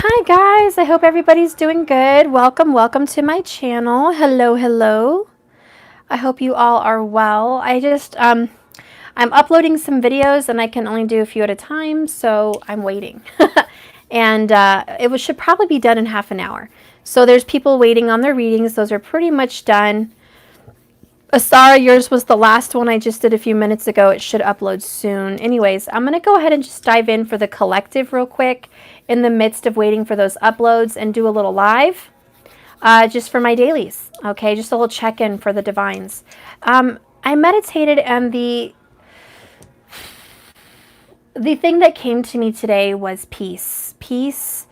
Hi guys, I hope everybody's doing good. Welcome to my channel. Hello. I hope you all are well. I'm uploading some videos and I can only do a few at a time, so I'm waiting. And should probably be done in half an hour. So there's people waiting on their readings. Those are pretty much done. Asara, yours was the last one I just did a few minutes ago. It should upload soon. Anyways, I'm going to go ahead and just dive in for the collective real quick in the midst of waiting for those uploads and do a little live just for my dailies. Okay, just a little check-in for the divines. I meditated, and the thing that came to me today was peace. Peace.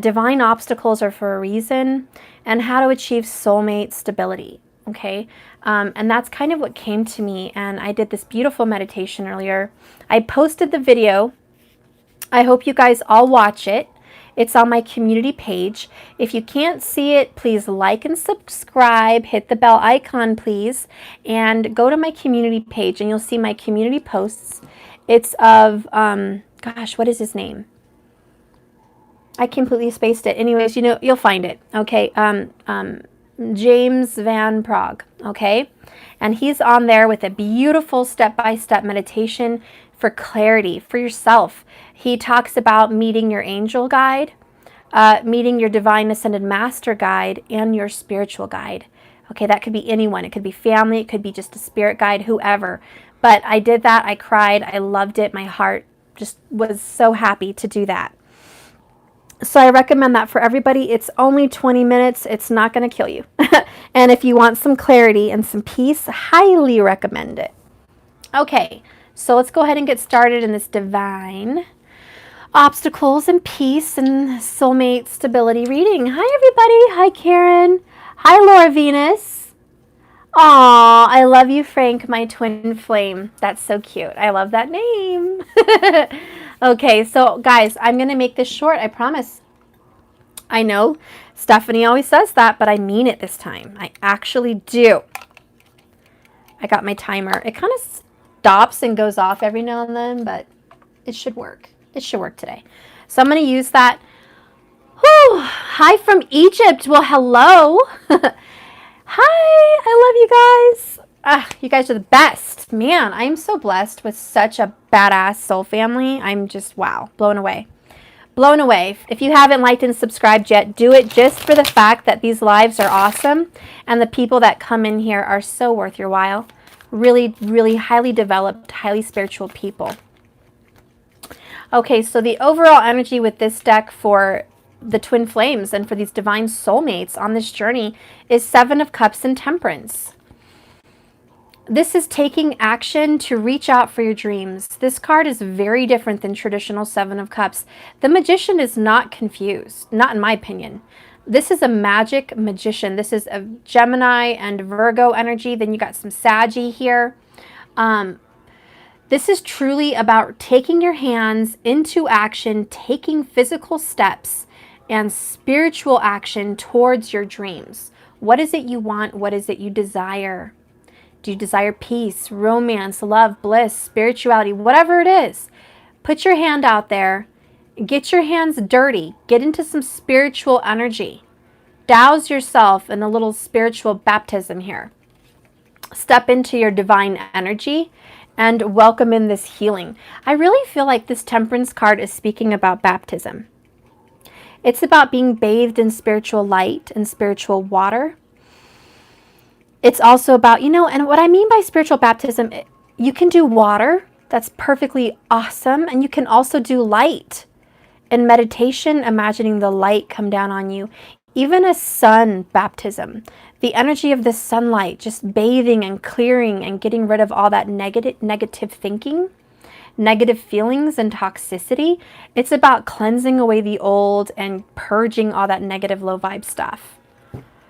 Divine obstacles are for a reason, and how to achieve soulmate stability. Okay, and that's kind of what came to me, and I did this beautiful meditation earlier. I posted the video. I hope you guys all watch it. It's on my community page. If you can't see it, please like and subscribe. Hit the bell icon, please, and go to my community page, and you'll see my community posts. It's of, gosh, what is his name? I completely spaced it. Anyways, you'll find it. Okay, James Van Prague, okay? And he's on there with a beautiful step-by-step meditation for clarity, for yourself. He talks about meeting your angel guide, meeting your divine ascended master guide, and your spiritual guide. Okay, that could be anyone. It could be family. It could be just a spirit guide, whoever. But I did that. I cried. I loved it. My heart just was so happy to do that. So I recommend that for everybody. It's only 20 minutes. It's not going to kill you. And if you want some clarity and some peace, highly recommend it. Okay, so let's go ahead and get started in this divine obstacles and peace and soulmate stability reading. Hi, everybody. Hi, Karen. Hi, Laura Venus. Aw, I love you, Frank, my twin flame. That's so cute. I love that name. Okay, so guys, I'm going to make this short, I promise. I know Stephanie always says that, but I mean it this time. I actually do. I got my timer. It kind of stops and goes off every now and then, but it should work. It should work today. So I'm going to use that. Whew. Hi from Egypt. Well, hello. Hi, I love you guys. You guys are the best. Man, I'm so blessed with such a badass soul family. I'm just, wow, blown away. Blown away. If you haven't liked and subscribed yet, do it just for the fact that these lives are awesome and the people that come in here are so worth your while. Really, really highly developed, highly spiritual people. Okay, so the overall energy with this deck for the twin flames and for these divine soulmates on this journey is Seven of Cups and Temperance. This is taking action to reach out for your dreams. This card is very different than traditional Seven of Cups. The Magician is not confused, not in my opinion. This is a magic magician. This is a Gemini and Virgo energy. Then you got some Saggy here. This is truly about taking your hands into action, taking physical steps and spiritual action towards your dreams. What is it you want? What is it you desire? Do you desire peace, romance, love, bliss, spirituality, whatever it is? Put your hand out there. Get your hands dirty. Get into some spiritual energy. Douse yourself in a little spiritual baptism here. Step into your divine energy and welcome in this healing. I really feel like this Temperance card is speaking about baptism. It's about being bathed in spiritual light and spiritual water. It's also about, and what I mean by spiritual baptism, you can do water. That's perfectly awesome. And you can also do light. In meditation, imagining the light come down on you. Even a sun baptism. The energy of the sunlight, just bathing and clearing and getting rid of all that negative thinking, negative feelings and toxicity. It's about cleansing away the old and purging all that negative low vibe stuff.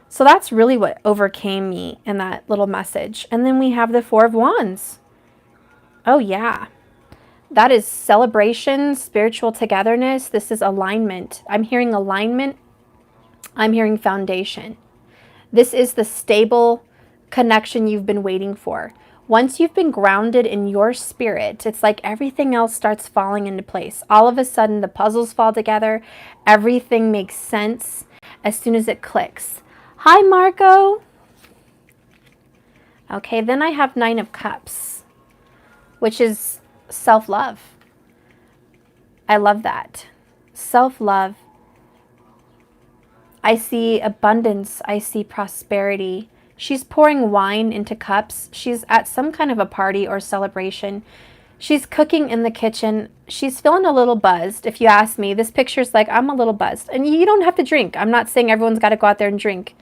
So that's really what overcame me in that little message. And then we have the Four of Wands. Oh yeah. That is celebration, spiritual togetherness. This is alignment. I'm hearing alignment. I'm hearing foundation. This is the stable connection you've been waiting for. Once you've been grounded in your spirit, it's like everything else starts falling into place. All of a sudden, the puzzles fall together. Everything makes sense as soon as it clicks. Hi, Marco. Okay, then I have 9 of Cups, which is self-love. I love that. Self-love. I see abundance. I see prosperity. She's pouring wine into cups. She's at some kind of a party or celebration. She's cooking in the kitchen. She's feeling a little buzzed. If you ask me, this picture's like, I'm a little buzzed. And you don't have to drink. I'm not saying everyone's got to go out there and drink.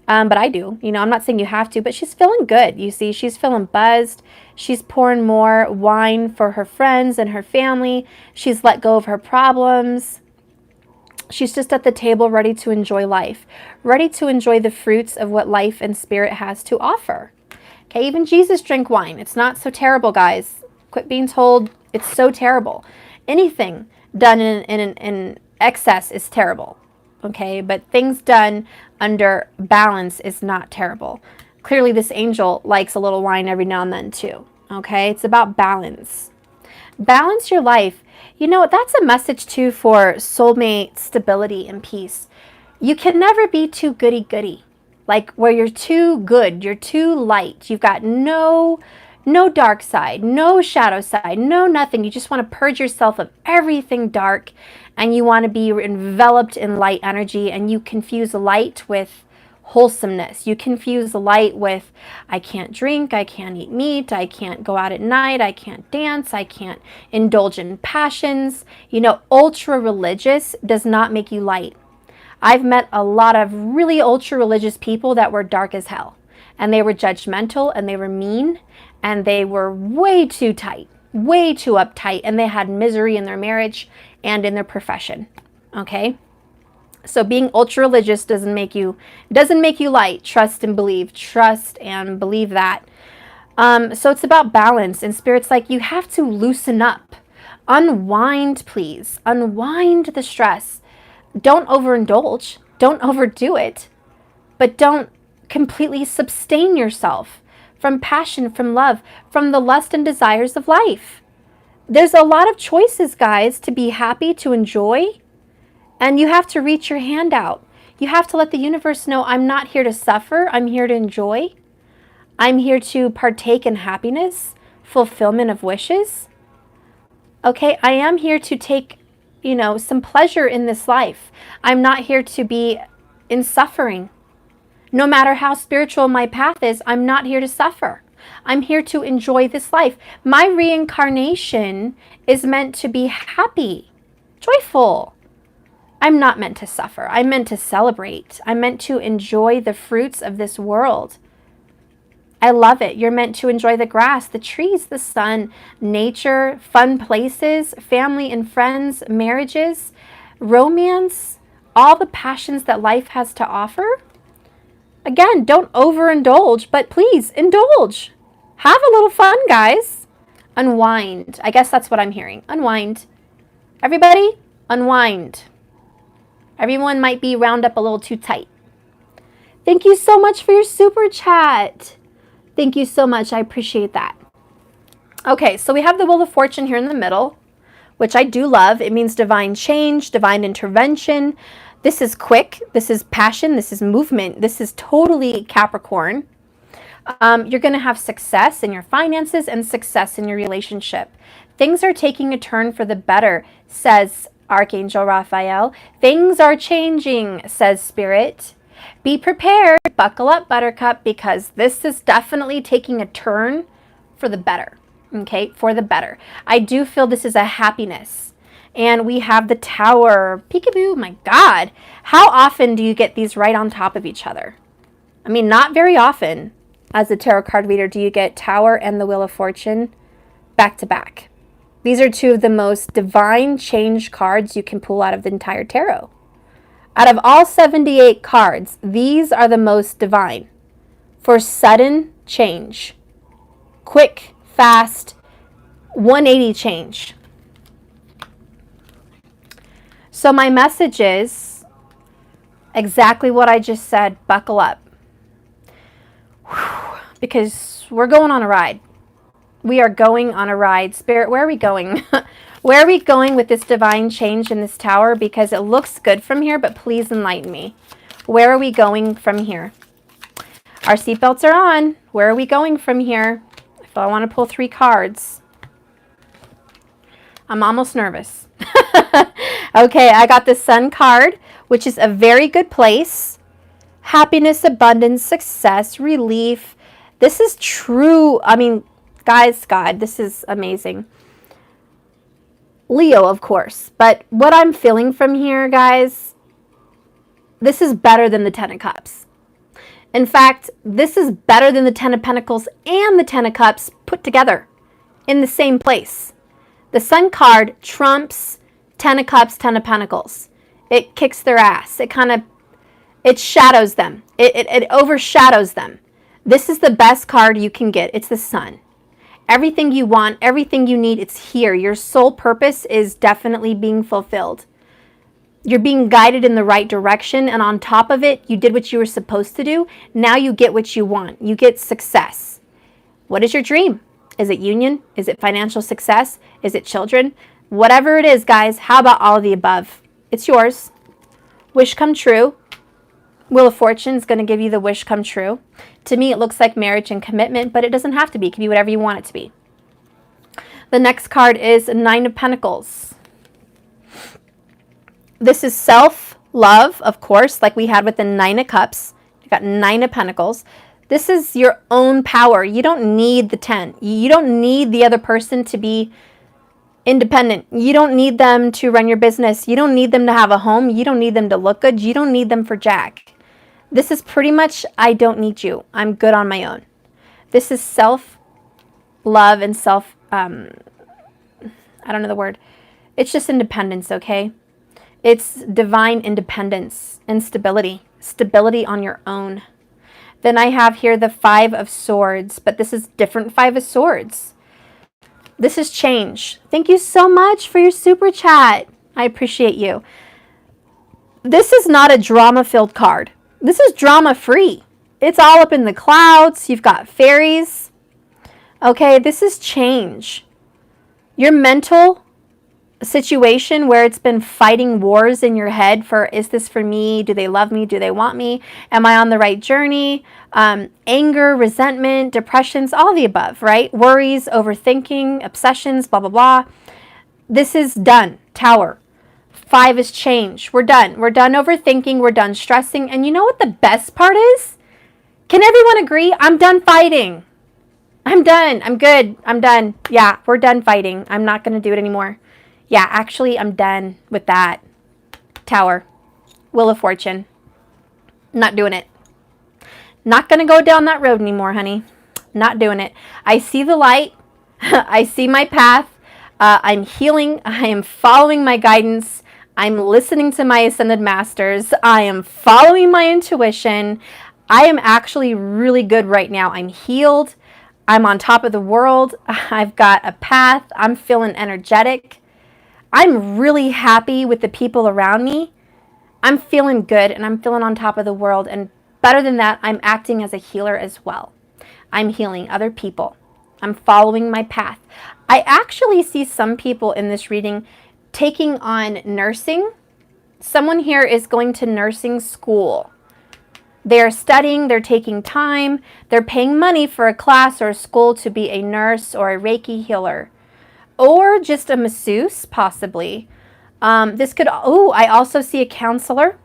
But I do. You know, I'm not saying you have to, but she's feeling good. You see, she's feeling buzzed. She's pouring more wine for her friends and her family. She's let go of her problems. She's just at the table ready to enjoy life, ready to enjoy the fruits of what life and spirit has to offer. Okay, even Jesus drank wine. It's not so terrible, guys. Quit being told it's so terrible. Anything done in excess is terrible. Okay, but things done under balance is not terrible. Clearly, this angel likes a little wine every now and then too. Okay, it's about balance. Balance your life. You know, that's a message too for soulmate stability and peace. You can never be too goody-goody. Like where you're too good, you're too light. You've got no dark side, no shadow side, no nothing. You just want to purge yourself of everything dark, and you want to be enveloped in light energy, and you confuse light with wholesomeness. You confuse light with, I can't drink, I can't eat meat, I can't go out at night, I can't dance, I can't indulge in passions. You know, ultra religious does not make you light. I've met a lot of really ultra religious people that were dark as hell, and they were judgmental, and they were mean, and they were way too tight, way too uptight, and they had misery in their marriage and in their profession. Okay? So being ultra religious doesn't make you light. Trust and believe. Trust and believe that. So it's about balance, and Spirit's like, you have to loosen up. Unwind, please. Unwind the stress. Don't overindulge. Don't overdo it. But don't completely sustain yourself from passion, from love, from the lust and desires of life. There's a lot of choices, guys, to be happy, to enjoy. And you have to reach your hand out. You have to let the universe know, I'm not here to suffer. I'm here to enjoy. I'm here to partake in happiness, fulfillment of wishes. Okay, I am here to take, you know, some pleasure in this life. I'm not here to be in suffering. No matter how spiritual my path is, I'm not here to suffer. I'm here to enjoy this life. My reincarnation is meant to be happy, joyful. I'm not meant to suffer. I'm meant to celebrate. I'm meant to enjoy the fruits of this world. I love it. You're meant to enjoy the grass, the trees, the sun, nature, fun places, family and friends, marriages, romance, all the passions that life has to offer. Again, don't overindulge, but please indulge. Have a little fun, guys. Unwind. I guess that's what I'm hearing. Unwind. Everybody, unwind. Everyone might be wound up a little too tight. Thank you so much for your super chat. Thank you so much. I appreciate that. Okay, so we have the Wheel of Fortune here in the middle, which I do love. It means divine change, divine intervention. This is quick. This is passion. This is movement. This is totally Capricorn. You're going to have success in your finances and success in your relationship. Things are taking a turn for the better, says Archangel Raphael. Things are changing, says Spirit. Be prepared. Buckle up, Buttercup, because this is definitely taking a turn for the better. Okay, for the better. I do feel this is a happiness. And we have the Tower. Peekaboo, my God. How often do you get these right on top of each other? I mean, not very often. As a tarot card reader, do you get Tower and the Wheel of Fortune back to back? These are two of the most divine change cards you can pull out of the entire tarot. Out of all 78 cards, these are the most divine for sudden change. Quick, fast, 180 change. So my message is exactly what I just said. Buckle up. because we're going on a ride. We are going on a ride. Spirit, where are we going? Where are we going with this divine change in this tower? Because it looks good from here, but please enlighten me. Where are we going from here? Our seatbelts are on. Where are we going from here? If I want to pull 3 cards. I'm almost nervous. Okay, I got the Sun card, which is a very good place. Happiness, abundance, success, relief. This is true. I mean, guys, God, this is amazing. Leo, of course. But what I'm feeling from here, guys, this is better than the Ten of Cups. In fact, this is better than the Ten of Pentacles and the Ten of Cups put together in the same place. The Sun card trumps Ten of Cups, Ten of Pentacles. It kicks their ass. It shadows them. It overshadows them. This is the best card you can get. It's the Sun. Everything you want, everything you need, it's here. Your soul purpose is definitely being fulfilled. You're being guided in the right direction, and on top of it, you did what you were supposed to do. Now you get what you want. You get success. What is your dream? Is it union? Is it financial success? Is it children? Whatever it is, guys, how about all of the above? It's yours. Wish come true. Wheel of Fortune is going to give you the wish come true. To me, it looks like marriage and commitment, but it doesn't have to be. It can be whatever you want it to be. The next card is Nine of Pentacles. This is self-love, of course, like we had with the Nine of Cups. You got Nine of Pentacles. This is your own power. You don't need the 10. You don't need the other person to be independent. You don't need them to run your business. You don't need them to have a home. You don't need them to look good. You don't need them for jack. This is pretty much, I don't need you. I'm good on my own. This is self-love and I don't know the word. It's just independence, okay? It's divine independence and stability. Stability on your own. Then I have here the Five of Swords, but this is different Five of Swords. This is change. Thank you so much for your super chat. I appreciate you. This is not a drama-filled card. This is drama-free. It's all up in the clouds. You've got fairies. Okay, this is change. Your mental situation where it's been fighting wars in your head for, is this for me? Do they love me? Do they want me? Am I on the right journey? Anger, resentment, depressions, all the above, right? Worries, overthinking, obsessions, blah, blah, blah. This is done. Tower. 5 is change. We're done. We're done overthinking. We're done stressing. And you know what the best part is? Can everyone agree? I'm done fighting. I'm done. I'm good. I'm done. Yeah, we're done fighting. I'm not going to do it anymore. Yeah, actually, I'm done with that. Tower. Wheel of Fortune. Not doing it. Not going to go down that road anymore, honey. Not doing it. I see the light. I see my path. I'm healing. I am following my guidance. I'm listening to my Ascended Masters. I am following my intuition. I am actually really good right now. I'm healed. I'm on top of the world. I've got a path. I'm feeling energetic. I'm really happy with the people around me. I'm feeling good and I'm feeling on top of the world. And better than that, I'm acting as a healer as well. I'm healing other people. I'm following my path. I actually see some people in this reading taking on nursing. Someone here is going to nursing school. They're studying, they're taking time, they're paying money for a class or a school to be a nurse or a Reiki healer. Or just a masseuse, possibly. I also see a counselor.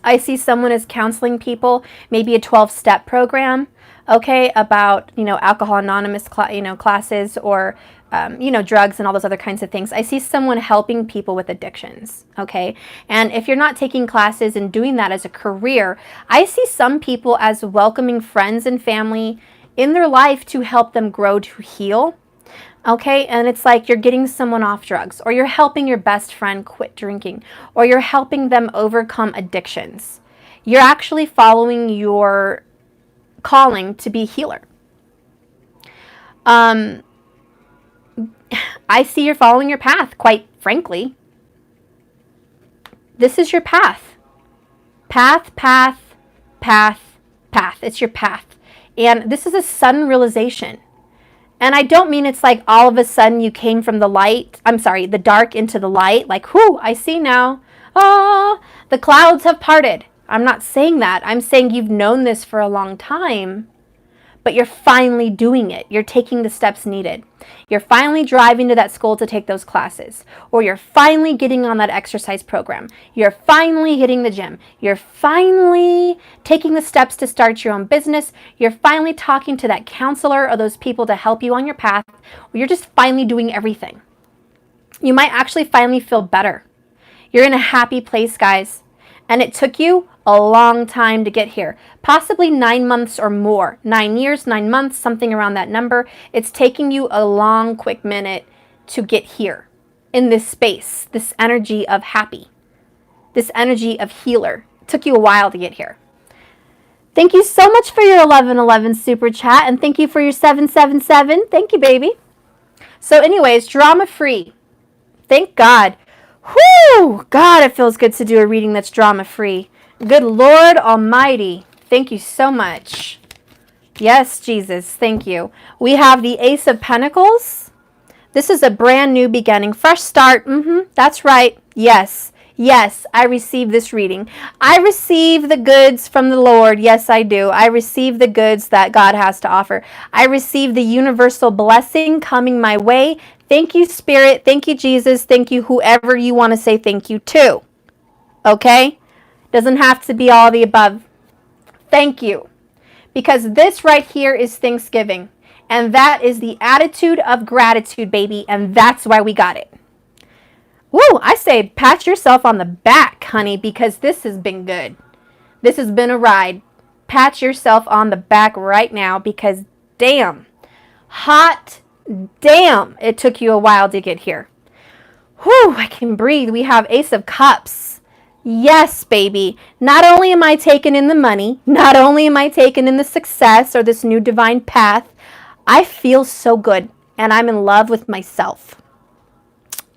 I see someone is counseling people, maybe a 12-step program, okay, about, Alcohol Anonymous, classes or, drugs and all those other kinds of things. I see someone helping people with addictions, okay? And if you're not taking classes and doing that as a career, I see some people as welcoming friends and family in their life to help them grow to heal. Okay, and it's like you're getting someone off drugs, or you're helping your best friend quit drinking, or you're helping them overcome addictions. You're actually following your calling to be a healer. I see you're following your path, quite frankly. This is your path. Path. It's your path. And this is a sudden realization. And I don't mean it's like all of a sudden you came from the dark into the light. Like, whoo, I see now. Oh, the clouds have parted. I'm not saying that. I'm saying you've known this for a long time, but you're finally doing it. You're taking the steps needed. You're finally driving to that school to take those classes, or you're finally getting on that exercise program. You're finally hitting the gym. You're finally taking the steps to start your own business. You're finally talking to that counselor or those people to help you on your path. You're just finally doing everything. You might actually finally feel better. You're in a happy place, guys. And it took you a long time to get here. Possibly 9 months or more. 9 years, 9 months, something around that number. It's taking you a long, quick minute to get here in this space, this energy of happy, this energy of healer. It took you a while to get here. Thank you so much for your 1111 super chat, and thank you for your 777. Thank you, baby. So anyways, drama-free. Thank God. Whoo! God, it feels good to do a reading that's drama-free. Good Lord Almighty. Thank you so much. Yes, Jesus. Thank you. We have the Ace of Pentacles. This is a brand new beginning. Fresh start. That's right. Yes. Yes, I receive this reading. I receive the goods from the Lord. Yes, I do. I receive the goods that God has to offer. I receive the universal blessing coming my way. Thank you, Spirit. Thank you, Jesus. Thank you, whoever you want to say thank you to. Okay? Doesn't have to be all the above. Thank you. Because this right here is Thanksgiving. And that is the attitude of gratitude, baby. And that's why we got it. Woo! I say pat yourself on the back, honey, because this has been good. This has been a ride. Pat yourself on the back right now because damn. Hot damn, it took you a while to get here. Whew, I can breathe. We have Ace of Cups. Yes, baby. Not only am I taking in the money, not only am I taking in the success or this new divine path, I feel so good and I'm in love with myself.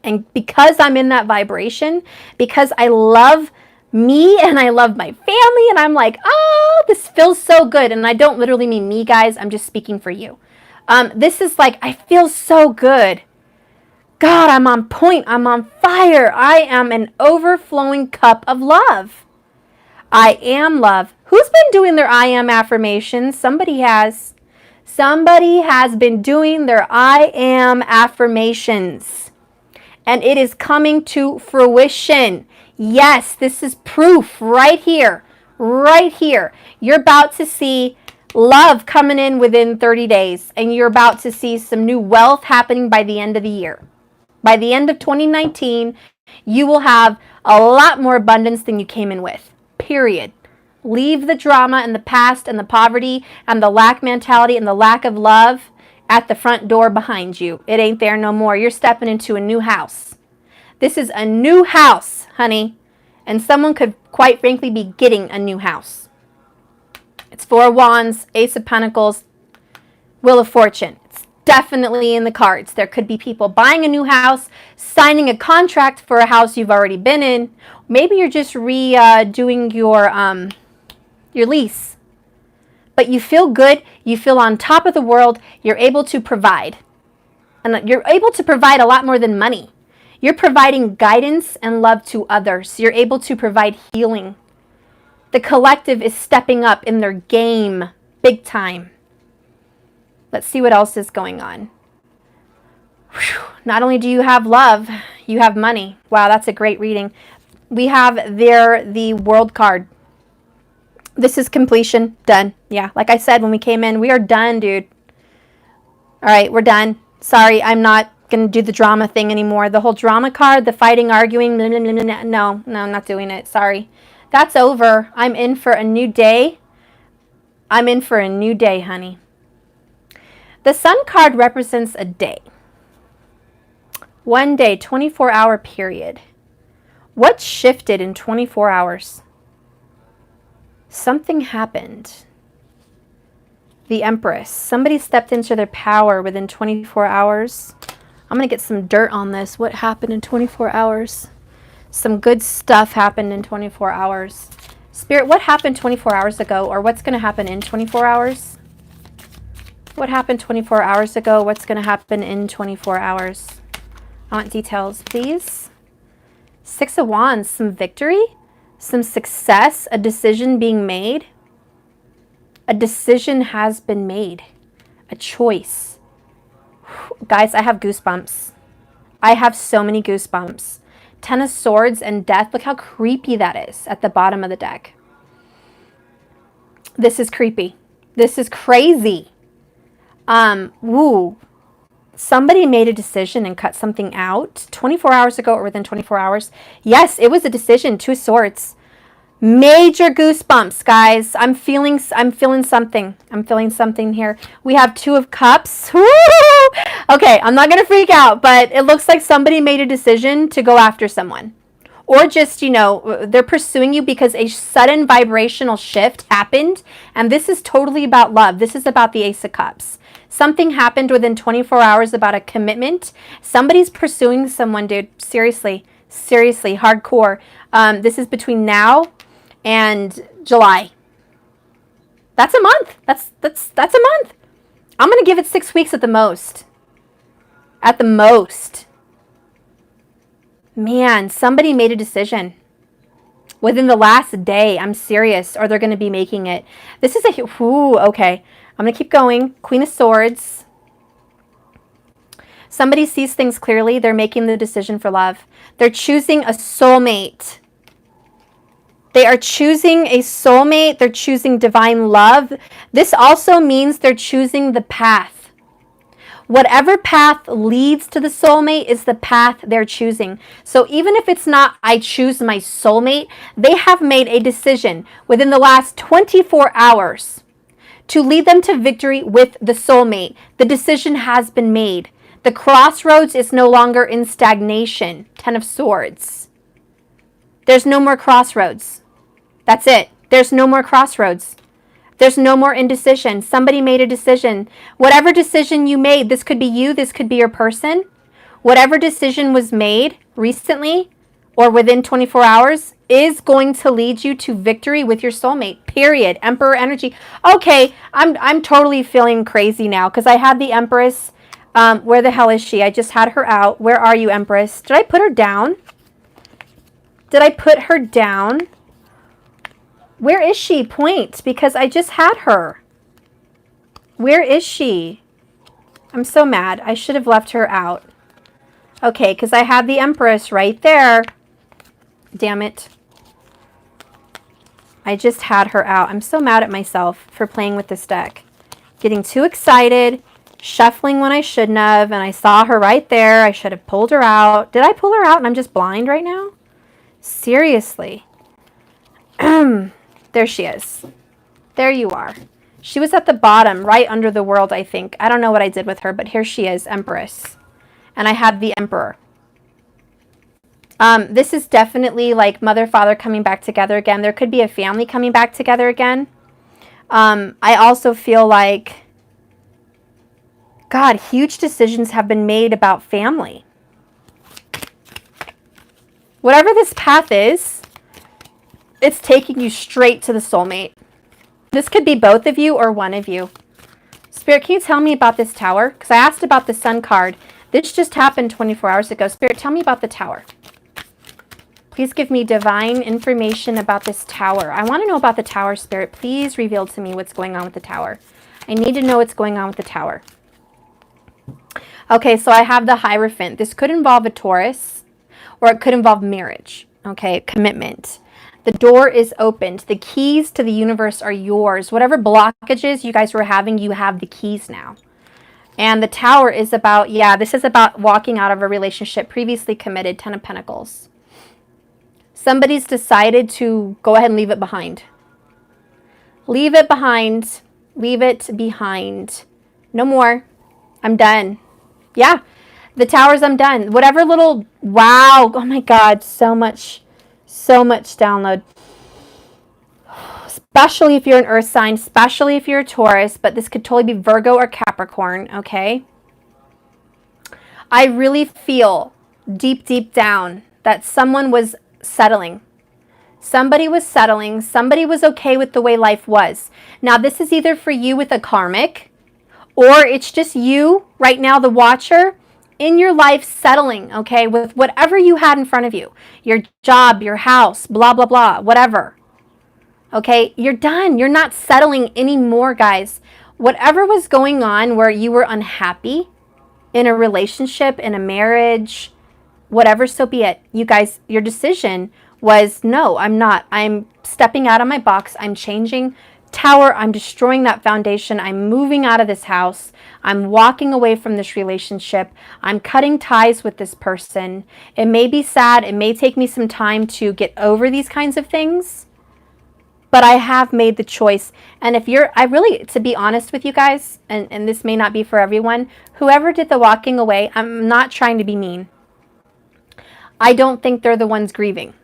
And because I'm in that vibration, because I love me and I love my family and I'm like, oh, this feels so good. And I don't literally mean me, guys. I'm just speaking for you. This is like, I feel so good. God, I'm on point. I'm on fire. I am an overflowing cup of love. I am love. Who's been doing their I am affirmations? Somebody has. Somebody has been doing their I am affirmations. And it is coming to fruition. Yes, this is proof right here. Right here. You're about to see love coming in within 30 days. And you're about to see some new wealth happening by the end of the year. By the end of 2019, you will have a lot more abundance than you came in with. Period. Leave the drama and the past and the poverty and the lack mentality and the lack of love at the front door behind you. It ain't there no more. You're stepping into a new house. This is a new house, honey. And someone could quite frankly be getting a new house. It's Four of Wands, Ace of Pentacles, Wheel of Fortune. It's definitely in the cards. There could be people buying a new house, signing a contract for a house you've already been in. Maybe you're just redoing your lease. But you feel good. You feel on top of the world. You're able to provide. And you're able to provide a lot more than money. You're providing guidance and love to others. You're able to provide healing. The collective is stepping up in their game big time. Let's see what else is going on. Whew. Not only do you have love, you have money. Wow, that's a great reading. We have there the World card. This is completion. Done. Yeah, like I said when we came in, we are done, dude. All right, we're done. Sorry, I'm not going to do the drama thing anymore. The whole drama card, the fighting, arguing, blah, blah, blah, blah. No, I'm not doing it. Sorry. That's over. I'm in for a new day. I'm in for a new day, honey. The Sun card represents a day. One day, 24-hour period. What shifted in 24 hours? Something happened. The Empress. Somebody stepped into their power within 24 hours. I'm going to get some dirt on this. What happened in 24 hours? Some good stuff happened in 24 hours. Spirit, what happened 24 hours ago? Or what's going to happen in 24 hours? What happened 24 hours ago? What's going to happen in 24 hours? I want details, please. 6 of Wands, some victory, some success, a decision being made. A decision has been made. A choice. Guys, I have goosebumps. I have so many goosebumps. 10 of Swords and Death. Look how creepy that is at the bottom of the deck. This is creepy. This is crazy. Woo. Somebody made a decision and cut something out 24 hours ago or within 24 hours. Yes, it was a decision. 2 of Swords. Major goosebumps, guys. I'm feeling something. I'm feeling something here. We have 2 of Cups. Woo! Okay, I'm not going to freak out, but it looks like somebody made a decision to go after someone. Or just, you know, they're pursuing you because a sudden vibrational shift happened. And this is totally about love. This is about the Ace of Cups. Something happened within 24 hours about a commitment. Somebody's pursuing someone, dude. Seriously. Seriously. Hardcore. This is between now and July. That's a month. That's a month. I'm going to give it 6 weeks at the most. At the most. Man, somebody made a decision within the last day. I'm serious. Or they're going to be making it. This is a... Ooh, okay. I'm going to keep going. Queen of Swords. Somebody sees things clearly. They're making the decision for love. They're choosing a soulmate. They are choosing a soulmate. They're choosing divine love. This also means they're choosing the path. Whatever path leads to the soulmate is the path they're choosing. So even if it's not, I choose my soulmate, they have made a decision within the last 24 hours to lead them to victory with the soulmate. The decision has been made. The crossroads is no longer in stagnation. 10 of Swords. There's no more crossroads. That's it. There's no more crossroads. There's no more indecision. Somebody made a decision. Whatever decision you made, this could be you, this could be your person. Whatever decision was made recently or within 24 hours is going to lead you to victory with your soulmate. Period. Emperor energy. Okay, I'm totally feeling crazy now because I had the Empress. Where the hell is she? I just had her out. Where are you, Empress? Did I put her down? Did I put her down? Where is she? Point, because I just had her. Where is she? I'm so mad. I should have left her out. Okay, because I had the Empress right there. Damn it. I just had her out. I'm so mad at myself for playing with this deck. Getting too excited, shuffling when I shouldn't have, and I saw her right there. I should have pulled her out. Did I pull her out and I'm just blind right now? Seriously. There she is. There you are. She was at the bottom, right under the world, I think. I don't know what I did with her, but here she is, Empress. And I had the Emperor. This is definitely like mother, father coming back together again. There could be a family coming back together again. I also feel like, God, huge decisions have been made about family. Whatever this path is, it's taking you straight to the soulmate. This could be both of you or one of you. Spirit, can you tell me about this tower? Because I asked about the Sun card. This just happened 24 hours ago. Spirit, tell me about the tower. Please give me divine information about this tower. I want to know about the tower, Spirit. Please reveal to me what's going on with the tower. I need to know what's going on with the tower. Okay, so I have the Hierophant. This could involve a Taurus, or it could involve marriage. Okay, commitment. The door is opened. The keys to the universe are yours. Whatever blockages you guys were having, you have the keys now. And the Tower is about, yeah, this is about walking out of a relationship previously committed. 10 of Pentacles. Somebody's decided to go ahead and leave it behind. Leave it behind. Leave it behind. No more. I'm done. Yeah. The Towers, I'm done. Whatever little, wow. Oh my God. So much download. Especially if you're an earth sign, especially if you're a Taurus, but this could totally be Virgo or Capricorn, okay? I really feel deep, deep down that someone was settling. Somebody was settling. Somebody was okay with the way life was. Now, this is either for you with a karmic, Or it's just you right now, the watcher, in your life settling, okay, with whatever you had in front of you, your job, your house, blah, blah, blah, whatever. Okay, you're done. You're not settling anymore, guys. Whatever was going on where you were unhappy in a relationship, in a marriage, whatever, so be it. You guys, your decision was, no, I'm not. I'm stepping out of my box. I'm changing tower. I'm destroying that foundation. I'm moving out of this house. I'm walking away from this relationship. I'm cutting ties with this person. It may be sad. It may take me some time to get over these kinds of things, but I have made the choice. And if you're, I really, to be honest with you guys, and this may not be for everyone, whoever did the walking away, I'm not trying to be mean. I don't think they're the ones grieving.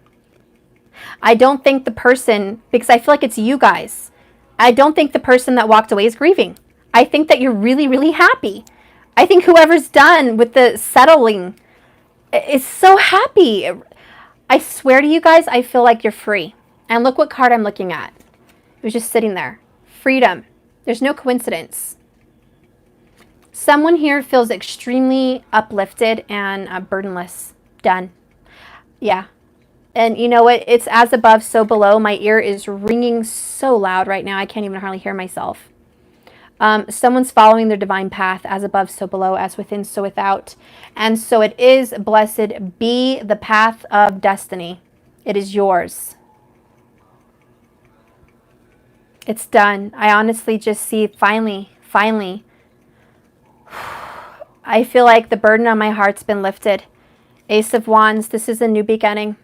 I don't think the person, because I feel like it's you guys, I don't think the person that walked away is grieving. I think that you're really, really happy. I think whoever's done with the settling is so happy. I swear to you guys, I feel like you're free. And look what card I'm looking at. It was just sitting there. Freedom. There's no coincidence. Someone here feels extremely uplifted and burdenless. Done. Yeah. And you know what? It's as above, so below. My ear is ringing so loud right now. I can't even hardly hear myself. Someone's following their divine path, as above, so below, as within, so without. And so it is, blessed be the path of destiny. It is yours. It's done. I honestly just see, finally, I feel like the burden on my heart's been lifted. Ace of Wands, this is a new beginning.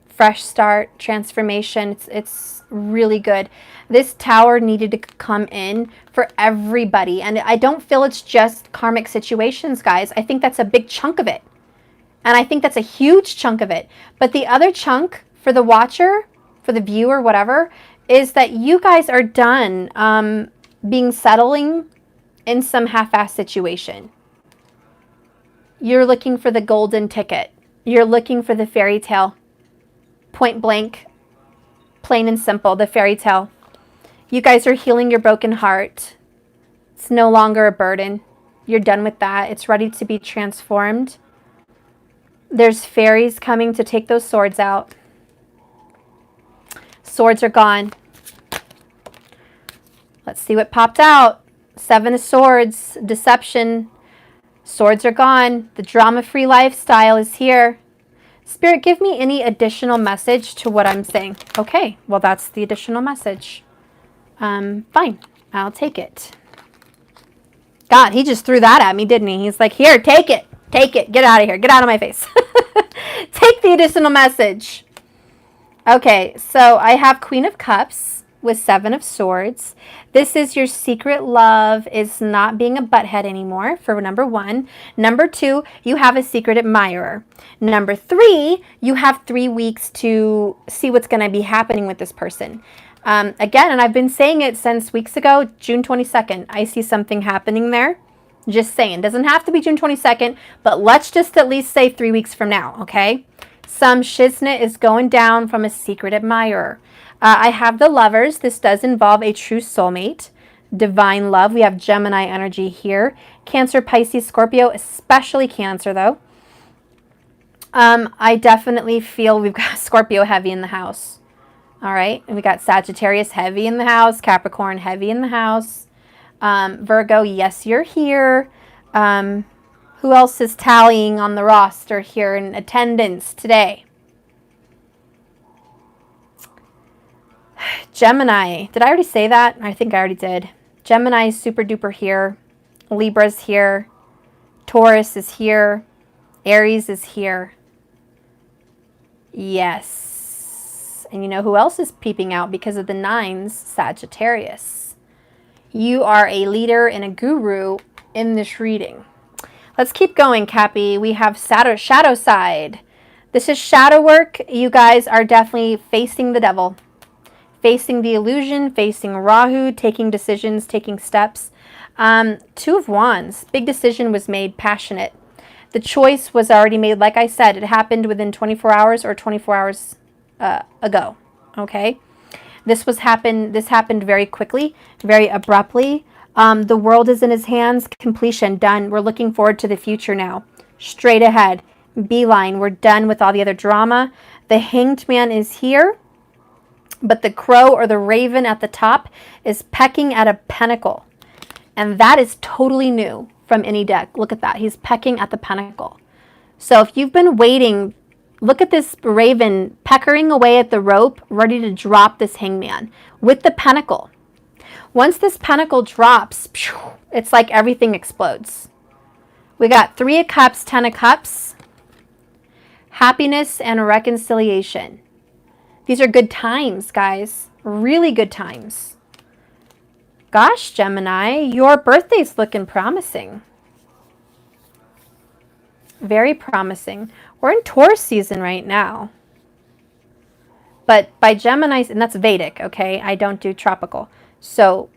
Fresh start, transformation. It's really good. This tower needed to come in for everybody. And I don't feel it's just karmic situations, guys. I think that's a big chunk of it. And I think that's a huge chunk of it. But the other chunk for the watcher, for the viewer, whatever, is that you guys are done being settling in some half-assed situation. You're looking for the golden ticket. You're looking for the fairy tale. Point blank, plain and simple, the fairy tale. You guys are healing your broken heart. It's no longer a burden. You're done with that. It's ready to be transformed. There's fairies coming to take those swords out. Swords are gone. Let's see what popped out. Seven of Swords, deception. Swords are gone. The drama-free lifestyle is here. Spirit, give me any additional message to what I'm saying. Okay, well, that's the additional message. Fine, I'll take it. God, he just threw that at me, didn't he? He's like, here, take it. Take it. Get out of here. Get out of my face. Take the additional message. Okay, so I have Queen of Cups with Seven of Swords. This is your secret love is not being a butthead anymore, for number one. Number two, you have a secret admirer. Number three, you have 3 weeks to see what's going to be happening with this person. Again, and I've been saying it since weeks ago, June 22nd. I see something happening there. Just saying. Doesn't have to be June 22nd, but let's just at least say 3 weeks from now, okay? Some shiznit is going down from a secret admirer. I have the Lovers. This does involve a true soulmate. Divine love. We have Gemini energy here. Cancer, Pisces, Scorpio, especially Cancer, though. I definitely feel we've got Scorpio heavy in the house. All right. And we got Sagittarius heavy in the house. Capricorn heavy in the house. Virgo, yes, you're here. Who else is tallying on the roster here in attendance today? Gemini. Did I already say that? I think I already did. Gemini is super duper here. Libra's here. Taurus is here. Aries is here. Yes. And you know who else is peeping out because of the nines? Sagittarius. You are a leader and a guru in this reading. Let's keep going, Cappy. We have shadow side. This is shadow work. You guys are definitely facing the devil. Facing the illusion, facing Rahu, taking decisions, taking steps. Two of Wands. Big decision was made, passionate. The choice was already made. Like I said, it happened within 24 hours or 24 hours ago. Okay? This happened very quickly, very abruptly. The world is in his hands. Completion. Done. We're looking forward to the future now. Straight ahead. Beeline. We're done with all the other drama. The Hanged Man is here. But the crow or the raven at the top is pecking at a pentacle. And that is totally new from any deck. Look at that. He's pecking at the pentacle. So if you've been waiting, look at this raven peckering away at the rope, ready to drop this hangman with the pentacle. Once this pentacle drops, it's like everything explodes. We got 3 of Cups, 10 of Cups, happiness and reconciliation. These are good times, guys. Really good times. Gosh, Gemini, your birthday's looking promising. Very promising. We're in Taurus season right now. But by Gemini's, and that's Vedic, okay? I don't do tropical. So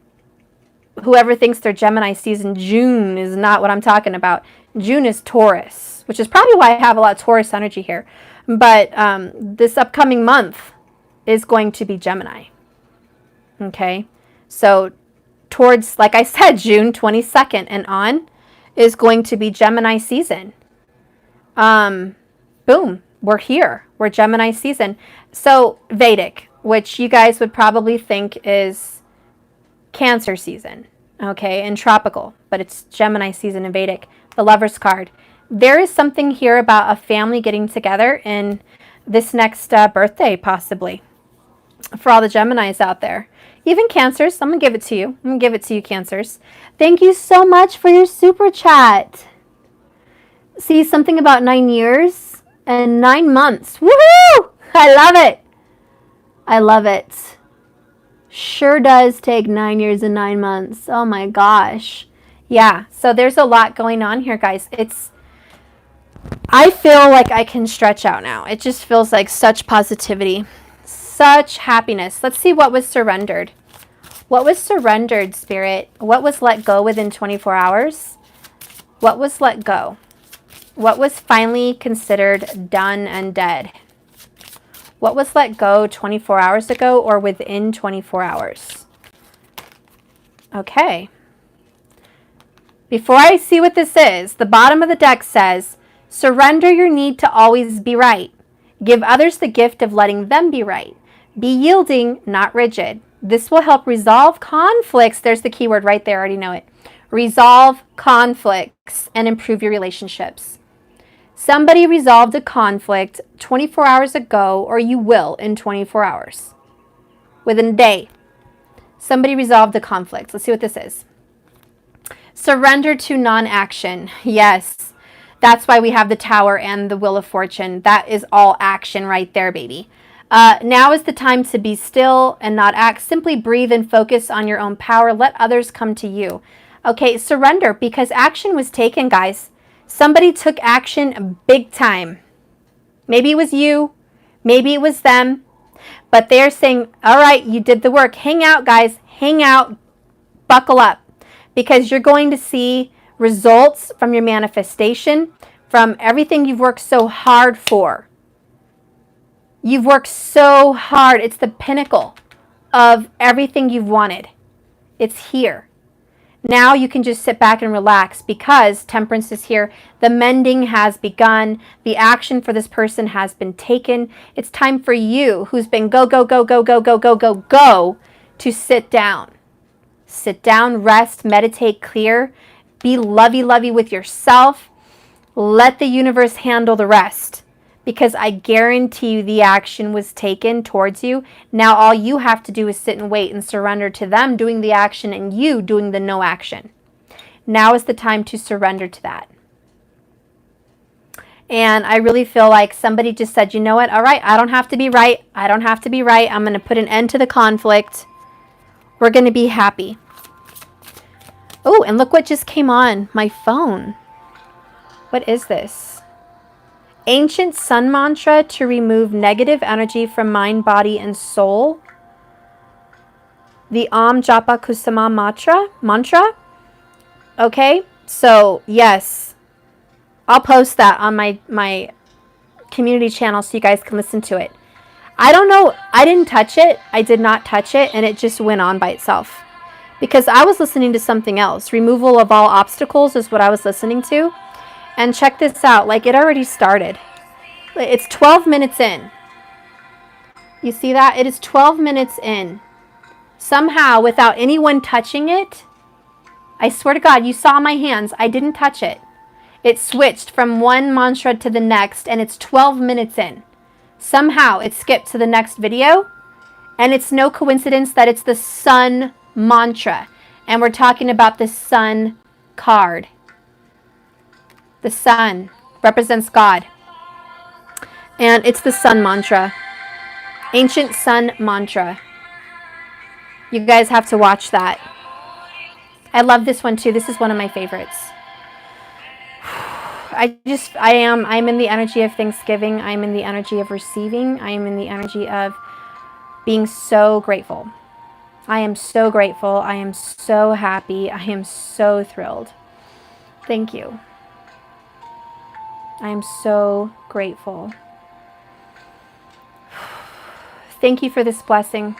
whoever thinks they're Gemini season, June is not what I'm talking about. June is Taurus, which is probably why I have a lot of Taurus energy here. But this upcoming month is going to be Gemini. Okay? So towards, like I said, June 22nd and on is going to be Gemini season. Boom, we're here. We're Gemini season. So Vedic, which you guys would probably think is Cancer season, okay, and tropical, but it's Gemini season in Vedic. The Lover's card. There is something here about a family getting together in this next birthday, possibly, for all the Geminis out there. Even Cancers, I'm going to give it to you. I'm going to give it to you, Cancers. Thank you so much for your super chat. See, something about 9 years and 9 months. Woohoo! I love it. I love it. Sure does take 9 years and 9 months. Oh my gosh. Yeah, so there's a lot going on here, guys. I feel like I can stretch out now. It just feels like such positivity, such happiness. Let's see what was surrendered. What was surrendered, Spirit? What was let go within 24 hours? What was let go? What was finally considered done and dead? What was let go 24 hours ago or within 24 hours? Okay. Before I see what this is, the bottom of the deck says, surrender your need to always be right. Give others the gift of letting them be right. Be yielding, not rigid. This will help resolve conflicts. There's the keyword right there. I already know it. Resolve conflicts and improve your relationships. Somebody resolved a conflict 24 hours ago, or you will in 24 hours. Within a day, somebody resolved a conflict. Let's see what this is. Surrender to non-action. Yes, that's why we have the Tower and the Wheel of Fortune. That is all action right there, baby. Now is the time to be still and not act. Simply breathe and focus on your own power. Let others come to you. Okay, surrender, because action was taken, guys. Somebody took action big time. Maybe it was you. Maybe it was them. But they're saying, all right, you did the work. Hang out, guys. Hang out. Buckle up. Because you're going to see results from your manifestation, from everything you've worked so hard for. You've worked so hard. It's the pinnacle of everything you've wanted. It's here. Now you can just sit back and relax because Temperance is here. The mending has begun. The action for this person has been taken. It's time for you, who's been go, to sit down. Sit down, rest, meditate, clear. Be lovey with yourself. Let the universe handle the rest. Because I guarantee you the action was taken towards you. Now all you have to do is sit and wait and surrender to them doing the action and you doing the no action. Now is the time to surrender to that. And I really feel like somebody just said, you know what? All right, I don't have to be right. I don't have to be right. I'm going to put an end to the conflict. We're going to be happy. Oh, and look what just came on my phone. What is this? Ancient sun mantra to remove negative energy from mind, body, and soul. The Om Japa Kusama mantra. Okay, so yes, I'll post that on my community channel so you guys can listen to it. I don't know, I didn't touch it. I did not touch it, and it just went on by itself. because I was listening to something else. Removal of all obstacles is what I was listening to. And check this out. Like, it already started. It's 12 minutes in. You see that? It is 12 minutes in. Somehow, without anyone touching it, I swear to God, you saw my hands. I didn't touch it. It switched from one mantra to the next, and it's 12 minutes in. Somehow, it skipped to the next video, and it's no coincidence that it's the sun mantra. And we're talking about the sun card. The sun represents God. And it's the sun mantra. Ancient sun mantra. You guys have to watch that. I love this one too. This is one of my favorites. I'm in the energy of Thanksgiving. I'm in the energy of receiving. I am in the energy of being so grateful. I am so grateful. I am so happy. I am so thrilled. Thank you. I am so grateful. Thank you for this blessing.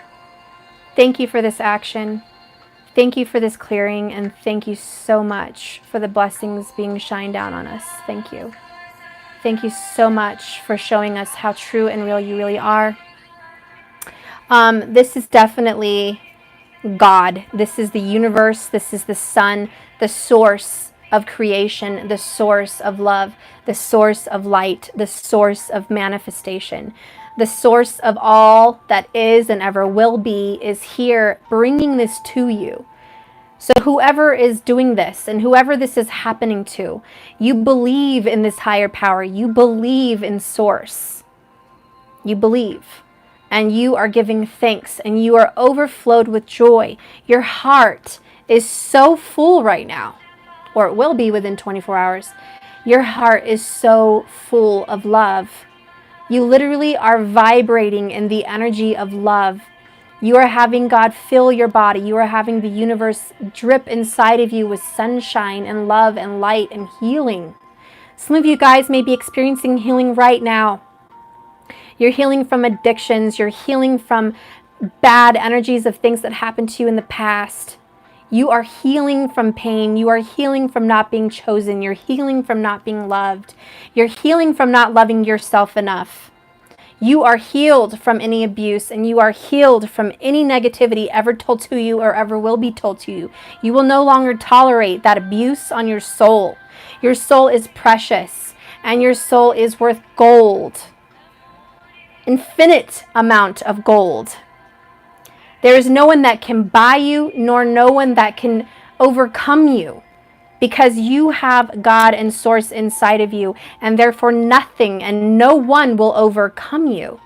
Thank you for this action. Thank you for this clearing, and thank you so much for the blessings being shined down on us. Thank you. Thank you so much for showing us how true and real you really are. This is definitely God. This is the universe. This is the sun, the source of creation, the source of love, the source of light, the source of manifestation. The source of all that is and ever will be is here bringing this to you. So whoever is doing this and whoever this is happening to, you believe in this higher power. You believe in source. You believe. And you are giving thanks and you are overflowed with joy. Your heart is so full right now, or it will be within 24 hours. Your heart is so full of love. You literally are vibrating in the energy of love. You are having God fill your body. You are having the universe drip inside of you with sunshine and love and light and healing. Some of you guys may be experiencing healing right now. You're healing from addictions. You're healing from bad energies of things that happened to you in the past. You are healing from pain. You are healing from not being chosen. You're healing from not being loved. You're healing from not loving yourself enough. You are healed from any abuse, and you are healed from any negativity ever told to you or ever will be told to you. You will no longer tolerate that abuse on your soul. Your soul is precious, and your soul is worth gold. Infinite amount of gold. There is no one that can buy you, nor no one that can overcome you, because you have God and source inside of you, and therefore nothing and no one will overcome you.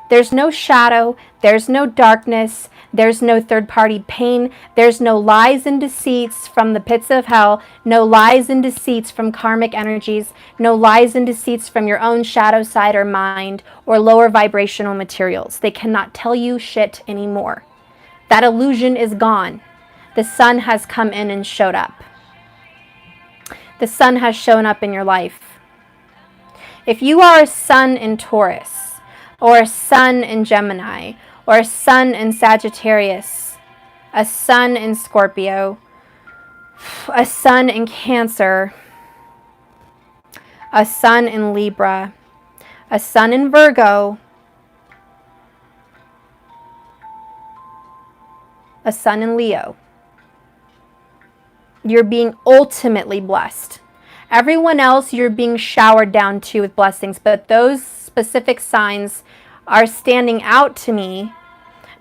There's no shadow, there's no darkness, there's no third-party pain, there's no lies and deceits from the pits of hell, no lies and deceits from karmic energies, no lies and deceits from your own shadow side or mind or lower vibrational materials. They cannot tell you shit anymore. That illusion is gone. The sun has come in and showed up. The sun has shown up in your life. If you are a sun in Taurus, or a sun in Gemini, or a sun in Sagittarius, a sun in Scorpio, a sun in Cancer, a sun in Libra, a sun in Virgo, a sun in Leo, you're being ultimately blessed. Everyone else you're being showered down to with blessings, but those specific signs are standing out to me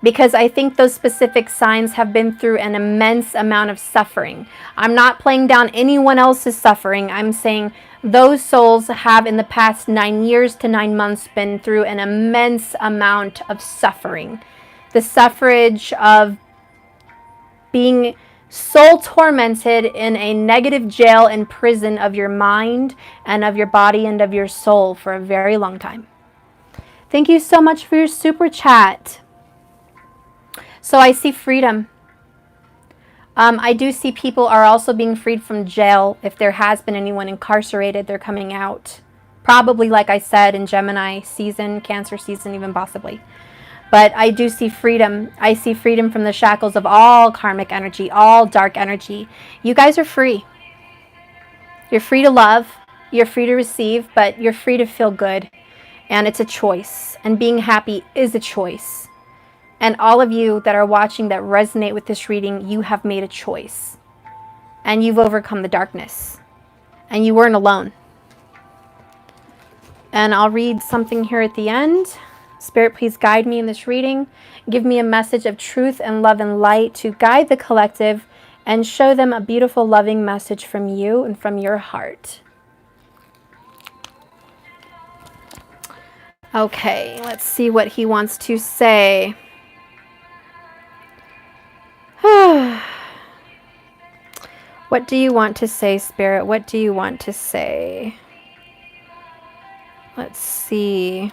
because I think those specific signs have been through an immense amount of suffering. I'm not playing down anyone else's suffering. I'm saying those souls have in the past 9 years to 9 months been through an immense amount of suffering. The suffrage of being soul tormented in a negative jail and prison of your mind and of your body and of your soul for a very long time. Thank you so much for your super chat. So I see freedom. I do see people are also being freed from jail. If there has been anyone incarcerated, they're coming out. Probably, like I said, in Gemini season, Cancer season, even possibly. But I do see freedom. I see freedom from the shackles of all karmic energy, all dark energy. You guys are free. You're free to love. You're free to receive, but you're free to feel good. And it's a choice. And being happy is a choice. And all of you that are watching that resonate with this reading, you have made a choice. And you've overcome the darkness. And you weren't alone. And I'll read something here at the end. Spirit, please guide me in this reading. Give me a message of truth and love and light to guide the collective and show them a beautiful, loving message from you and from your heart. Okay, let's see what he wants to say. What do you want to say, Spirit? What do you want to say? Let's see.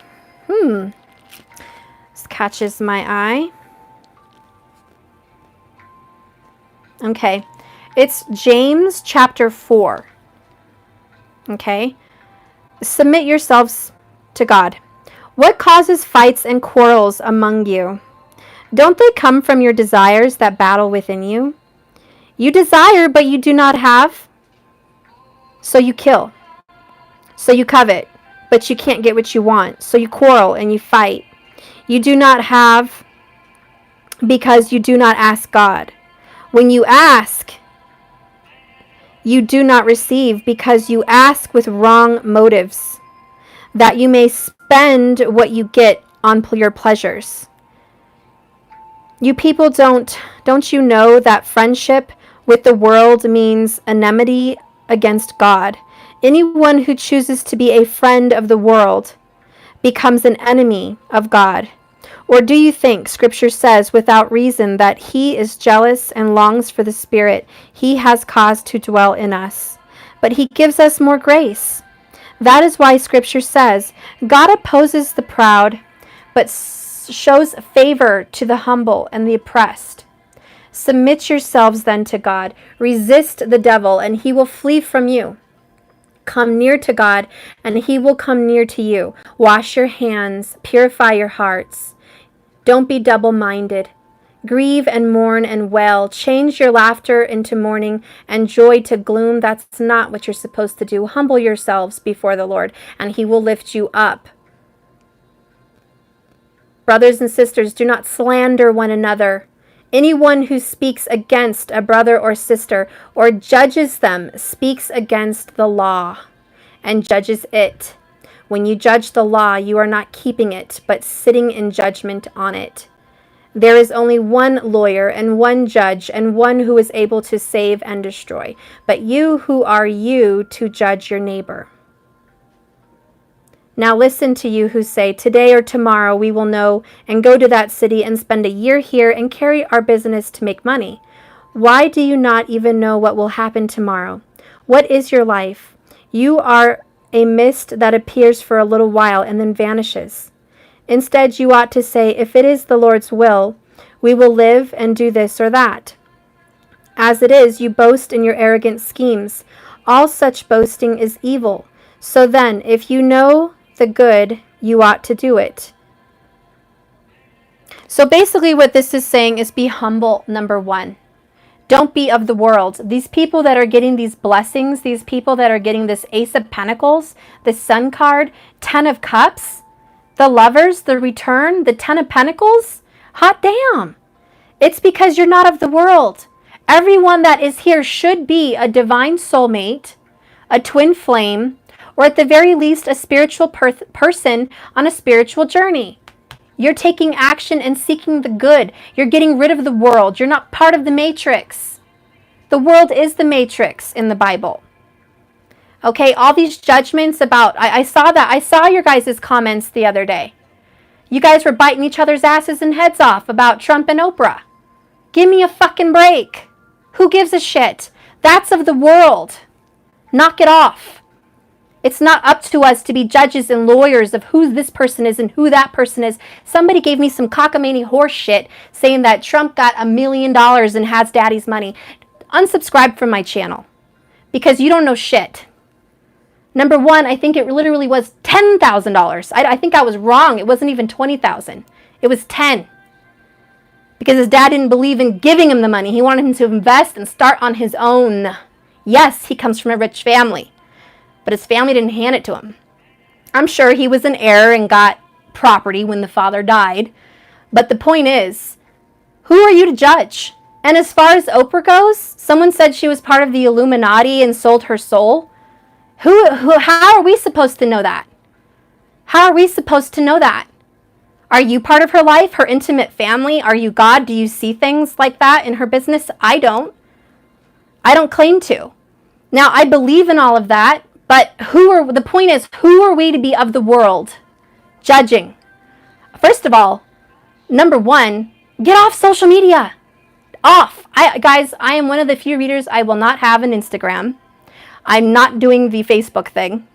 This catches my eye. Okay. It's James chapter 4. Okay. Submit yourselves to God. What causes fights and quarrels among you? Don't they come from your desires that battle within you? You desire, but you do not have. So you kill. So you covet, but you can't get what you want. So you quarrel and you fight. You do not have because you do not ask God. When you ask, you do not receive because you ask with wrong motives, that you may spend what you get on your pleasures. You people don't you know that friendship with the world means enmity against God? Anyone who chooses to be a friend of the world becomes an enemy of God. Or do you think Scripture says without reason that he is jealous and longs for the Spirit he has caused to dwell in us? But he gives us more grace. That is why Scripture says, God opposes the proud, but shows favor to the humble and the oppressed. Submit yourselves then to God. Resist the devil, and he will flee from you. Come near to God, and he will come near to you. Wash your hands, purify your hearts. Don't be double-minded. Grieve and mourn and wail. Change your laughter into mourning and joy to gloom. That's not what you're supposed to do. Humble yourselves before the Lord, and he will lift you up. Brothers and sisters, do not slander one another. Anyone who speaks against a brother or sister or judges them speaks against the law and judges it. When you judge the law, you are not keeping it, but sitting in judgment on it. There is only one lawyer and one judge and one who is able to save and destroy. But who are you to judge your neighbor? Now listen to you who say, today or tomorrow we will know and go to that city and spend a year here and carry our business to make money. Why do you not even know what will happen tomorrow? What is your life? You are a mist that appears for a little while and then vanishes. Instead, you ought to say, if it is the Lord's will, we will live and do this or that. As it is, you boast in your arrogant schemes. All such boasting is evil. So then, if you know the good, you ought to do it. So basically what this is saying is be humble, number one. Don't be of the world. These people that are getting these blessings, these people that are getting this Ace of Pentacles, the Sun card, 10 of Cups, the Lovers, the Return, the 10 of Pentacles, hot damn. It's because you're not of the world. Everyone that is here should be a divine soulmate, a twin flame, or at the very least a spiritual person on a spiritual journey. You're taking action and seeking the good. You're getting rid of the world. You're not part of the matrix. The world is the matrix in the Bible. Okay, all these judgments about, I saw your guys' comments the other day. You guys were biting each other's asses and heads off about Trump and Oprah. Give me a fucking break. Who gives a shit? That's of the world. Knock it off. It's not up to us to be judges and lawyers of who this person is and who that person is. Somebody gave me some cockamamie horse shit saying that Trump got $1 million and has daddy's money. Unsubscribe from my channel because you don't know shit. Number one, I think it literally was $10,000. I think I was wrong. It wasn't even 20,000. It was 10. Because his dad didn't believe in giving him the money. He wanted him to invest and start on his own. Yes, he comes from a rich family, but his family didn't hand it to him. I'm sure he was an heir and got property when the father died. But the point is, who are you to judge? And as far as Oprah goes, someone said she was part of the Illuminati and sold her soul. How are we supposed to know that? How are we supposed to know that? Are you part of her life, her intimate family? Are you God? Do you see things like that in her business? I don't. I don't claim to. Now, I believe in all of that, but the point is, who are we to be of the world judging? First of all, number one, get off social media. Off. Guys, I am one of the few readers. I will not have an Instagram. I'm not doing the Facebook thing.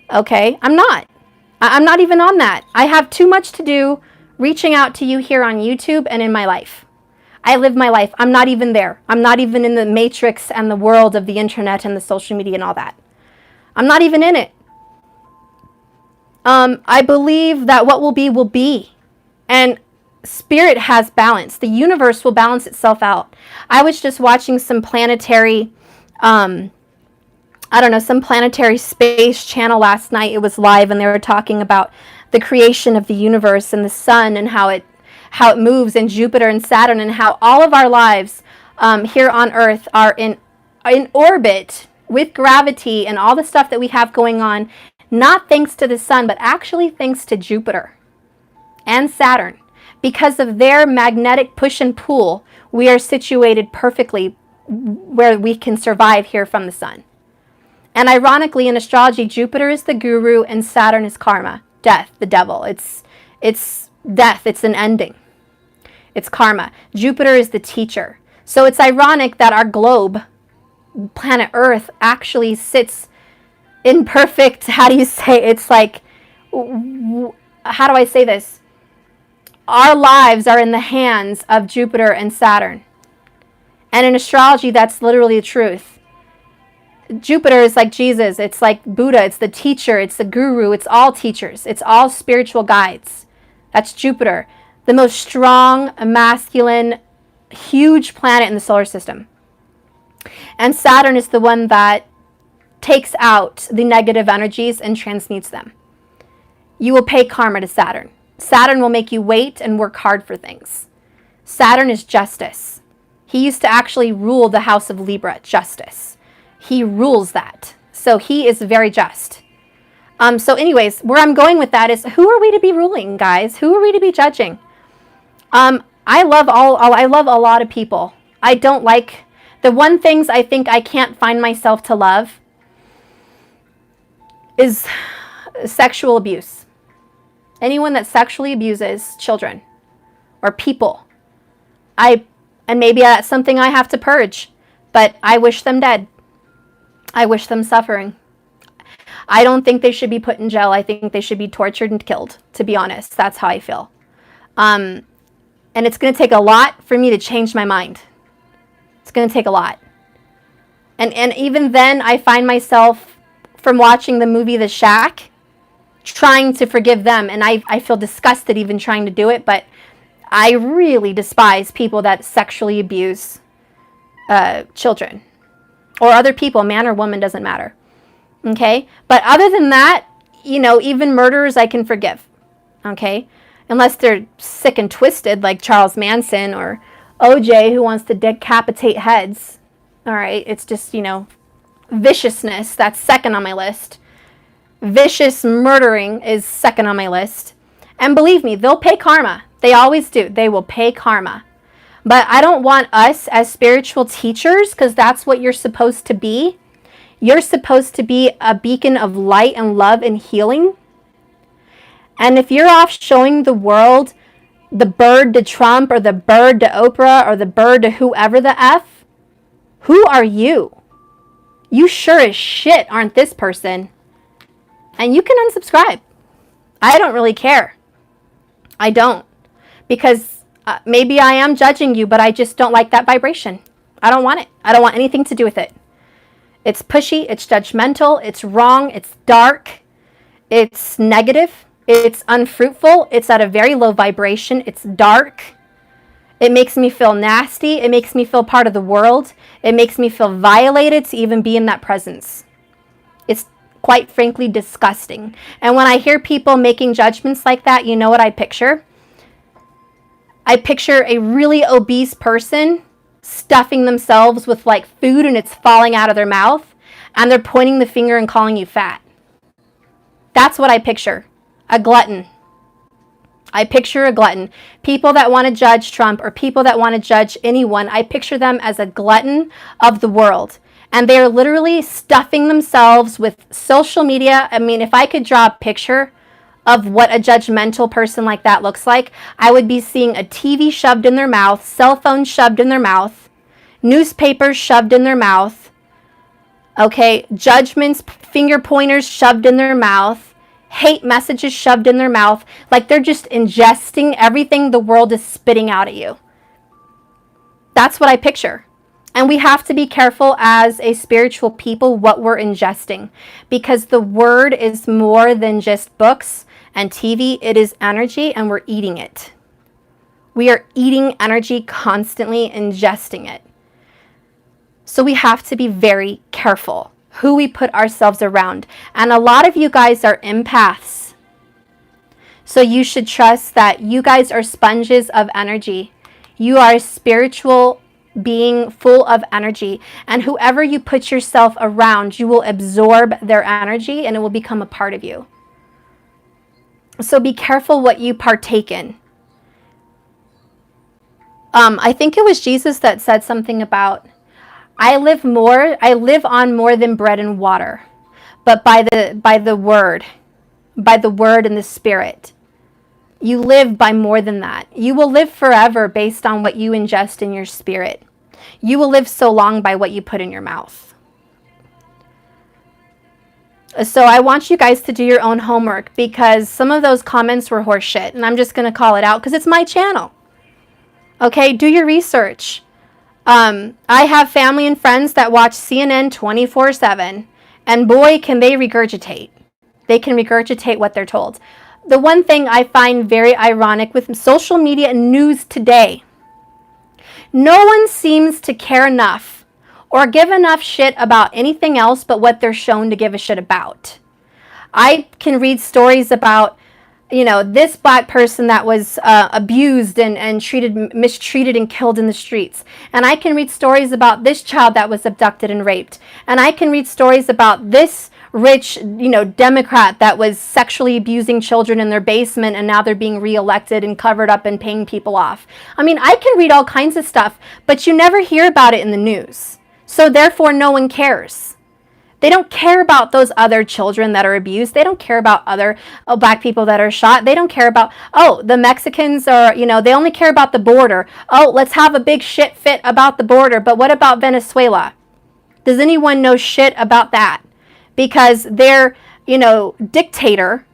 Okay? I'm not even on that. I have too much to do reaching out to you here on YouTube and in my life. I live my life. I'm not even there. I'm not even in the matrix and the world of the internet and the social media and all that. I'm not even in it. I believe that what will be will be. And spirit has balance. The universe will balance itself out. I was just watching some planetary, some planetary space channel last night. It was live, and they were talking about the creation of the universe and the sun and how it moves, and Jupiter and Saturn, and how all of our lives here on Earth are in orbit with gravity and all the stuff that we have going on, not thanks to the sun, but actually thanks to Jupiter and Saturn. Because of their magnetic push and pull, we are situated perfectly where we can survive here from the sun. And ironically, in astrology, Jupiter is the guru and Saturn is karma, death, the devil. It's death, it's an ending. It's karma. Jupiter is the teacher. So it's ironic that our globe, planet Earth, actually sits in perfect, it's like, how do I say this? Our lives are in the hands of Jupiter and Saturn. And in astrology, that's literally the truth. Jupiter is like Jesus. It's like Buddha. It's the teacher. It's the guru. It's all teachers. It's all spiritual guides. That's Jupiter, the most strong, masculine, huge planet in the solar system. And Saturn is the one that takes out the negative energies and transmutes them. You will pay karma to Saturn. Saturn will make you wait and work hard for things. Saturn is justice. He used to actually rule the house of Libra, justice. He rules that. So he is very just. So anyways, where I'm going with that is, who are we to be ruling, guys? Who are we to be judging? I love a lot of people. I don't like, the one things I think I can't find myself to love is sexual abuse. Anyone that sexually abuses children or people. And maybe that's something I have to purge, but I wish them dead. I wish them suffering. I don't think they should be put in jail. I think they should be tortured and killed, to be honest. That's how I feel. And it's going to take a lot for me to change my mind. It's going to take a lot. And even then, I find myself, from watching the movie The Shack, trying to forgive them. And I feel disgusted even trying to do it. But I really despise people that sexually abuse children. Or other people, man or woman, doesn't matter. Okay? But other than that, even murderers I can forgive. Okay? Unless they're sick and twisted like Charles Manson or OJ, who wants to decapitate heads. All right? It's just, viciousness. That's second on my list. Vicious murdering is second on my list. And believe me, they'll pay karma. They always do. They will pay karma. But I don't want us as spiritual teachers, because that's what you're supposed to be. You're supposed to be a beacon of light and love and healing. And if you're off showing the world the bird to Trump or the bird to Oprah or the bird to whoever the F, who are you? You sure as shit aren't this person. And you can unsubscribe. I don't really care. I don't. Because maybe I am judging you, but I just don't like that vibration. I don't want it. I don't want anything to do with it. It's pushy, it's judgmental, it's wrong, it's dark, it's negative, it's unfruitful, it's at a very low vibration, it's dark. It makes me feel nasty. It makes me feel part of the world. It makes me feel violated to even be in that presence. It's quite frankly disgusting. And when I hear people making judgments like that, you know what I picture? I picture a really obese person stuffing themselves with like food and it's falling out of their mouth and they're pointing the finger and calling you fat. That's what I picture. A glutton. I picture a glutton. People that want to judge Trump or people that want to judge anyone, I picture them as a glutton of the world. And they're literally stuffing themselves with social media. I mean, if I could draw a picture of what a judgmental person like that looks like, I would be seeing a TV shoved in their mouth, cell phones shoved in their mouth, newspapers shoved in their mouth, okay, judgments, finger pointers shoved in their mouth, hate messages shoved in their mouth, like they're just ingesting everything the world is spitting out at you. That's what I picture. And we have to be careful as a spiritual people what we're ingesting, because the word is more than just books and TV. It is energy, and we're eating it. We are eating energy constantly, ingesting it. So we have to be very careful who we put ourselves around. And a lot of you guys are empaths. So you should trust that you guys are sponges of energy. You are a spiritual being full of energy. And whoever you put yourself around, you will absorb their energy and it will become a part of you. So be careful what you partake in. I think it was Jesus that said something about, I live on more than bread and water, but by the word and the spirit. You live by more than that. You will live forever based on what you ingest in your spirit. You will live so long by what you put in your mouth. So I want you guys to do your own homework, because some of those comments were horseshit, and I'm just going to call it out because it's my channel. Okay, do your research. I have family and friends that watch CNN 24/7, and boy, can they regurgitate. They can regurgitate what they're told. The one thing I find very ironic with social media and news today, no one seems to care enough or give enough shit about anything else but what they're shown to give a shit about. I can read stories about, this black person that was abused and mistreated and killed in the streets. And I can read stories about this child that was abducted and raped. And I can read stories about this rich, Democrat that was sexually abusing children in their basement and now they're being reelected and covered up and paying people off. I mean, I can read all kinds of stuff, but you never hear about it in the news. So therefore, no one cares. They don't care about those other children that are abused. They don't care about other black people that are shot. They don't care about, the Mexicans are, they only care about the border. Oh, let's have a big shit fit about the border. But what about Venezuela? Does anyone know shit about that? Because their, dictator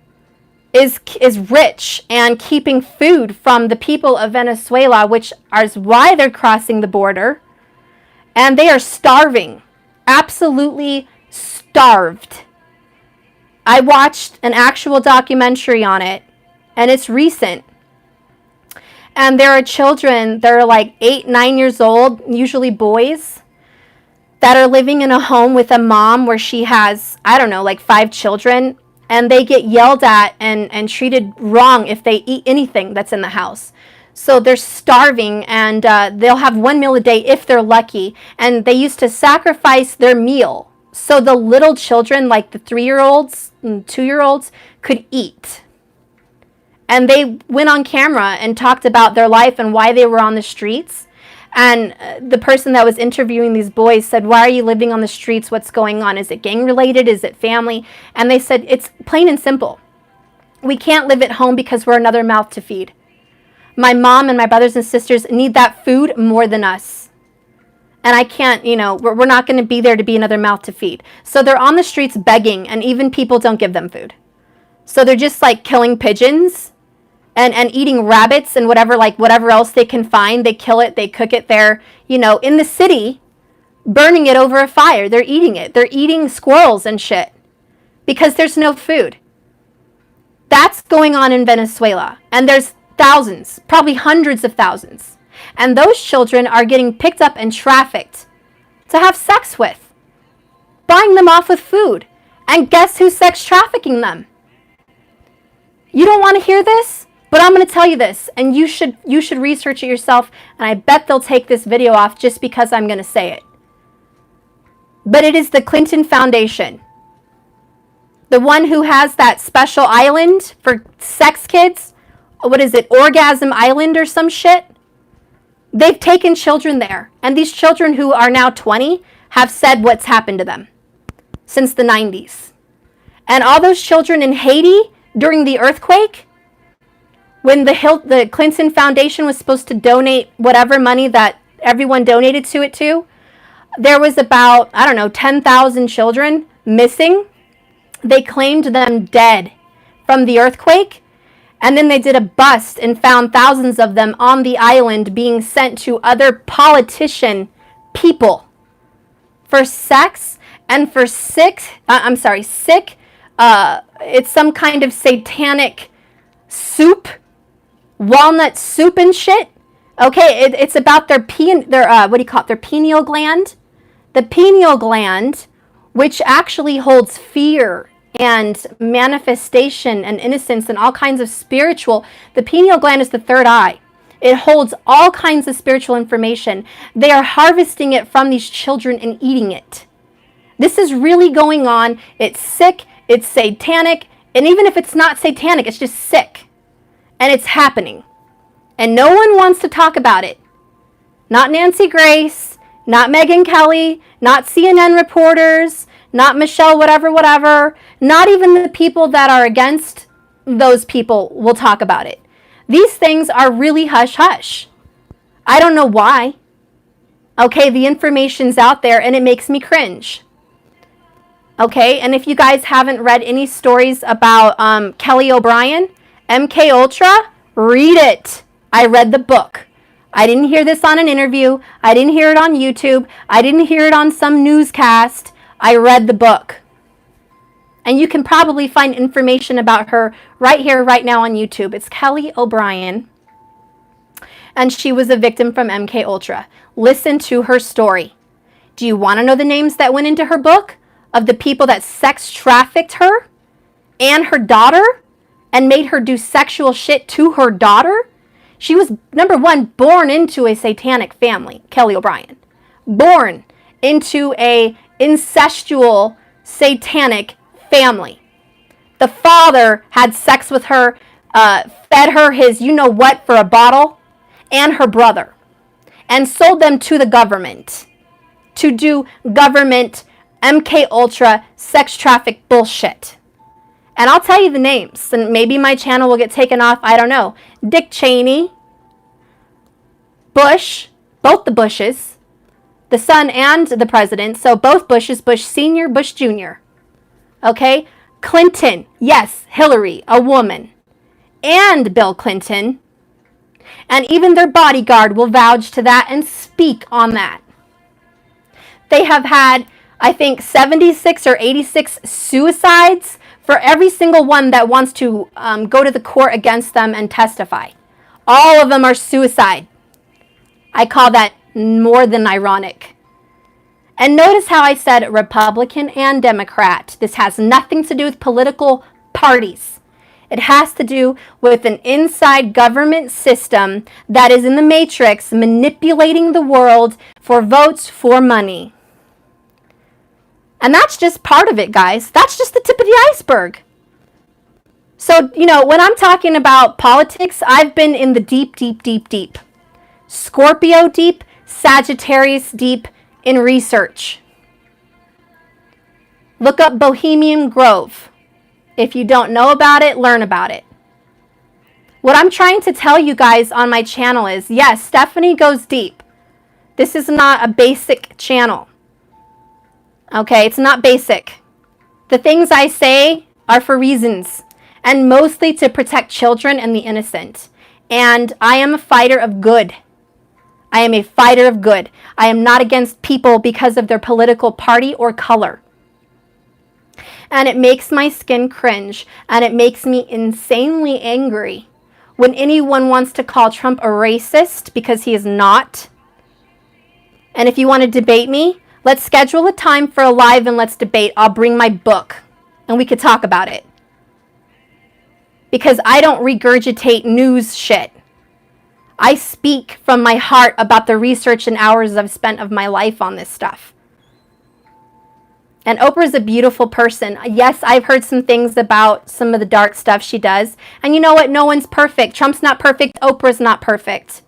is rich and keeping food from the people of Venezuela, which is why they're crossing the border. And they are starving. Absolutely starved. I watched an actual documentary on it, and it's recent. And there are children that are like 8, 9 years old, usually boys, that are living in a home with a mom where she has, 5 children, and they get yelled at and treated wrong if they eat anything that's in the house. So they're starving, and they'll have one meal a day if they're lucky, and they used to sacrifice their meal so the little children, like the 3-year-olds and 2-year-olds, could eat. And they went on camera and talked about their life and why they were on the streets. And the person that was interviewing these boys said, why are you living on the streets? What's going on? Is it gang related? Is it family? And they said, it's plain and simple. We can't live at home because we're another mouth to feed. My mom and my brothers and sisters need that food more than us. And I can't, we're not going to be there to be another mouth to feed. So they're on the streets begging, and even people don't give them food. So they're just like killing pigeons and eating rabbits and whatever else they can find. They kill it, they cook it there. In the city, burning it over a fire. They're eating it. They're eating squirrels and shit because there's no food. That's going on in Venezuela. And there's thousands, probably hundreds of thousands. And those children are getting picked up and trafficked to have sex with, buying them off with food. And guess who's sex trafficking them? You don't want to hear this? But I'm going to tell you this, and you should research it yourself, and I bet they'll take this video off just because I'm going to say it. But it is the Clinton Foundation. The one who has that special island for sex kids. What is it? Orgasm Island or some shit? They've taken children there. And these children who are now 20 have said what's happened to them since the 90s. And all those children in Haiti during the earthquake, when the Clinton Foundation was supposed to donate whatever money that everyone donated to it to, there was about, 10,000 children missing. They claimed them dead from the earthquake, and then they did a bust and found thousands of them on the island being sent to other politician people for sex and for sick, it's some kind of satanic soup, walnut soup and shit. Okay, it's about their pineal gland. The pineal gland, which actually holds fear and manifestation and innocence and all kinds of spiritual. The pineal gland is the third eye. It holds all kinds of spiritual information. They are harvesting it from these children and eating it. This is really going on. It's sick. It's satanic. And even if it's not satanic, it's just sick. And it's happening. And no one wants to talk about it. Not Nancy Grace, not Megyn Kelly, not CNN reporters, not Michelle whatever. Not even the people that are against those people will talk about it. These things are really hush-hush. I don't know why. Okay, the information's out there and it makes me cringe. Okay, and if you guys haven't read any stories about Kelly O'Brien, MK Ultra, read it. I read the book. I didn't hear this on an interview. I didn't hear it on YouTube. I didn't hear it on some newscast. I read the book. And you can probably find information about her right here, right now on YouTube. It's Kelly O'Brien. And she was a victim from MK Ultra. Listen to her story. Do you want to know the names that went into her book of the people that sex trafficked her and her daughter and made her do sexual shit to her daughter? She was, number one, born into a satanic family, Kelly O'Brien. Born into a incestual satanic family. The father had sex with her, fed her his you-know-what for a bottle, and her brother, and sold them to the government to do government MK Ultra sex traffic bullshit. And I'll tell you the names, and maybe my channel will get taken off, I don't know. Dick Cheney, Bush, both the Bushes, the son and the president, so both Bushes, Bush Sr., Bush Jr., okay? Clinton, yes, Hillary, a woman, and Bill Clinton, and even their bodyguard will vouch to that and speak on that. They have had, I think, 76 or 86 suicides for every single one that wants to go to the court against them and testify. All of them are suicide. I call that more than ironic. And notice how I said Republican and Democrat. This has nothing to do with political parties. It has to do with an inside government system that is in the matrix manipulating the world for votes for money. And that's just part of it, guys. That's just the tip of the iceberg. So, when I'm talking about politics, I've been in the deep, deep, deep, deep. Scorpio deep, Sagittarius deep in research. Look up Bohemian Grove. If you don't know about it, learn about it. What I'm trying to tell you guys on my channel is, yes, Stephanie goes deep. This is not a basic channel. Okay, it's not basic. The things I say are for reasons, and mostly to protect children and the innocent. And I am a fighter of good. I am a fighter of good. I am not against people because of their political party or color. And it makes my skin cringe, and it makes me insanely angry when anyone wants to call Trump a racist, because he is not. And if you want to debate me, let's schedule a time for a live and let's debate. I'll bring my book and we could talk about it. Because I don't regurgitate news shit. I speak from my heart about the research and hours I've spent of my life on this stuff. And Oprah's a beautiful person. Yes, I've heard some things about some of the dark stuff she does. And you know what? No one's perfect. Trump's not perfect. Oprah's not perfect.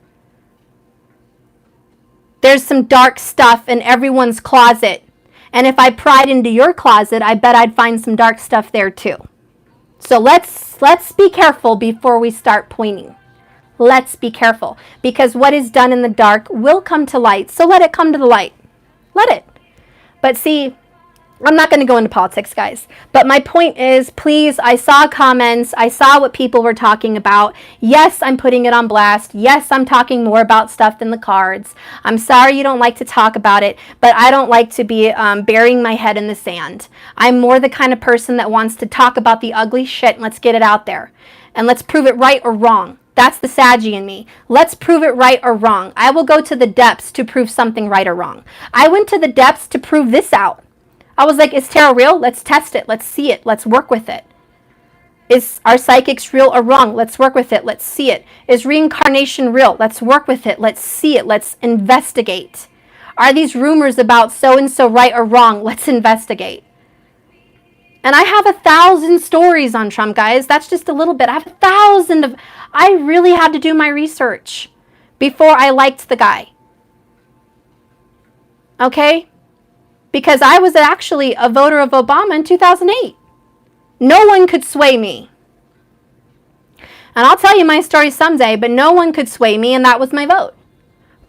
There's some dark stuff in everyone's closet. And if I pried into your closet, I bet I'd find some dark stuff there too. So let's be careful before we start pointing. Let's be careful. Because what is done in the dark will come to light. So let it come to the light. Let it. But see, I'm not going to go into politics, guys. But my point is, please, I saw comments. I saw what people were talking about. Yes, I'm putting it on blast. Yes, I'm talking more about stuff than the cards. I'm sorry you don't like to talk about it, but I don't like to be burying my head in the sand. I'm more the kind of person that wants to talk about the ugly shit, and let's get it out there. And let's prove it right or wrong. That's the Saggy in me. Let's prove it right or wrong. I will go to the depths to prove something right or wrong. I went to the depths to prove this out. I was like, is tarot real? Let's test it. Let's see it. Let's work with it. Is our psychics real or wrong? Let's work with it. Let's see it. Is reincarnation real? Let's work with it. Let's see it. Let's investigate. Are these rumors about so-and-so right or wrong? Let's investigate. And I have 1,000 stories on Trump, guys. That's just a little bit. I have 1,000 of... I really had to do my research before I liked the guy. Okay? Because I was actually a voter of Obama in 2008. No one could sway me. And I'll tell you my story someday, but no one could sway me, and that was my vote.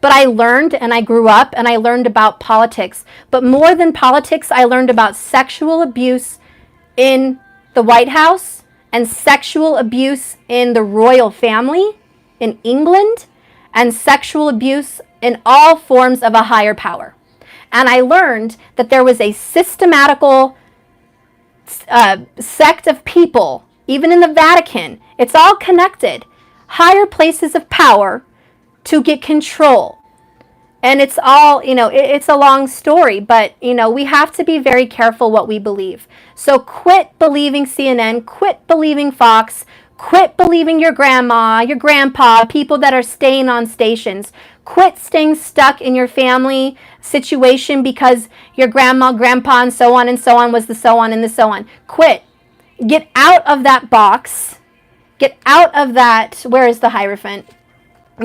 But I learned, and I grew up, and I learned about politics. But more than politics, I learned about sexual abuse in the White House and sexual abuse in the royal family in England and sexual abuse in all forms of a higher power. And I learned that there was a systematical sect of people, even in the Vatican. It's all connected. Higher places of power to get control. And it's all, it's a long story, but, we have to be very careful what we believe. So quit believing CNN, quit believing Fox, quit believing your grandma, your grandpa, people that are staying on stations. Quit staying stuck in your family situation because your grandma, grandpa, and so on was the so on and the so on. Quit. Get out of that box. Get out of that, where is the Hierophant?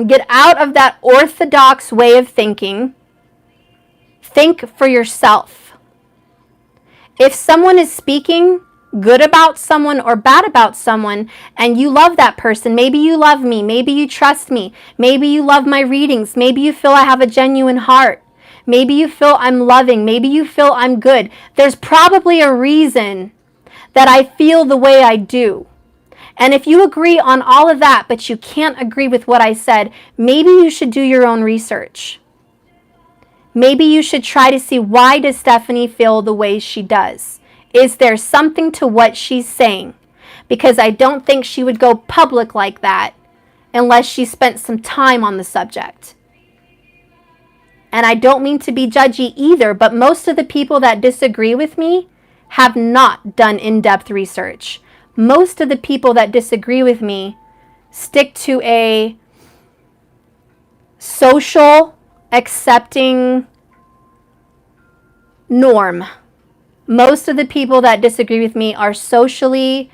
Get out of that orthodox way of thinking. Think for yourself. If someone is speaking good about someone or bad about someone, and you love that person, maybe you love me, maybe you trust me, maybe you love my readings, maybe you feel I have a genuine heart, maybe you feel I'm loving, maybe you feel I'm good. There's probably a reason that I feel the way I do. And if you agree on all of that, but you can't agree with what I said, maybe you should do your own research. Maybe you should try to see, why does Stephanie feel the way she does? Is there something to what she's saying? Because I don't think she would go public like that unless she spent some time on the subject. And I don't mean to be judgy either, but most of the people that disagree with me have not done in-depth research. Most of the people that disagree with me stick to a social accepting norm. Most of the people that disagree with me are socially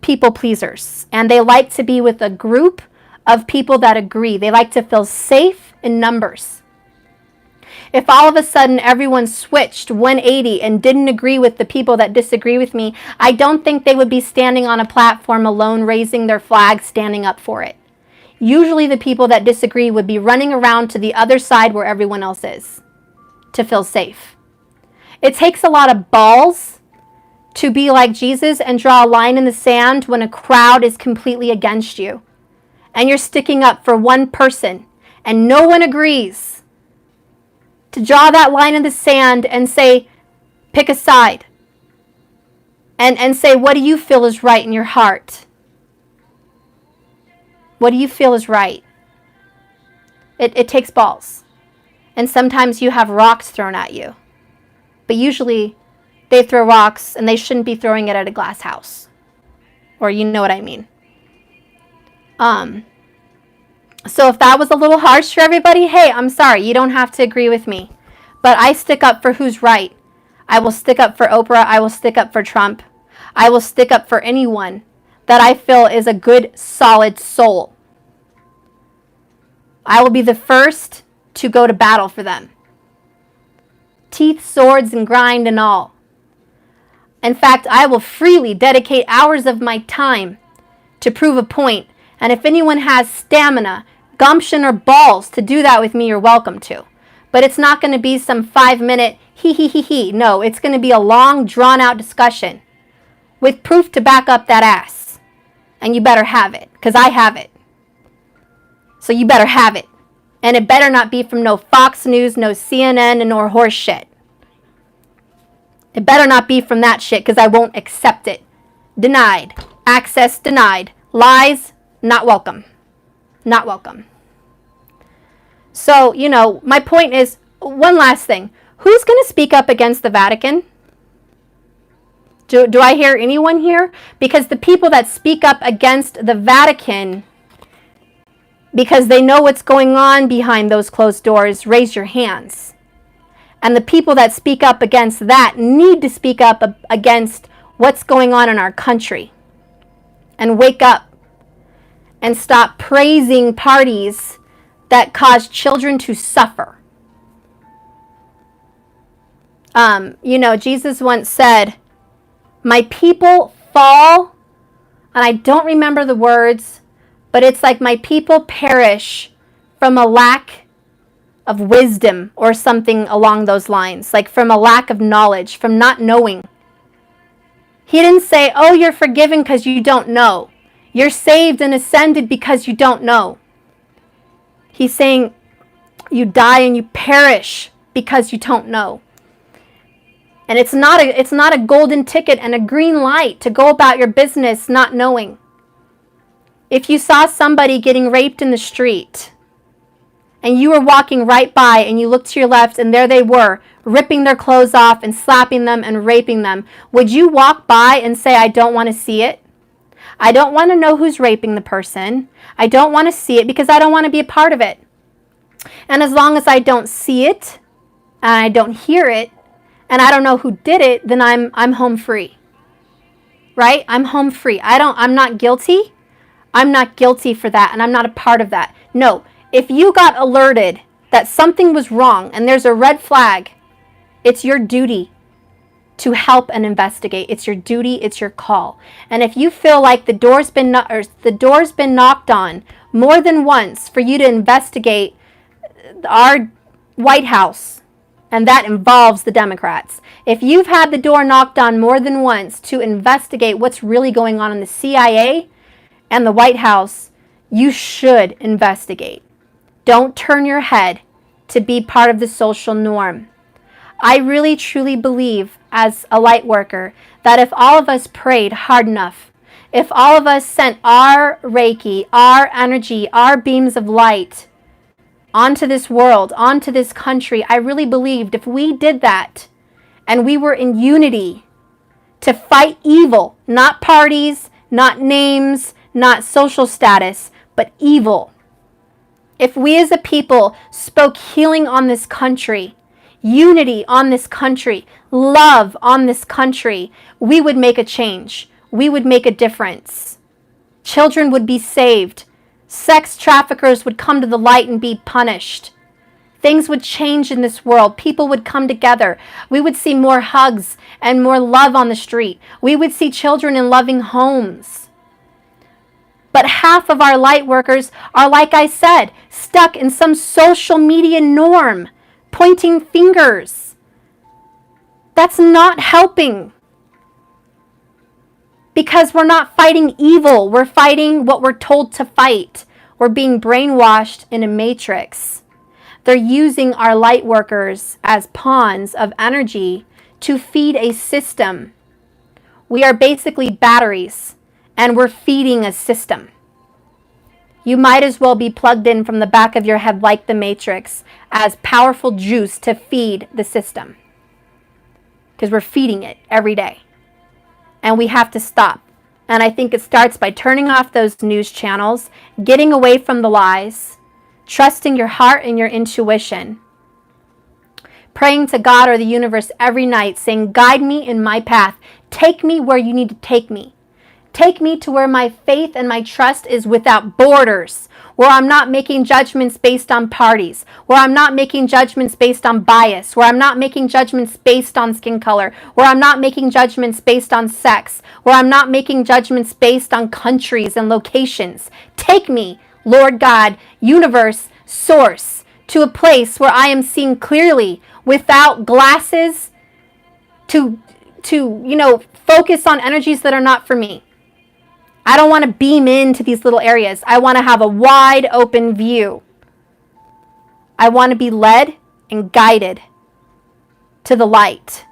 people pleasers, and they like to be with a group of people that agree. They like to feel safe in numbers. If all of a sudden everyone switched 180 and didn't agree with the people that disagree with me, I don't think they would be standing on a platform alone, raising their flag, standing up for it. Usually the people that disagree would be running around to the other side where everyone else is to feel safe. It takes a lot of balls to be like Jesus and draw a line in the sand when a crowd is completely against you. And you're sticking up for one person. and no one agrees to draw that line in the sand and say, pick a side, and say, what do you feel is right in your heart? What do you feel is right? It takes balls. And sometimes you have rocks thrown at you. But usually they throw rocks and they shouldn't be throwing it at a glass house. Or you know what I mean. So if that was a little harsh for everybody, hey, I'm sorry. You don't have to agree with me. But I stick up for who's right. I will stick up for Oprah. I will stick up for Trump. I will stick up for anyone that I feel is a good, solid soul. I will be the first to go to battle for them. Teeth, swords, and grind and all. In fact, I will freely dedicate hours of my time to prove a point. And if anyone has stamina, gumption, or balls to do that with me, you're welcome to. But it's not going to be some 5-minute he. No, it's going to be a long, drawn-out discussion with proof to back up that ass. And you better have it, because I have it. So you better have it. And it better not be from no Fox News, no CNN, nor horse shit. It better not be from that shit, because I won't accept it. Denied. Access denied. Lies, not welcome. Not welcome. So, my point is, one last thing. Who's going to speak up against the Vatican? Do I hear anyone here? Because the people that speak up against the Vatican, because they know what's going on behind those closed doors, raise your hands. And the people that speak up against that need to speak up against what's going on in our country. And wake up. And stop praising parties that cause children to suffer. Jesus once said, my people fall, and I don't remember the words, but it's like my people perish from a lack of wisdom or something along those lines, like from a lack of knowledge, from not knowing. He didn't say, oh, you're forgiven because you don't know. You're saved and ascended because you don't know. He's saying you die and you perish because you don't know. And it's not a golden ticket and a green light to go about your business not knowing. If you saw somebody getting raped in the street and you were walking right by and you looked to your left and there they were, ripping their clothes off and slapping them and raping them, would you walk by and say, I don't want to see it? I don't want to know who's raping the person. I don't want to see it because I don't want to be a part of it. And as long as I don't see it and I don't hear it and I don't know who did it, then I'm home free. Right? I'm home free. I'm not guilty. I'm not guilty for that and I'm not a part of that. No, if you got alerted that something was wrong and there's a red flag, it's your duty to help and investigate. It's your duty, it's your call. And if you feel like the door's been knocked on more than once for you to investigate our White House, and that involves the Democrats. If you've had the door knocked on more than once to investigate what's really going on in the CIA and the White House, you should investigate. Don't turn your head to be part of the social norm. I really truly believe as a light worker that if all of us prayed hard enough, if all of us sent our Reiki, our energy, our beams of light onto this world, onto this country, I really believed if we did that and we were in unity to fight evil, not parties, not names, not social status, but evil. If we as a people spoke healing on this country, unity on this country, love on this country, we would make a change. We would make a difference. Children would be saved. Sex traffickers would come to the light and be punished. Things would change in this world. People would come together. We would see more hugs and more love on the street. We would see children in loving homes. But half of our light workers are, like I said, stuck in some social media norm, pointing fingers. That's not helping. Because we're not fighting evil. We're fighting what we're told to fight. We're being brainwashed in a matrix. They're using our light workers as pawns of energy to feed a system. We are basically batteries, and we're feeding a system. You might as well be plugged in from the back of your head like the Matrix as powerful juice to feed the system. Because we're feeding it every day. And we have to stop. And I think it starts by turning off those news channels, getting away from the lies, trusting your heart and your intuition, praying to God or the universe every night, saying, guide me in my path. Take me where you need to take me. Take me to where my faith and my trust is without borders, where I'm not making judgments based on parties, where I'm not making judgments based on bias, where I'm not making judgments based on skin color, where I'm not making judgments based on sex, where I'm not making judgments based on countries and locations. Take me, Lord God, universe, source, to a place where I am seeing clearly without glasses to focus on energies that are not for me. I don't want to beam into these little areas. I want to have a wide open view. I want to be led and guided to the light.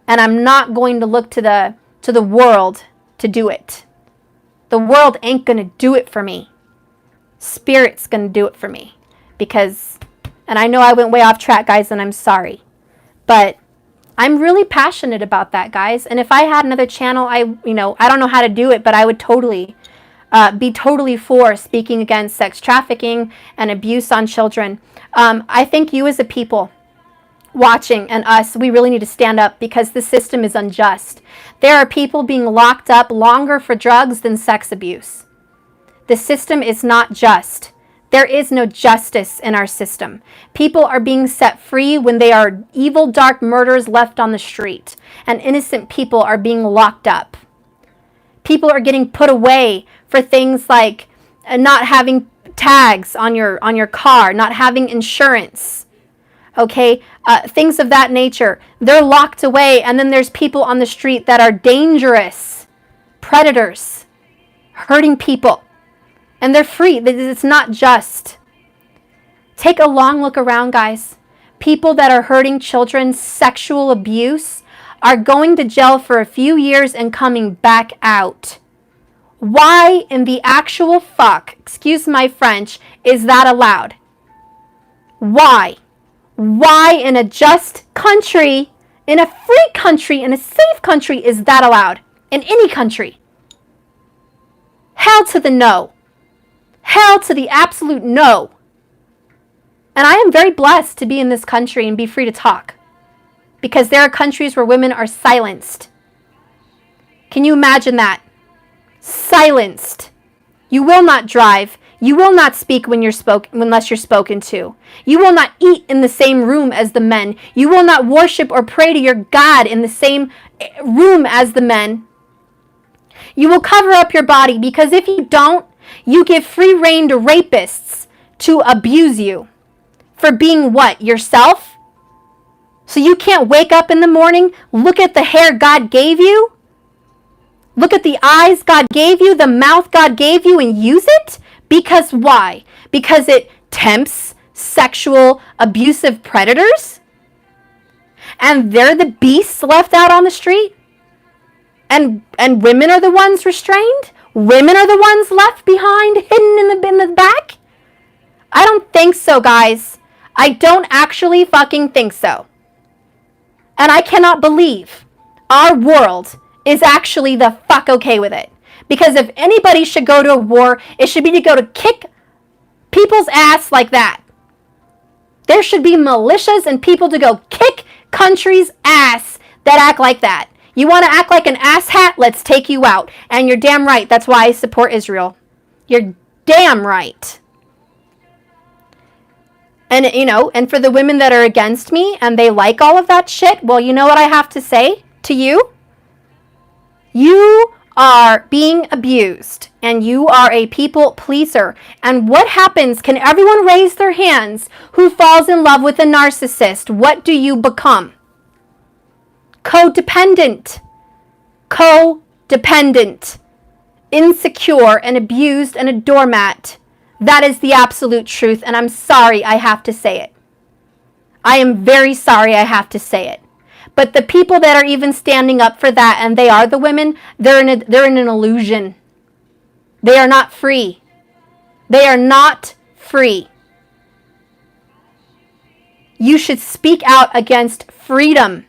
And I'm not going to look to the world to do it. The world ain't going to do it for me. Spirit's going to do it for me. Because, and I know I went way off track, guys, and I'm sorry. But I'm really passionate about that, guys. And if I had another channel, I don't know how to do it, but I would totally be totally for speaking against sex trafficking and abuse on children. I think you as a people watching and us, we really need to stand up because the system is unjust. There are people being locked up longer for drugs than sex abuse. The system is not just. There is no justice in our system. People are being set free when they are evil, dark murderers left on the street. And innocent people are being locked up. People are getting put away for things like not having tags on your car, not having insurance. Okay? Things of that nature. They're locked away, and then there's people on the street that are dangerous. Predators. Hurting people. And they're free. It's not just. Take a long look around, guys. People that are hurting children, sexual abuse, are going to jail for a few years and coming back out. Why in the actual fuck, excuse my French, is that allowed? Why? Why in a just country, in a free country, in a safe country is that allowed? In any country? Hell to the no. Hell to the absolute no. And I am very blessed to be in this country and be free to talk. Because there are countries where women are silenced. Can you imagine that? Silenced. You will not drive. You will not speak unless you're spoken to. You will not eat in the same room as the men. You will not worship or pray to your God in the same room as the men. You will cover up your body because if you don't, you give free rein to rapists to abuse you. For being what? Yourself? So you can't wake up in the morning, look at the hair God gave you, look at the eyes God gave you, the mouth God gave you, and use it? Because why? Because it tempts sexual abusive predators? And they're the beasts left out on the street? And women are the ones restrained? Women are the ones left behind, hidden in the back? I don't think so, guys. I don't actually fucking think so. And I cannot believe our world is actually the fuck okay with it. Because if anybody should go to a war, it should be to go to kick people's ass like that. There should be militias and people to go kick countries' ass that act like that. You want to act like an asshat? Let's take you out. And you're damn right. That's why I support Israel. You're damn right. And, and for the women that are against me and they like all of that shit, well, you know what I have to say to you? You are being abused and you are a people pleaser. And what happens? Can everyone raise their hands who falls in love with a narcissist? What do you become? Codependent. Codependent. insecure and abused and a doormat. That is the absolute truth, and I'm sorry I have to say it. I am very sorry I have to say it. But the people that are even standing up for that, and they are the women, they're in an illusion. They are not free. They are not free. You should speak out against freedom.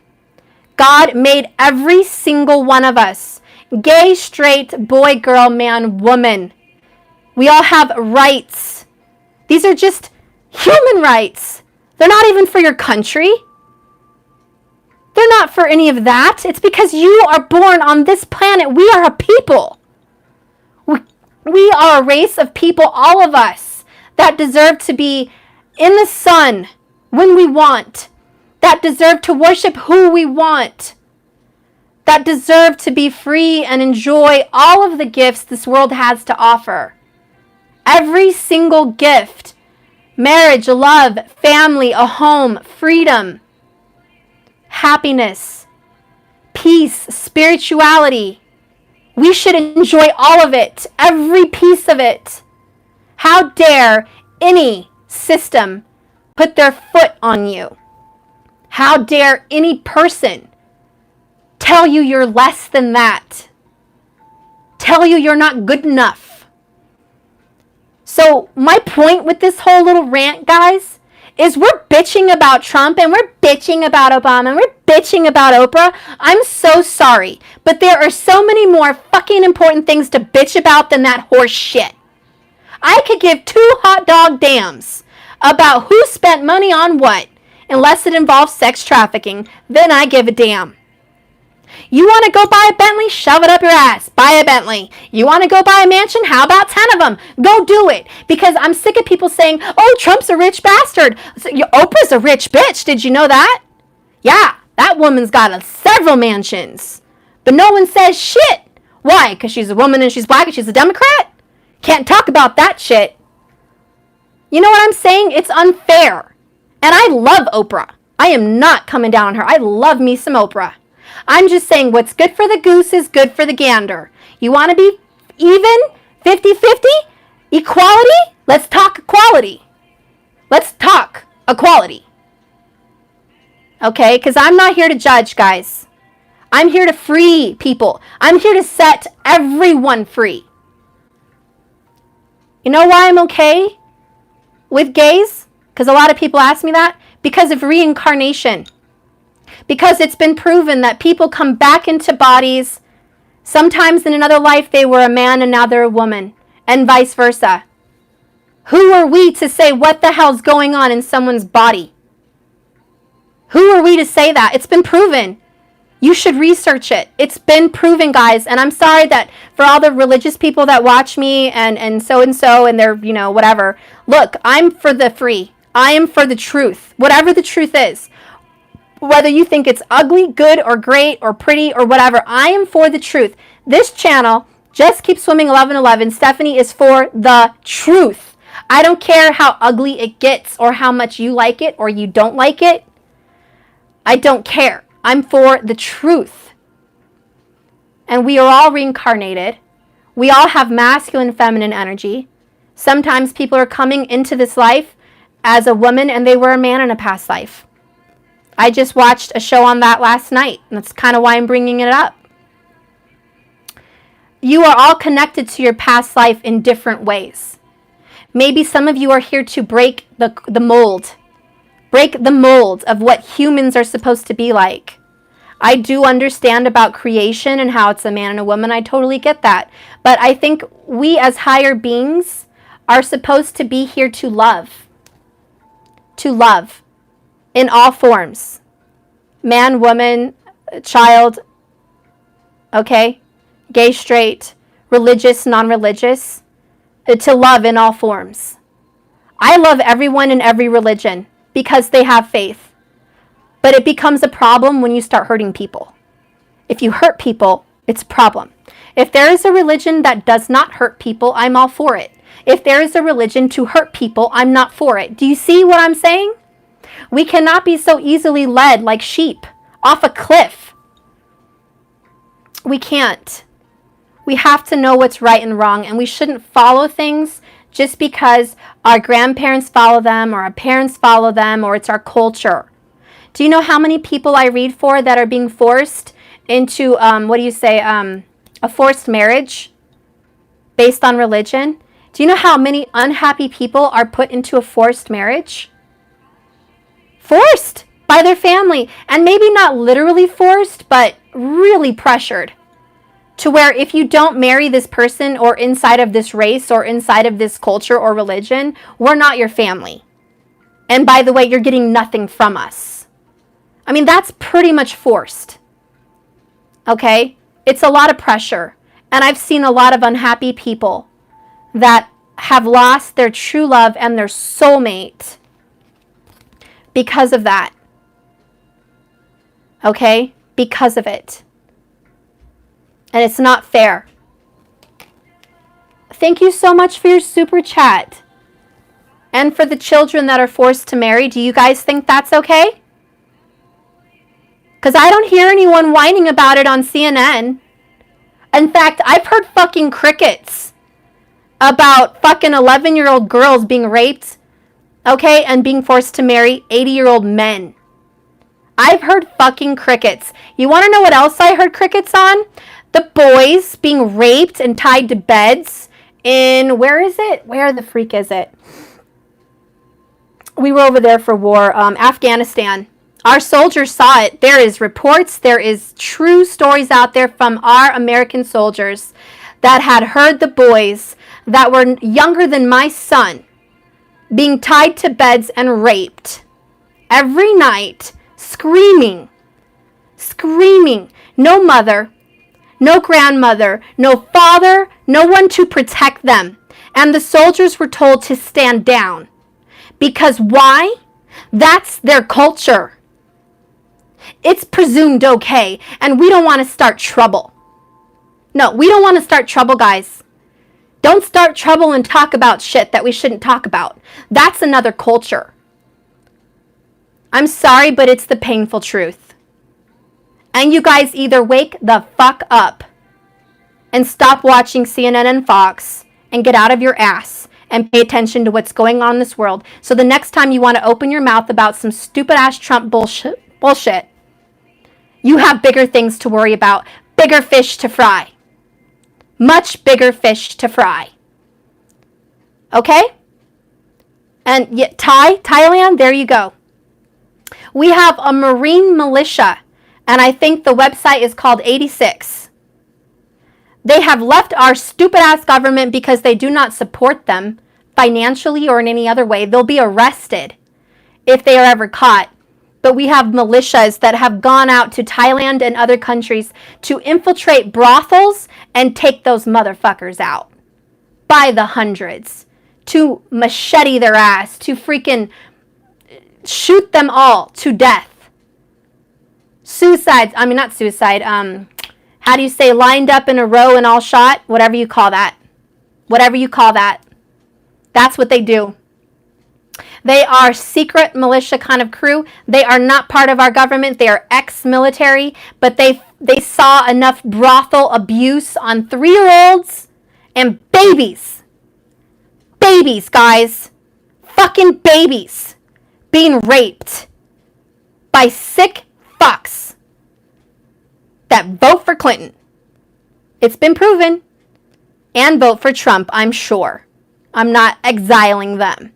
God made every single one of us. Gay, straight, boy, girl, man, woman. We all have rights. These are just human rights. They're not even for your country. They're not for any of that. It's because you are born on this planet. We are a people. We are a race of people, all of us, that deserve to be in the sun when we want, that deserve to worship who we want, that deserve to be free and enjoy all of the gifts this world has to offer. Every single gift. Marriage, love, family, a home, freedom, happiness, peace, spirituality. We should enjoy all of it, every piece of it. How dare any system put their foot on you? How dare any person tell you you're less than that? Tell you you're not good enough? So my point with this whole little rant, guys, is we're bitching about Trump and we're bitching about Obama and we're bitching about Oprah. I'm so sorry, but there are so many more fucking important things to bitch about than that horse shit. I could give two hot dog dams about who spent money on what, unless it involves sex trafficking, then I give a damn. You want to go buy a Bentley? Shove it up your ass. Buy a Bentley. You want to go buy a mansion? How about 10 of them? Go do it. Because I'm sick of people saying, oh, Trump's a rich bastard. Oprah's a rich bitch. Did you know that? Yeah, that woman's got several mansions. But no one says shit. Why? Because she's a woman and she's black and she's a Democrat? Can't talk about that shit. You know what I'm saying? It's unfair. And I love Oprah. I am not coming down on her. I love me some Oprah. I'm just saying what's good for the goose is good for the gander. You want to be even? 50-50? Equality? Let's talk equality. Let's talk equality. Okay? Because I'm not here to judge, guys. I'm here to free people. I'm here to set everyone free. You know why I'm okay with gays? Because a lot of people ask me that. Because of reincarnation. Because it's been proven that people come back into bodies. Sometimes in another life they were a man and now they're a woman. And vice versa. Who are we to say what the hell's going on in someone's body? Who are we to say that? It's been proven. You should research it. It's been proven, guys. And I'm sorry that for all the religious people that watch me and so and they're, whatever. Look, I'm for the free. I am for the truth. Whatever the truth is. Whether you think it's ugly, good, or great, or pretty, or whatever, I am for the truth. This channel, Just Keep Swimming 1111, Stephanie, is for the truth. I don't care how ugly it gets or how much you like it or you don't like it. I don't care. I'm for the truth. And we are all reincarnated. We all have masculine and feminine energy. Sometimes people are coming into this life as a woman and they were a man in a past life. I just watched a show on that last night. And that's kind of why I'm bringing it up. You are all connected to your past life in different ways. Maybe some of you are here to break the mold. Break the mold of what humans are supposed to be like. I do understand about creation and how it's a man and a woman. I totally get that. But I think we as higher beings are supposed to be here to love. To love. In all forms. Man, woman, child, okay? Gay, straight, religious, non-religious. To love in all forms. I love everyone in every religion because they have faith. But it becomes a problem when you start hurting people. If you hurt people, it's a problem. If there is a religion that does not hurt people, I'm all for it. If there is a religion to hurt people, I'm not for it. Do you see what I'm saying? We cannot be so easily led like sheep off a cliff. We can't. We have to know what's right and wrong, and we shouldn't follow things just because our grandparents follow them or our parents follow them or it's our culture. Do you know how many people I read for that are being forced into, a forced marriage based on religion? Do you know how many unhappy people are put into a forced marriage? Forced by their family, and maybe not literally forced, but really pressured. To where if you don't marry this person or inside of this race or inside of this culture or religion, we're not your family. And by the way, you're getting nothing from us. I mean, that's pretty much forced. Okay? It's a lot of pressure. And I've seen a lot of unhappy people that have lost their true love and their soulmate because of that. Okay? Because of it. And it's not fair. Thank you so much for your super chat. And for the children that are forced to marry, do you guys think that's okay? Because I don't hear anyone whining about it on CNN. In fact, I've heard fucking crickets about fucking 11-year-old girls being raped, okay, and being forced to marry 80-year-old men. I've heard fucking crickets. You want to know what else I heard crickets on? The boys being raped and tied to beds in, where is it? Where the freak is it? We were over there for war, Afghanistan. Our soldiers saw it. There is reports, there is true stories out there from our American soldiers that had heard the boys that were younger than my son being tied to beds and raped every night, screaming. No mother, no grandmother, no father, no one to protect them. And the soldiers were told to stand down. Because why? That's their culture. It's presumed okay, and we don't want to start trouble. No, we don't want to start trouble, guys. Don't start trouble and talk about shit that we shouldn't talk about. That's another culture. I'm sorry, but it's the painful truth. And you guys either wake the fuck up and stop watching CNN and Fox and get out of your ass and pay attention to what's going on in this world. So the next time you want to open your mouth about some stupid ass Trump bullshit, you have bigger things to worry about, bigger fish to fry. Much bigger fish to fry. Okay? And Thailand, there you go. We have a Marine militia, and I think the website is called 86. They have left our stupid-ass government because they do not support them financially or in any other way. They'll be arrested if they are ever caught. But we have militias that have gone out to Thailand and other countries to infiltrate brothels and take those motherfuckers out by the hundreds, to machete their ass, to freaking shoot them all to death. How do you say, lined up in a row and all shot? Whatever you call that. That's what they do. They are secret militia kind of crew. They are not part of our government. They are ex-military, but they saw enough brothel abuse on 3-year-olds and babies. Babies, guys. Fucking babies being raped by sick fucks that vote for Clinton. It's been proven. And vote for Trump, I'm sure. I'm not exiling them.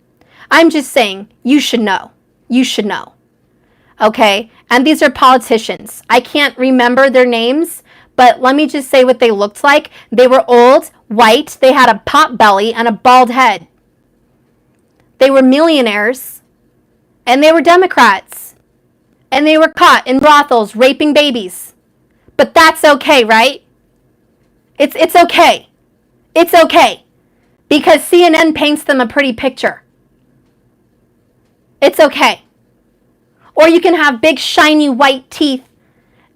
I'm just saying, you should know. You should know. Okay? And these are politicians. I can't remember their names, but let me just say what they looked like. They were old, white, they had a pot belly and a bald head. They were millionaires, and they were Democrats. And they were caught in brothels raping babies. But that's okay, right? It's okay. It's okay. Because CNN paints them a pretty picture. It's okay. Or you can have big, shiny, white teeth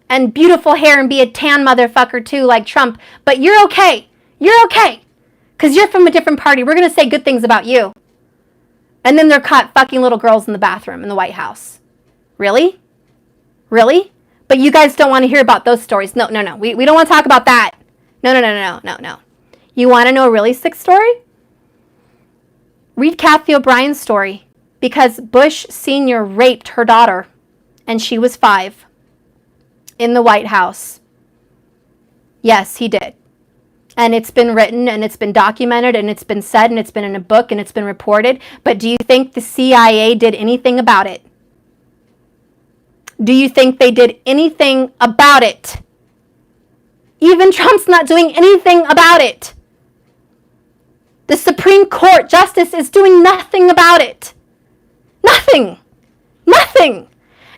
and beautiful hair and be a tan motherfucker too, like Trump. But you're okay. You're okay. Because you're from a different party. We're going to say good things about you. And then they're caught fucking little girls in the bathroom in the White House. Really? Really? But you guys don't want to hear about those stories. No. We don't want to talk about that. No. You want to know a really sick story? Read Kathy O'Brien's story, because Bush Sr. raped her daughter, and she was 5, in the White House. Yes, he did. And it's been written, and it's been documented, and it's been said, and it's been in a book, and it's been reported. But do you think the CIA did anything about it? Do you think they did anything about it? Even Trump's not doing anything about it. The Supreme Court justice is doing nothing about it. Nothing.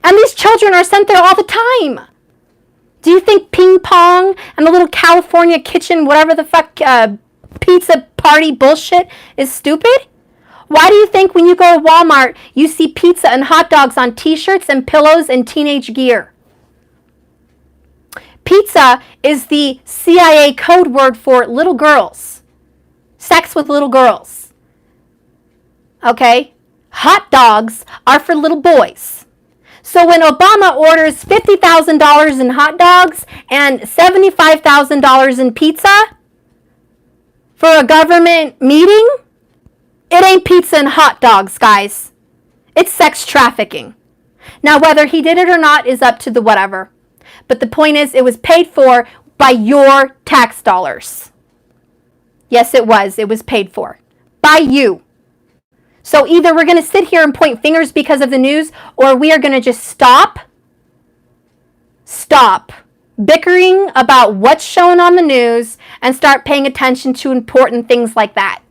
And these children are sent there all the time. Do you think ping pong and the little California kitchen, whatever the fuck, pizza party bullshit is stupid? Why do you think when you go to Walmart, you see pizza and hot dogs on t-shirts and pillows and teenage gear? Pizza is the CIA code word for little girls. Sex with little girls. Okay? Hot dogs are for little boys. So when Obama orders $50,000 in hot dogs and $75,000 in pizza for a government meeting, it ain't pizza and hot dogs, guys. It's sex trafficking. Now, whether he did it or not is up to the whatever. But the point is, it was paid for by your tax dollars. Yes, it was. It was paid for by you. So either we're going to sit here and point fingers because of the news, or we are going to just stop bickering about what's shown on the news and start paying attention to important things like that.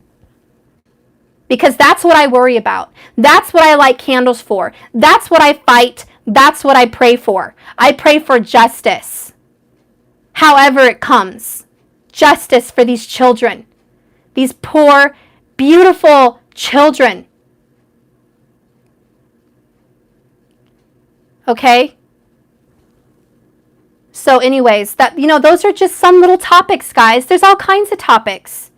Because that's what I worry about. That's what I light candles for. That's what I fight. That's what I pray for. I pray for justice. However it comes. Justice for these children. These poor, beautiful children. Okay? So anyways, those are just some little topics, guys. There's all kinds of topics.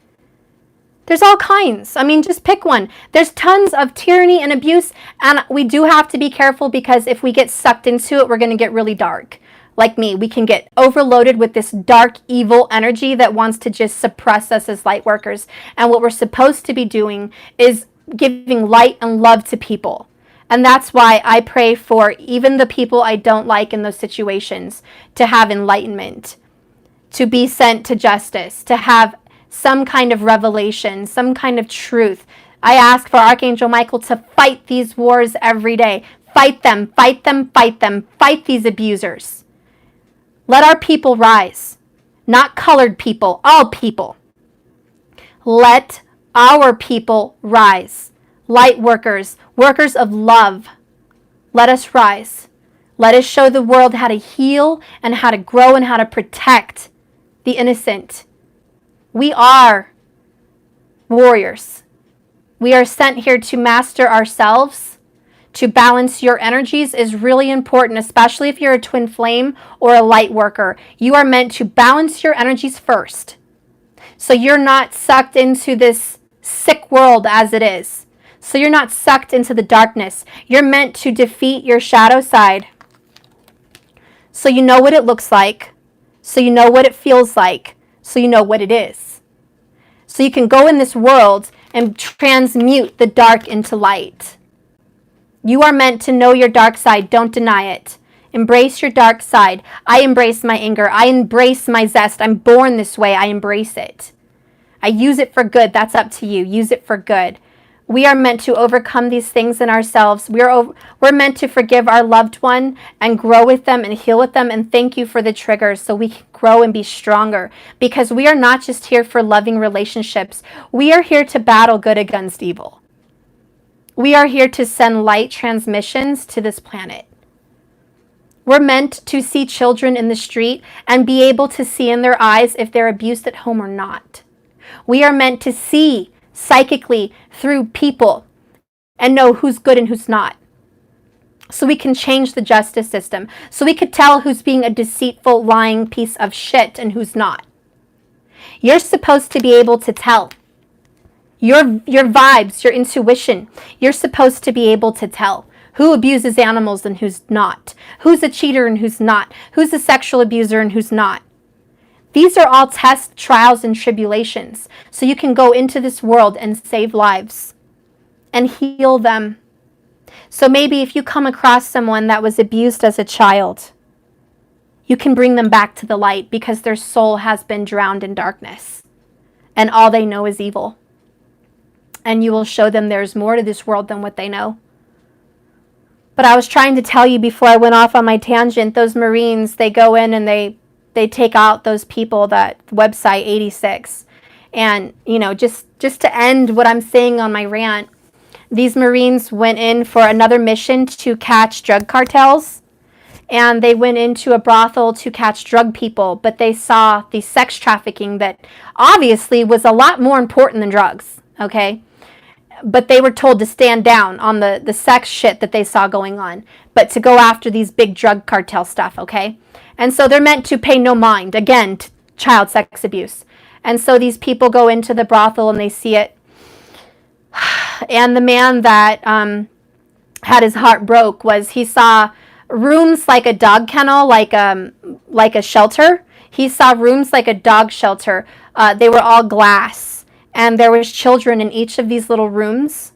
There's all kinds. I mean, just pick one. There's tons of tyranny and abuse, and we do have to be careful, because if we get sucked into it, we're going to get really dark. Like me, we can get overloaded with this dark, evil energy that wants to just suppress us as light workers. And what we're supposed to be doing is giving light and love to people. And that's why I pray for even the people I don't like in those situations to have enlightenment, to be sent to justice, to have some kind of revelation, some kind of truth. I ask for Archangel Michael to fight these wars every day. Fight them, fight them, fight them. Fight these abusers. Let our people rise. Not colored people, all people. Let our people rise. Light workers, workers of love. Let us rise. Let us show the world how to heal and how to grow and how to protect the innocent. We are warriors. We are sent here to master ourselves. To balance your energies is really important, especially if you're a twin flame or a light worker. You are meant to balance your energies first, so you're not sucked into this sick world as it is. So you're not sucked into the darkness. You're meant to defeat your shadow side, so you know what it looks like, so you know what it feels like, so you know what it is. So you can go in this world and transmute the dark into light. You are meant to know your dark side. Don't deny it. Embrace your dark side. I embrace my anger. I embrace my zest. I'm born this way. I embrace it. I use it for good. That's up to you. Use it for good. We are meant to overcome these things in ourselves. We're meant to forgive our loved one and grow with them and heal with them, and thank you for the triggers so we can grow and be stronger, because we are not just here for loving relationships. We are here to battle good against evil. We are here to send light transmissions to this planet. We're meant to see children in the street and be able to see in their eyes if they're abused at home or not. We are meant to see psychically through people and know who's good and who's not. So we can change the justice system. So we could tell who's being a deceitful, lying piece of shit and who's not. You're supposed to be able to tell. Your vibes, your intuition, you're supposed to be able to tell who abuses animals and who's not, who's a cheater and who's not, who's a sexual abuser and who's not. These are all tests, trials, and tribulations. So you can go into this world and save lives and heal them. So maybe if you come across someone that was abused as a child, you can bring them back to the light because their soul has been drowned in darkness and all they know is evil. And you will show them there's more to this world than what they know. But I was trying to tell you before I went off on my tangent, those Marines, they go in and they take out those people, that website 86. And, you know, just to end what I'm saying on my rant, these Marines went in for another mission to catch drug cartels. And they went into a brothel to catch drug people, but they saw the sex trafficking that obviously was a lot more important than drugs, okay? But they were told to stand down on the sex shit that they saw going on, but to go after these big drug cartel stuff, okay? And so they're meant to pay no mind, again, to child sex abuse. And so these people go into the brothel and they see it. And the man that had his heart broke was he saw rooms like a dog kennel, like a shelter. He saw rooms like a dog shelter. They were all glass, and there was children in each of these little rooms,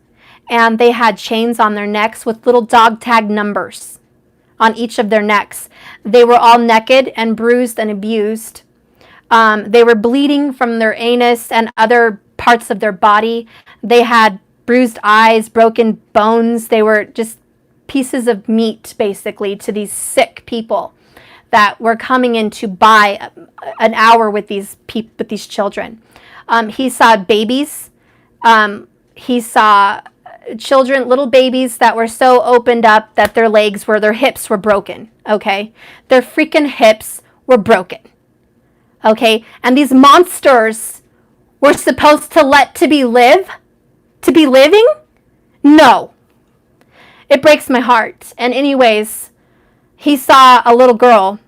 and they had chains on their necks with little dog tag numbers on each of their necks. They were all naked and bruised and abused. They were bleeding from their anus and other parts of their body. They had bruised eyes, broken bones. They were just pieces of meat, basically, to these sick people that were coming in to buy an hour with these children. He saw babies. He saw children, little babies that were so opened up that their hips were broken, okay? Their freaking hips were broken, okay? And these monsters were supposed to be living? No. It breaks my heart. And anyways, he saw a little girl,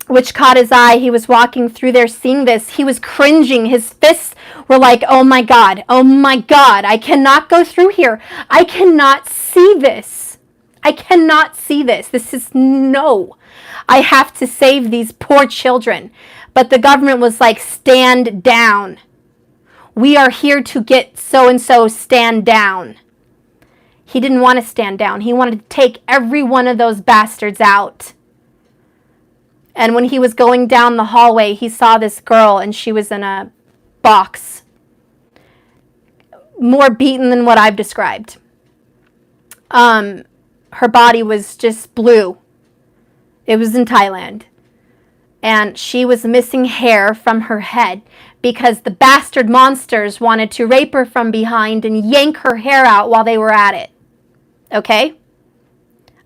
which caught his eye. He was walking through there seeing this. He was cringing. His fists were like, oh my God, I cannot go through here. I cannot see this. This is no. I have to save these poor children. But the government was like, stand down. We are here to get so-and-so, stand down. He didn't want to stand down. He wanted to take every one of those bastards out. And when he was going down the hallway, he saw this girl, and she was in a box. More beaten than what I've described. Her body was just blue. It was in Thailand. And she was missing hair from her head because the bastard monsters wanted to rape her from behind and yank her hair out while they were at it. Okay?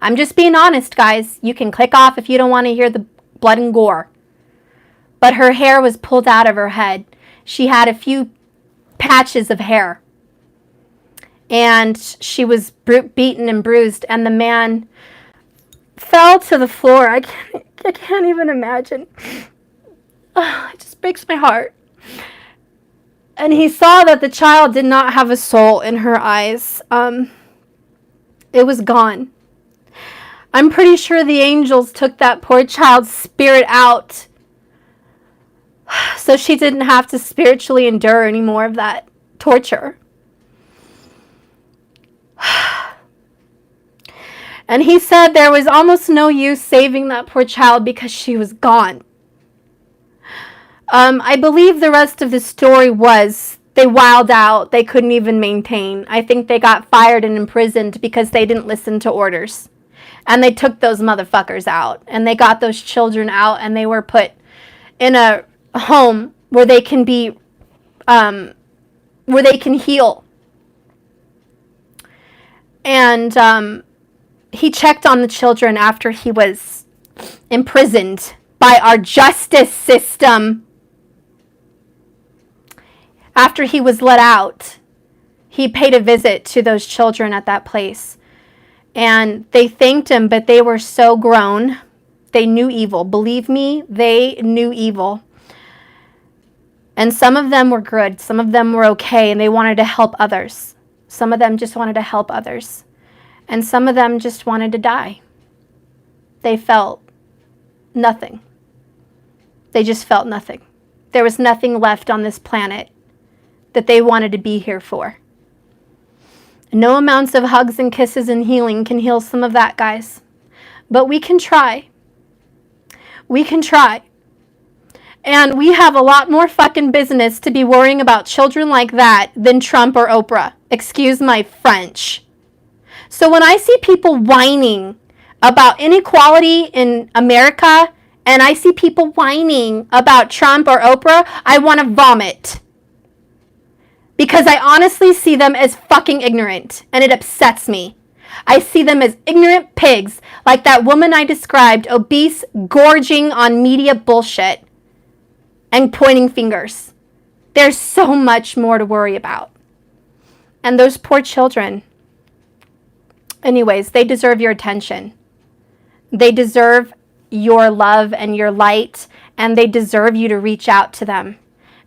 I'm just being honest, guys. You can click off if you don't want to hear the blood and gore. But her hair was pulled out of her head. She had a few patches of hair. And she was beaten and bruised. And the man fell to the floor. I can't even imagine. Oh, it just breaks my heart. And he saw that the child did not have a soul in her eyes. It was gone. I'm pretty sure the angels took that poor child's spirit out so she didn't have to spiritually endure any more of that torture. And he said there was almost no use saving that poor child because she was gone. I believe the rest of the story was they wilded out. They couldn't even maintain. I think they got fired and imprisoned because they didn't listen to orders. And they took those motherfuckers out. And they got those children out and they were put in a home where they can be, where they can heal. And he checked on the children after he was imprisoned by our justice system. After he was let out, he paid a visit to those children at that place. And they thanked him, but they were so grown. They knew evil. Believe me, they knew evil. And some of them were good. Some of them were okay, and they wanted to help others. Some of them just wanted to help others. And some of them just wanted to die. They felt nothing. They just felt nothing. There was nothing left on this planet that they wanted to be here for. No amounts of hugs and kisses and healing can heal some of that, guys. But we can try. We can try. And we have a lot more fucking business to be worrying about children like that than Trump or Oprah. Excuse my French. So when I see people whining about inequality in America, and I see people whining about Trump or Oprah, I want to vomit. Because I honestly see them as fucking ignorant, and it upsets me. I see them as ignorant pigs, like that woman I described, obese, gorging on media bullshit, and pointing fingers. There's so much more to worry about. And those poor children, anyways, they deserve your attention. They deserve your love and your light, and they deserve you to reach out to them.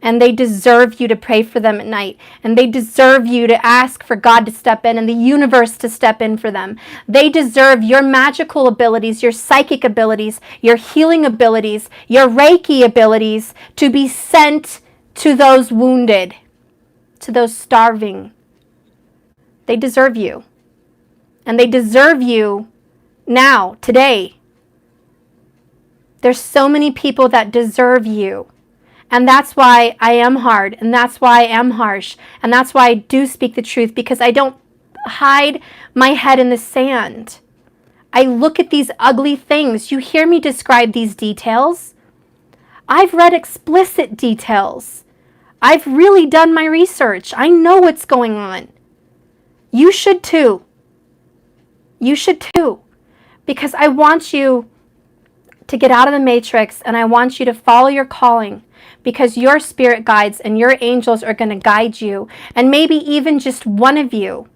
And they deserve you to pray for them at night. And they deserve you to ask for God to step in and the universe to step in for them. They deserve your magical abilities, your psychic abilities, your healing abilities, your Reiki abilities to be sent to those wounded, to those starving. They deserve you. And they deserve you now, today. There's so many people that deserve you. And that's why I am hard, and that's why I am harsh, and that's why I do speak the truth, because I don't hide my head in the sand. I look at these ugly things. You hear me describe these details. I've read explicit details. I've really done my research. I know what's going on. You should too. You should too. Because I want you to get out of the matrix, and I want you to follow your calling. Because your spirit guides and your angels are going to guide you. And maybe even just one of you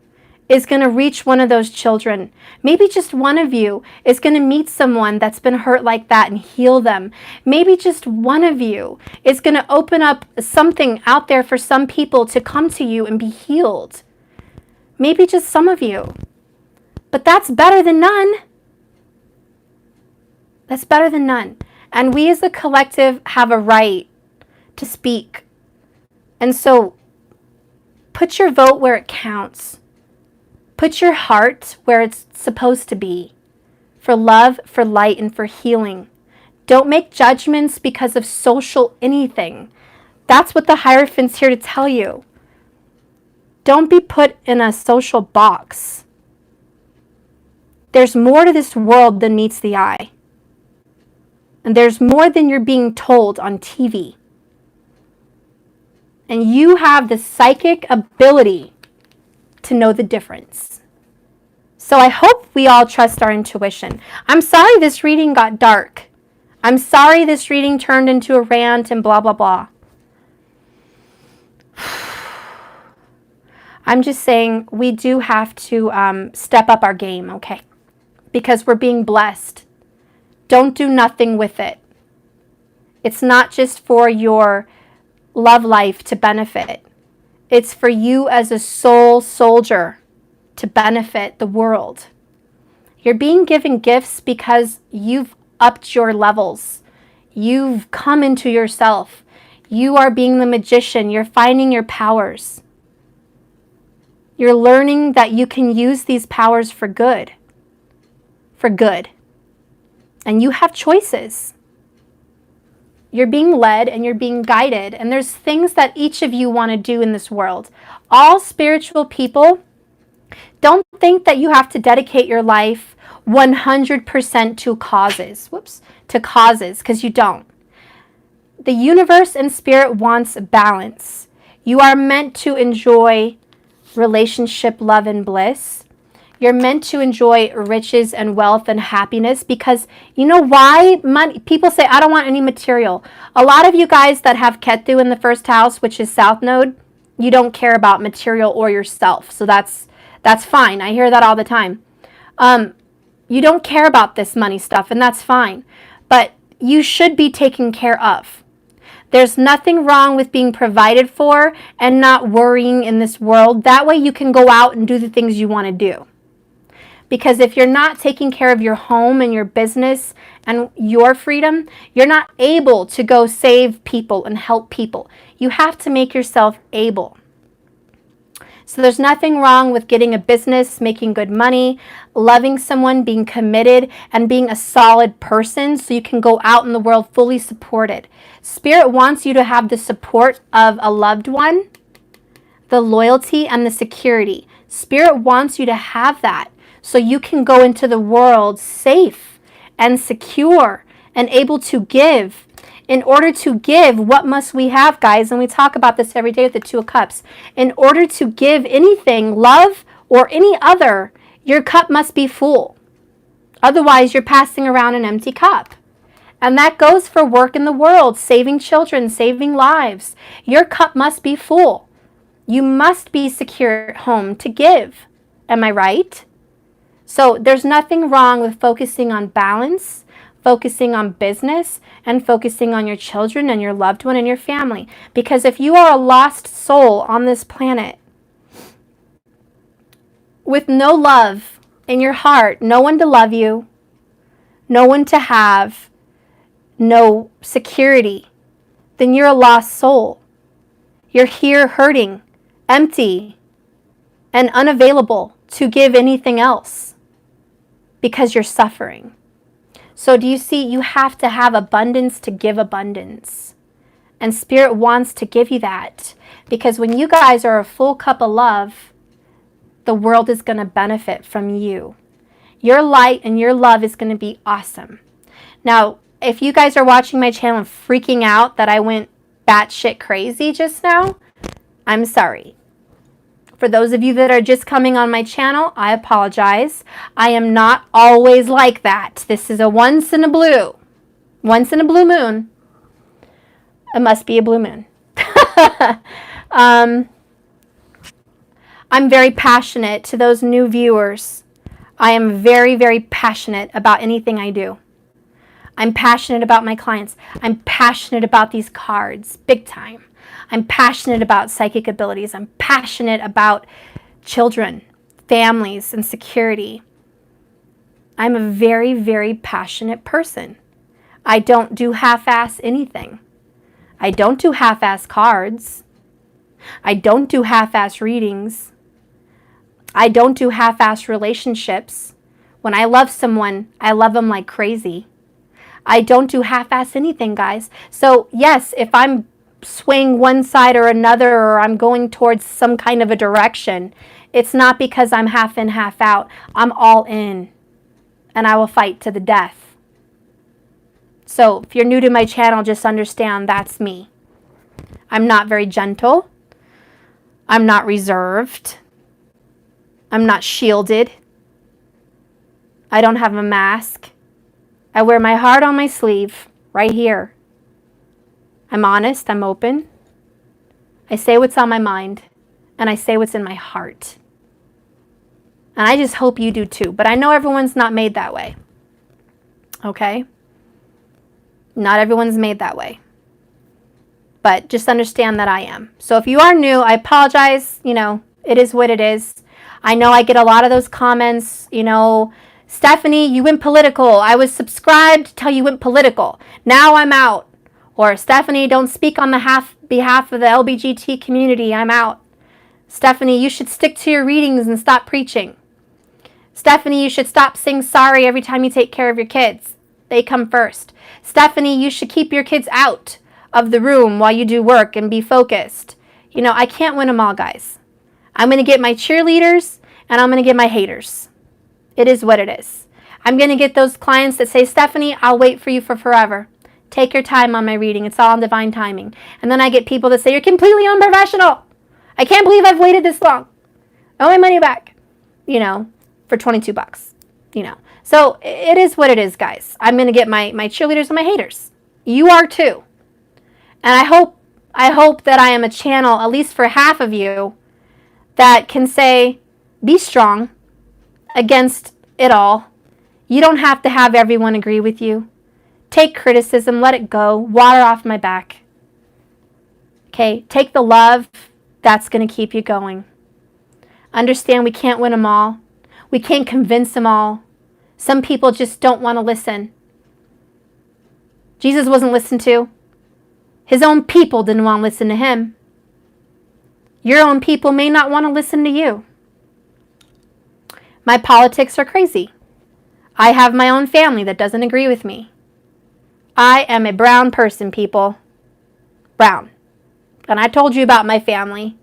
is going to reach one of those children. Maybe just one of you is going to meet someone that's been hurt like that and heal them. Maybe just one of you is going to open up something out there for some people to come to you and be healed. Maybe just some of you. But that's better than none. That's better than none. And we as a collective have a right to speak. And so put your vote where it counts. Put your heart where it's supposed to be. For love, for light, and for healing. Don't make judgments because of social anything. That's what the Hierophant's here to tell you. Don't be put in a social box. There's more to this world than meets the eye. And there's more than you're being told on TV. And you have the psychic ability to know the difference. So I hope we all trust our intuition. I'm sorry this reading got dark. I'm sorry this reading turned into a rant and blah, blah, blah. I'm just saying we do have to step up our game, okay? Because we're being blessed. Don't do nothing with it. It's not just for your love life to benefit. It's for you as a soul soldier to benefit the world. You're being given gifts because you've upped your levels. You've come into yourself. You are being the magician. You're finding your powers. You're learning that you can use these powers for good. For good. And you have choices. You're being led and you're being guided. And there's things that each of you want to do in this world. All spiritual people, don't think that you have to dedicate your life 100% to causes. To causes, because you don't. The universe and spirit wants balance. You are meant to enjoy relationship, love, and bliss. You're meant to enjoy riches and wealth and happiness because you know why? Money. People say, I don't want any material. A lot of you guys that have Ketu in the first house, which is South Node, you don't care about material or yourself. So that's fine. I hear that all the time. You don't care about this money stuff, and that's fine. But you should be taken care of. There's nothing wrong with being provided for and not worrying in this world. That way you can go out and do the things you want to do. Because if you're not taking care of your home and your business and your freedom, you're not able to go save people and help people. You have to make yourself able. So there's nothing wrong with getting a business, making good money, loving someone, being committed, and being a solid person so you can go out in the world fully supported. Spirit wants you to have the support of a loved one, the loyalty, and the security. Spirit wants you to have that so you can go into the world safe and secure and able to give. In order to give, what must we have, guys? And we talk about this every day with the Two of Cups. In order to give anything, love or any other, your cup must be full. Otherwise, you're passing around an empty cup. And that goes for work in the world, saving children, saving lives. Your cup must be full. You must be secure at home to give. Am I right? So there's nothing wrong with focusing on balance, focusing on business, and focusing on your children and your loved one and your family. Because if you are a lost soul on this planet with no love in your heart, no one to love you, no one to have, no security, then you're a lost soul. You're here hurting, empty, and unavailable to give anything else because you're suffering. So do you see, you have to have abundance to give abundance. And Spirit wants to give you that. Because when you guys are a full cup of love, the world is going to benefit from you. Your light and your love is going to be awesome. Now, if you guys are watching my channel and freaking out that I went batshit crazy just now, I'm sorry. For those of you that are just coming on my channel, I apologize. I am not always like that. This is a once in a blue moon. It must be a blue moon. I'm very passionate to those new viewers. I am very, very passionate about anything I do. I'm passionate about my clients. I'm passionate about these cards, big time. I'm passionate about psychic abilities. I'm passionate about children, families, and security. I'm a very, very passionate person. I don't do half-ass anything. I don't do half-ass cards. I don't do half-ass readings. I don't do half-ass relationships. When I love someone, I love them like crazy. I don't do half-ass anything, guys. So yes, if I'm swaying one side or another, or I'm going towards some kind of a direction, it's not because I'm half in, half out. I'm all in, and I will fight to the death. So if you're new to my channel, just understand that's me. I'm not very gentle. I'm not reserved. I'm not shielded. I don't have a mask. I wear my heart on my sleeve, right here. I'm honest, I'm open. I say what's on my mind, and I say what's in my heart. And I just hope you do too, but I know everyone's not made that way. Okay? Not everyone's made that way. But just understand that I am. So if you are new, I apologize. You know, it is what it is. I know I get a lot of those comments, you know, Stephanie, you went political. I was subscribed till you went political. Now I'm out. Or, Stephanie, don't speak on behalf of the LGBT community. I'm out. Stephanie, you should stick to your readings and stop preaching. Stephanie, you should stop saying sorry every time you take care of your kids. They come first. Stephanie, you should keep your kids out of the room while you do work and be focused. You know, I can't win them all, guys. I'm going to get my cheerleaders and I'm going to get my haters. It is what it is. I'm going to get those clients that say, Stephanie, I'll wait for you for forever. Take your time on my reading. It's all in divine timing. And then I get people that say, you're completely unprofessional. I can't believe I've waited this long. I want my money back, you know, for 22 bucks, you know. So it is what it is, guys. I'm going to get my cheerleaders and my haters. You are too. And I hope that I am a channel, at least for half of you, that can say, be strong against it all. You don't have to have everyone agree with you. Take criticism, let it go, water off my back. Okay, take the love, that's going to keep you going. Understand we can't win them all. We can't convince them all. Some people just don't want to listen. Jesus wasn't listened to. His own people didn't want to listen to him. Your own people may not want to listen to you. My politics are crazy. I have my own family that doesn't agree with me. I am a brown person, people. Brown. And I told you about my family.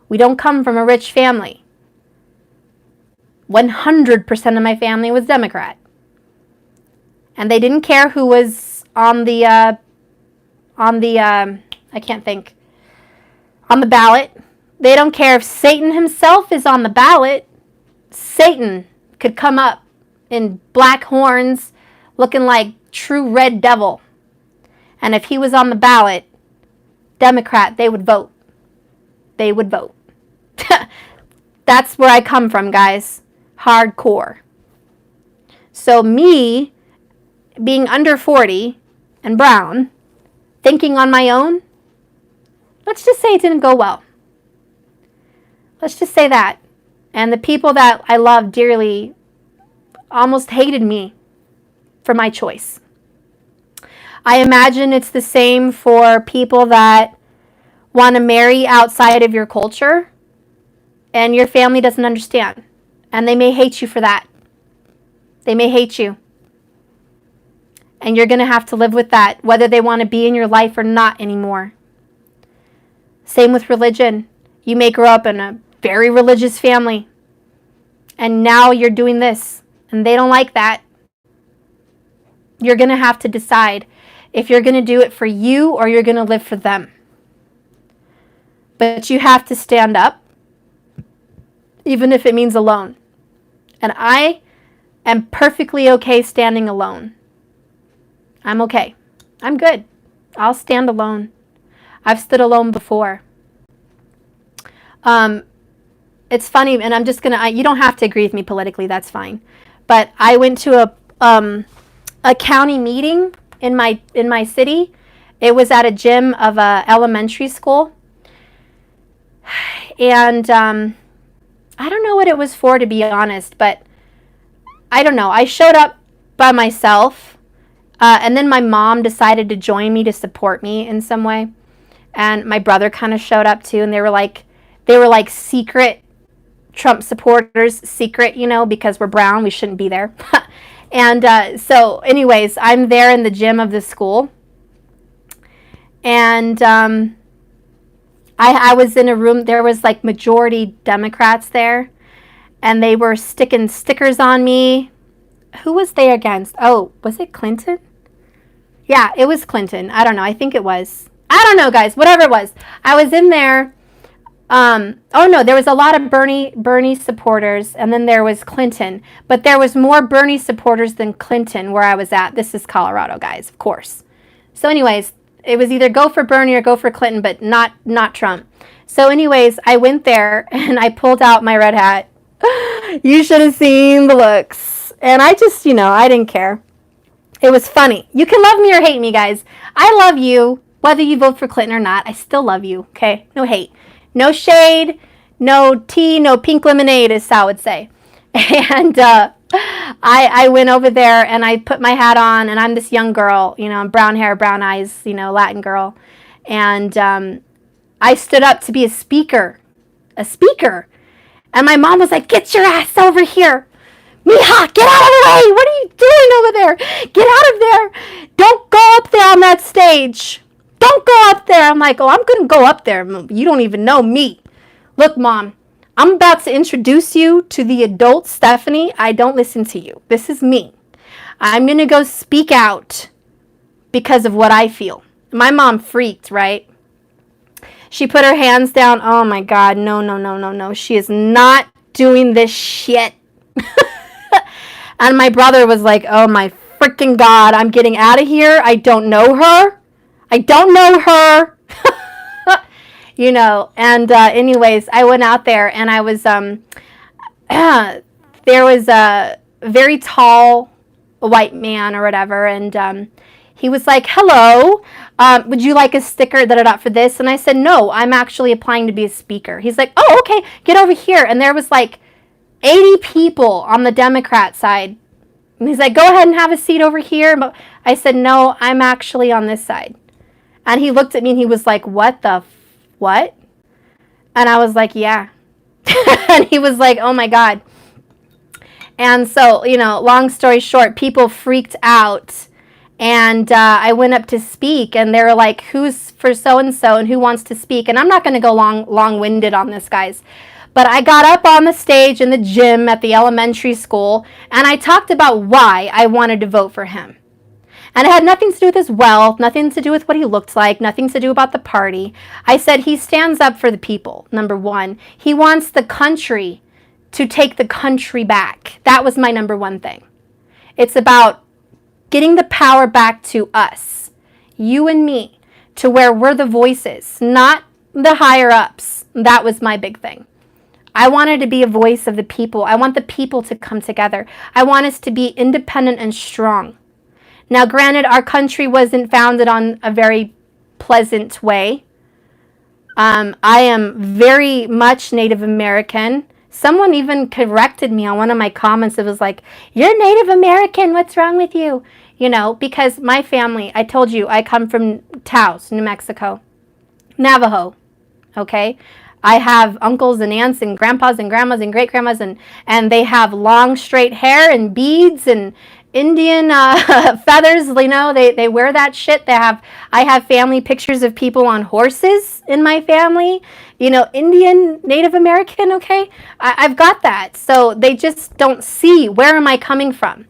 We don't come from a rich family. 100% of my family was Democrat. And they didn't care who was on the ballot. They don't care if Satan himself is on the ballot. Satan could come up in black horns looking like true red devil. And if he was on the ballot, Democrat, they would vote. They would vote. That's where I come from, guys. Hardcore. So me, being under 40 and brown, thinking on my own, let's just say it didn't go well. Let's just say that. And the people that I love dearly almost hated me for my choice. I imagine it's the same for people that want to marry outside of your culture and your family doesn't understand. And they may hate you for that. They may hate you. And you're going to have to live with that, whether they want to be in your life or not anymore. Same with religion. You may grow up in a very religious family. And now you're doing this. And they don't like that. You're going to have to decide if you're going to do it for you or you're going to live for them. But you have to stand up, even if it means alone. And I am perfectly okay standing alone. I'm okay. I'm good. I'll stand alone. I've stood alone before. It's funny, and I'm just gonna. You don't have to agree with me politically. That's fine. But I went to a county meeting in my city. It was at a gym of a elementary school, and I don't know what it was for, to be honest. But I don't know. I showed up by myself. And then my mom decided to join me to support me in some way. And my brother kind of showed up too. And they were like secret Trump supporters, secret, because we're brown, we shouldn't be there. And so anyways, I'm there in the gym of the school. And I was in a room, there was like majority Democrats there. And they were sticking stickers on me. Who was they against? Oh, was it Clinton? Yeah, it was Clinton. I don't know. I think it was. I don't know, guys. Whatever it was. I was in there. Oh, no. There was a lot of Bernie supporters, and then there was Clinton. But there was more Bernie supporters than Clinton where I was at. This is Colorado, guys, of course. So anyways, it was either go for Bernie or go for Clinton, but not Trump. So anyways, I went there, and I pulled out my red hat. You should have seen the looks. And I just, I didn't care. It was funny. You can love me or hate me, guys. I love you, whether you vote for Clinton or not. I still love you, okay? No hate. No shade, no tea, no pink lemonade, as Sal would say. And I went over there, and I put my hat on, and I'm this young girl, brown hair, brown eyes, Latin girl. And I stood up to be a speaker. And my mom was like, "Get your ass over here. Mija, get out of the way! What are you doing over there? Get out of there! Don't go up there on that stage! Don't go up there!" I'm like, "Oh, I'm going to go up there. You don't even know me. Look, Mom, I'm about to introduce you to the adult Stephanie. I don't listen to you. This is me. I'm going to go speak out because of what I feel." My mom freaked, right? She put her hands down. Oh, my God. No. She is not doing this shit. And my brother was like, "Oh my freaking God, I'm getting out of here. I don't know her. And anyways, I went out there, and I was, there was a very tall white man or whatever, and he was like, "Hello, would you like a sticker for this?" And I said, "No, I'm actually applying to be a speaker." He's like, "Oh, okay, get over here." And there was like 80 people on the Democrat side, And he's like, go ahead and have a seat over here. But I said, no, I'm actually on this side. And he looked at me and he was like, what? And I was like, yeah. And he was like, oh my God. And so, long story short, people freaked out. And I went up to speak, and they were like, who's for so-and-so and who wants to speak? And I'm not going to go long-winded on this, guys. But I got up on the stage in the gym at the elementary school, and I talked about why I wanted to vote for him. And it had nothing to do with his wealth, nothing to do with what he looked like, nothing to do about the party. I said he stands up for the people, number one. He wants the country to take the country back. That was my number one thing. It's about getting the power back to us, you and me, to where we're the voices, not the higher ups. That was my big thing. I wanted to be a voice of the people. I want the people to come together. I want us to be independent and strong. Now, granted, our country wasn't founded on a very pleasant way. I am very much Native American. Someone even corrected me on one of my comments. It was like, you're Native American. What's wrong with you? Because my family, I told you, I come from Taos, New Mexico, Navajo, okay? I have uncles and aunts and grandpas and grandmas and great-grandmas, and they have long, straight hair and beads and Indian feathers. They wear that shit. I have family pictures of people on horses in my family. Indian, Native American, okay? I've got that. So they just don't see, where am I coming from?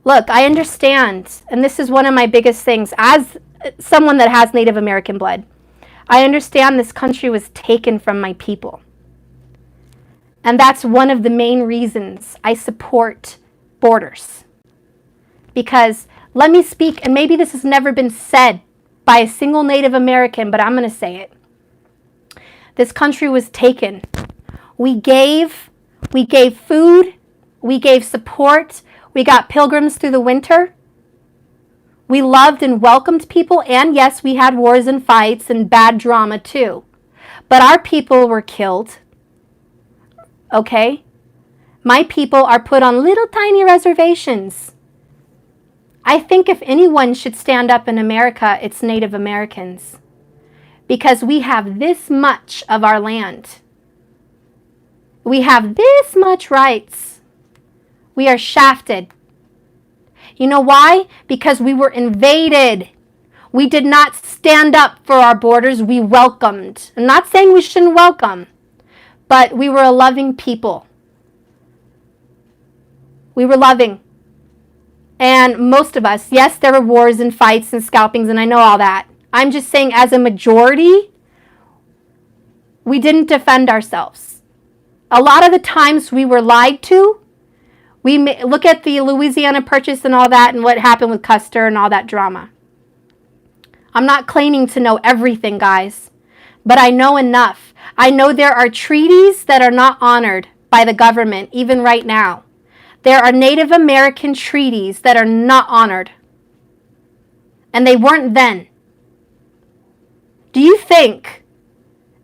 Look, I understand, and this is one of my biggest things, as someone that has Native American blood, I understand this country was taken from my people. And that's one of the main reasons I support borders. Because, let me speak, and maybe this has never been said by a single Native American, but I'm going to say it. This country was taken. We gave food, we gave support, we got pilgrims through the winter. We loved and welcomed people, and yes, we had wars and fights and bad drama too. But our people were killed. Okay? My people are put on little tiny reservations. I think if anyone should stand up in America, it's Native Americans. Because we have this much of our land. We have this much rights. We are shafted. You know why? Because we were invaded. We did not stand up for our borders. We welcomed. I'm not saying we shouldn't welcome, but we were a loving people. We were loving. And most of us, yes, there were wars and fights and scalpings, and I know all that. I'm just saying, as a majority, we didn't defend ourselves. A lot of the times we were lied to. We look at the Louisiana Purchase and all that and what happened with Custer and all that drama. I'm not claiming to know everything, guys, but I know enough. I know there are treaties that are not honored by the government, even right now. There are Native American treaties that are not honored, and they weren't then. Do you think,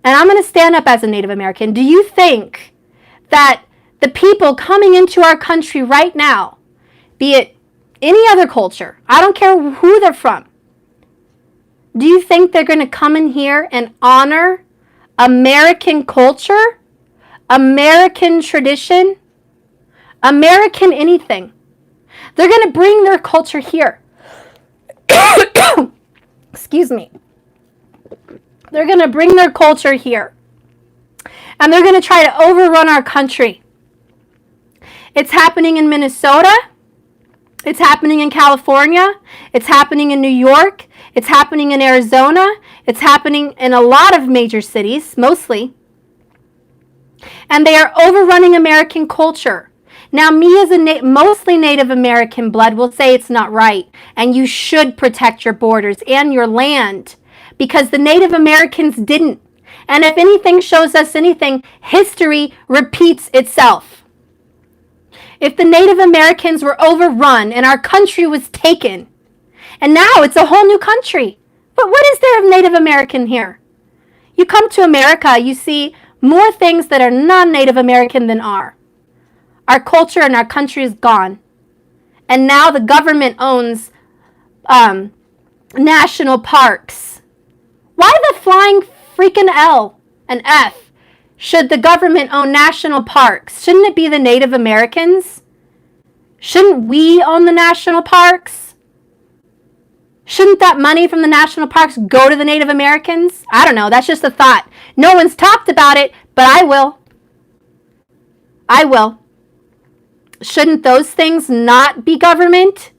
and I'm going to stand up as a Native American, do you think that the people coming into our country right now, be it any other culture, I don't care who they're from, do you think they're going to come in here and honor American culture, American tradition, American anything? They're going to bring their culture here. Excuse me. They're going to bring their culture here. And they're going to try to overrun our country. It's happening in Minnesota. It's happening in California. It's happening in New York. It's happening in Arizona. It's happening in a lot of major cities, mostly. And they are overrunning American culture. Now, me as a mostly Native American blood will say it's not right, and you should protect your borders and your land, because the Native Americans didn't. And if anything shows us anything, history repeats itself. If the Native Americans were overrun and our country was taken, and now it's a whole new country. But what is there of Native American here? You come to America, you see more things that are non-Native American than are. Our culture and our country is gone. And now the government owns national parks. Why the flying freaking L and F should the government own national parks? Shouldn't it be the Native Americans? Shouldn't we own the national parks? Shouldn't that money from the national parks go to the Native Americans? I don't know. That's just a thought. No one's talked about it, but I will. I will. Shouldn't those things not be government?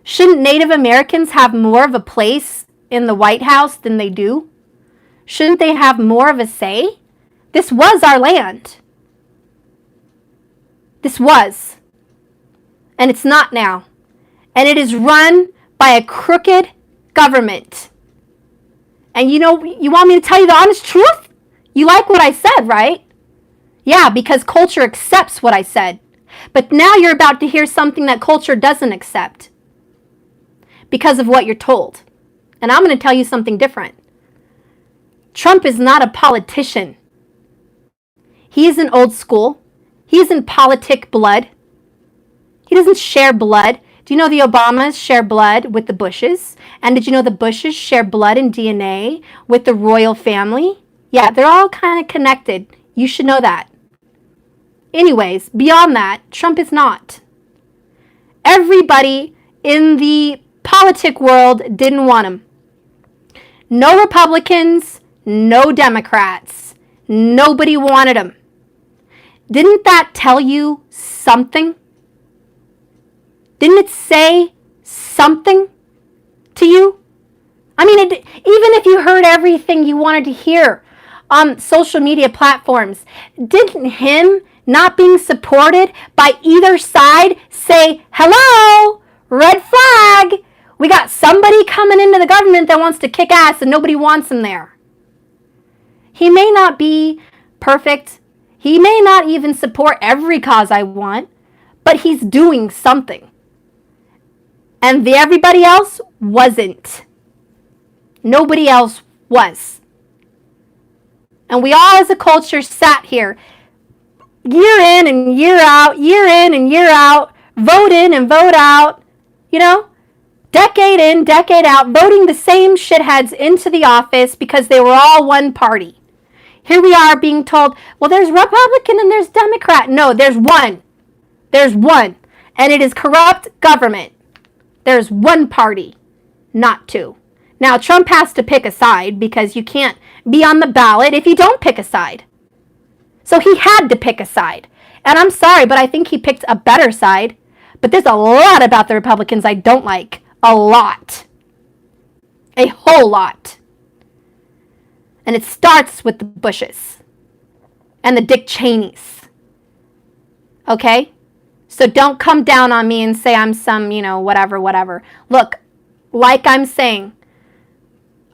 Shouldn't Native Americans have more of a place in the White House than they do? Shouldn't they have more of a say? This was our land. This was. And it's not now. And it is run by a crooked government. And you know, you want me to tell you the honest truth? You like what I said, right? Yeah, because culture accepts what I said. But now you're about to hear something that culture doesn't accept because of what you're told. And I'm going to tell you something different. Trump is not a politician. He isn't old school. He isn't politic blood. He doesn't share blood. Do you know the Obamas share blood with the Bushes? And did you know the Bushes share blood and DNA with the royal family? Yeah, they're all kind of connected. You should know that. Anyways, beyond that, Trump is not. Everybody in the politic world didn't want him. No Republicans, no Democrats. Nobody wanted him. Didn't that tell you something? Didn't it say something to you? I mean, even if you heard everything you wanted to hear on social media platforms, didn't him not being supported by either side say, hello, red flag, we got somebody coming into the government that wants to kick ass and nobody wants him there. He may not be perfect. He may not even support every cause I want, but he's doing something. And everybody else wasn't. Nobody else was. And we all as a culture sat here year in and year out, vote in and vote out, you know, decade in, decade out, voting the same shitheads into the office because they were all one party. Here we are being told, well, there's Republican and there's Democrat. No, there's one. There's one. And it is corrupt government. There's one party, not two. Now, Trump has to pick a side because you can't be on the ballot if you don't pick a side. So he had to pick a side. And I'm sorry, but I think he picked a better side. But there's a lot about the Republicans I don't like. A lot. A whole lot. And it starts with the Bushes and the Dick Cheneys. Okay? So don't come down on me and say I'm some, whatever. Look, like I'm saying,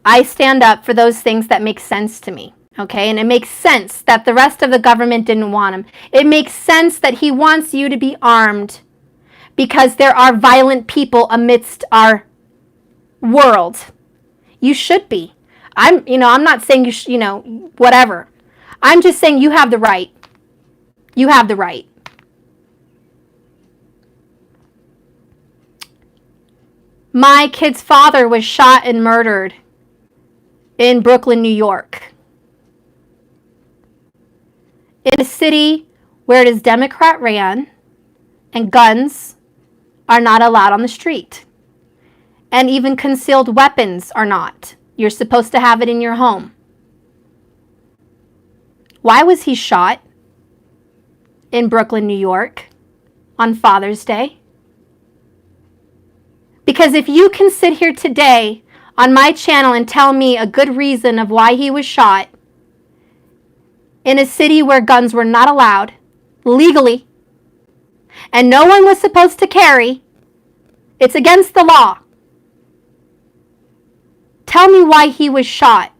I stand up for those things that make sense to me. Okay, and it makes sense that the rest of the government didn't want him. It makes sense that he wants you to be armed because there are violent people amidst our world. You should be. I'm not saying whatever. I'm just saying you have the right. You have the right. My kid's father was shot and murdered in Brooklyn, New York. In a city where it is Democrat ran and guns are not allowed on the street. And even concealed weapons are not. You're supposed to have it in your home. Why was he shot in Brooklyn, New York on Father's Day? Because if you can sit here today on my channel and tell me a good reason of why he was shot in a city where guns were not allowed legally and no one was supposed to carry, it's against the law. Tell me why he was shot.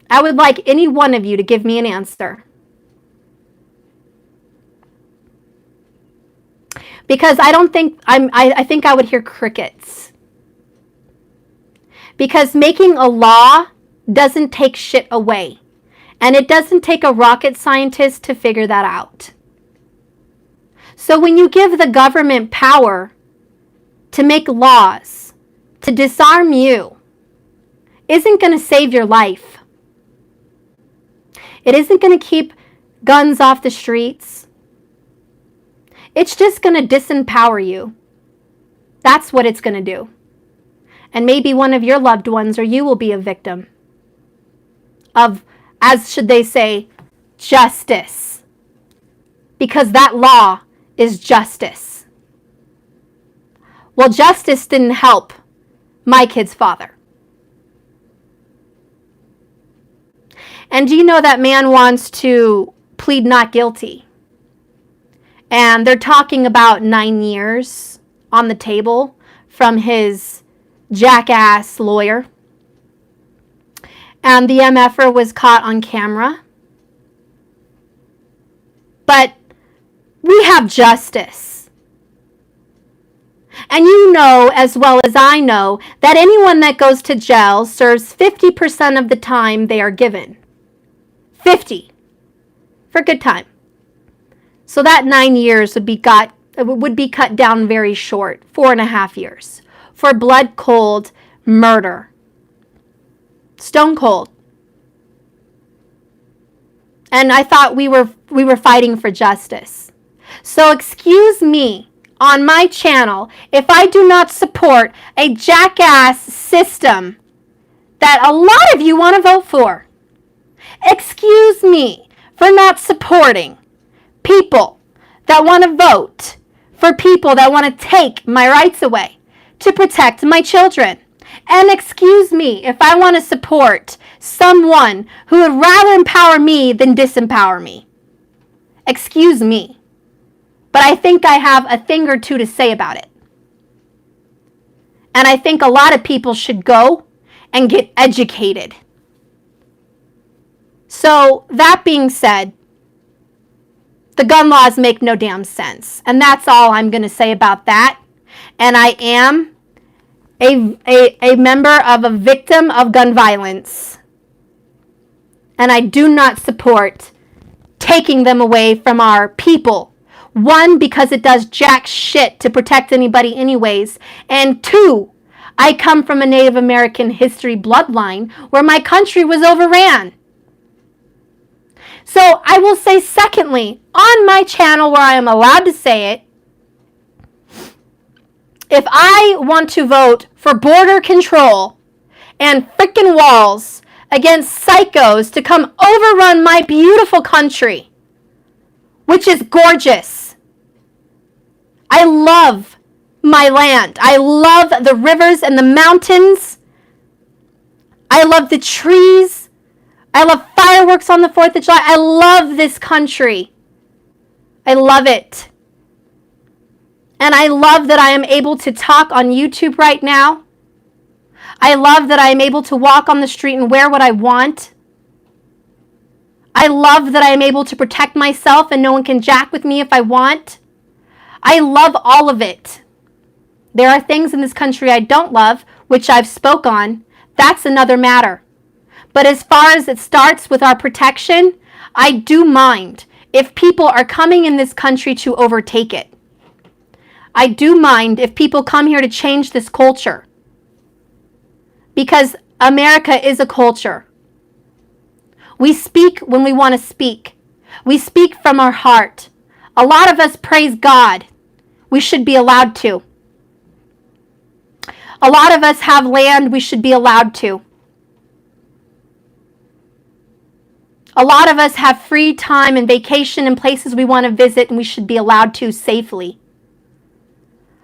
I would like any one of you to give me an answer. Because I think I would hear crickets. Because making a law doesn't take shit away. And it doesn't take a rocket scientist to figure that out. So when you give the government power to make laws, to disarm you, isn't going to save your life. It isn't going to keep guns off the streets. It's just going to disempower you. That's what it's going to do. And maybe one of your loved ones or you will be a victim of, as should they say, justice. Because that law is justice. Well, justice didn't help my kid's father. And do you know that man wants to plead not guilty? And they're talking about 9 years on the table from his jackass lawyer. And the MFer was caught on camera. But we have justice. And you know as well as I know that anyone that goes to jail serves 50% of the time they are given. 50 for good time. So that 9 years would be cut down very short, 4.5 years, for blood cold murder. Stone cold. And I thought we were fighting for justice. So excuse me on my channel if I do not support a jackass system that a lot of you want to vote for. Excuse me for not supporting people that want to vote for people that want to take my rights away to protect my children. And excuse me if I want to support someone who would rather empower me than disempower me. Excuse me. But I think I have a thing or two to say about it. And I think a lot of people should go and get educated. So, that being said, the gun laws make no damn sense. And that's all I'm going to say about that. And I am a member of a victim of gun violence. And I do not support taking them away from our people. One, because it does jack shit to protect anybody anyways. And two, I come from a Native American history bloodline where my country was overran. So I will say secondly, on my channel where I am allowed to say it, if I want to vote for border control and frickin' walls against psychos to come overrun my beautiful country, which is gorgeous. I love my land. I love the rivers and the mountains. I love the trees. I love fireworks on the 4th of July. I love this country. I love it. And I love that I am able to talk on YouTube right now. I love that I am able to walk on the street and wear what I want. I love that I am able to protect myself and no one can jack with me if I want. I love all of it. There are things in this country I don't love, which I've spoke on. That's another matter. But as far as it starts with our protection, I do mind if people are coming in this country to overtake it. I do mind if people come here to change this culture. Because America is a culture. We speak when we want to speak. We speak from our heart. A lot of us praise God. We should be allowed to. A lot of us have land we should be allowed to. A lot of us have free time and vacation and places we want to visit and we should be allowed to safely.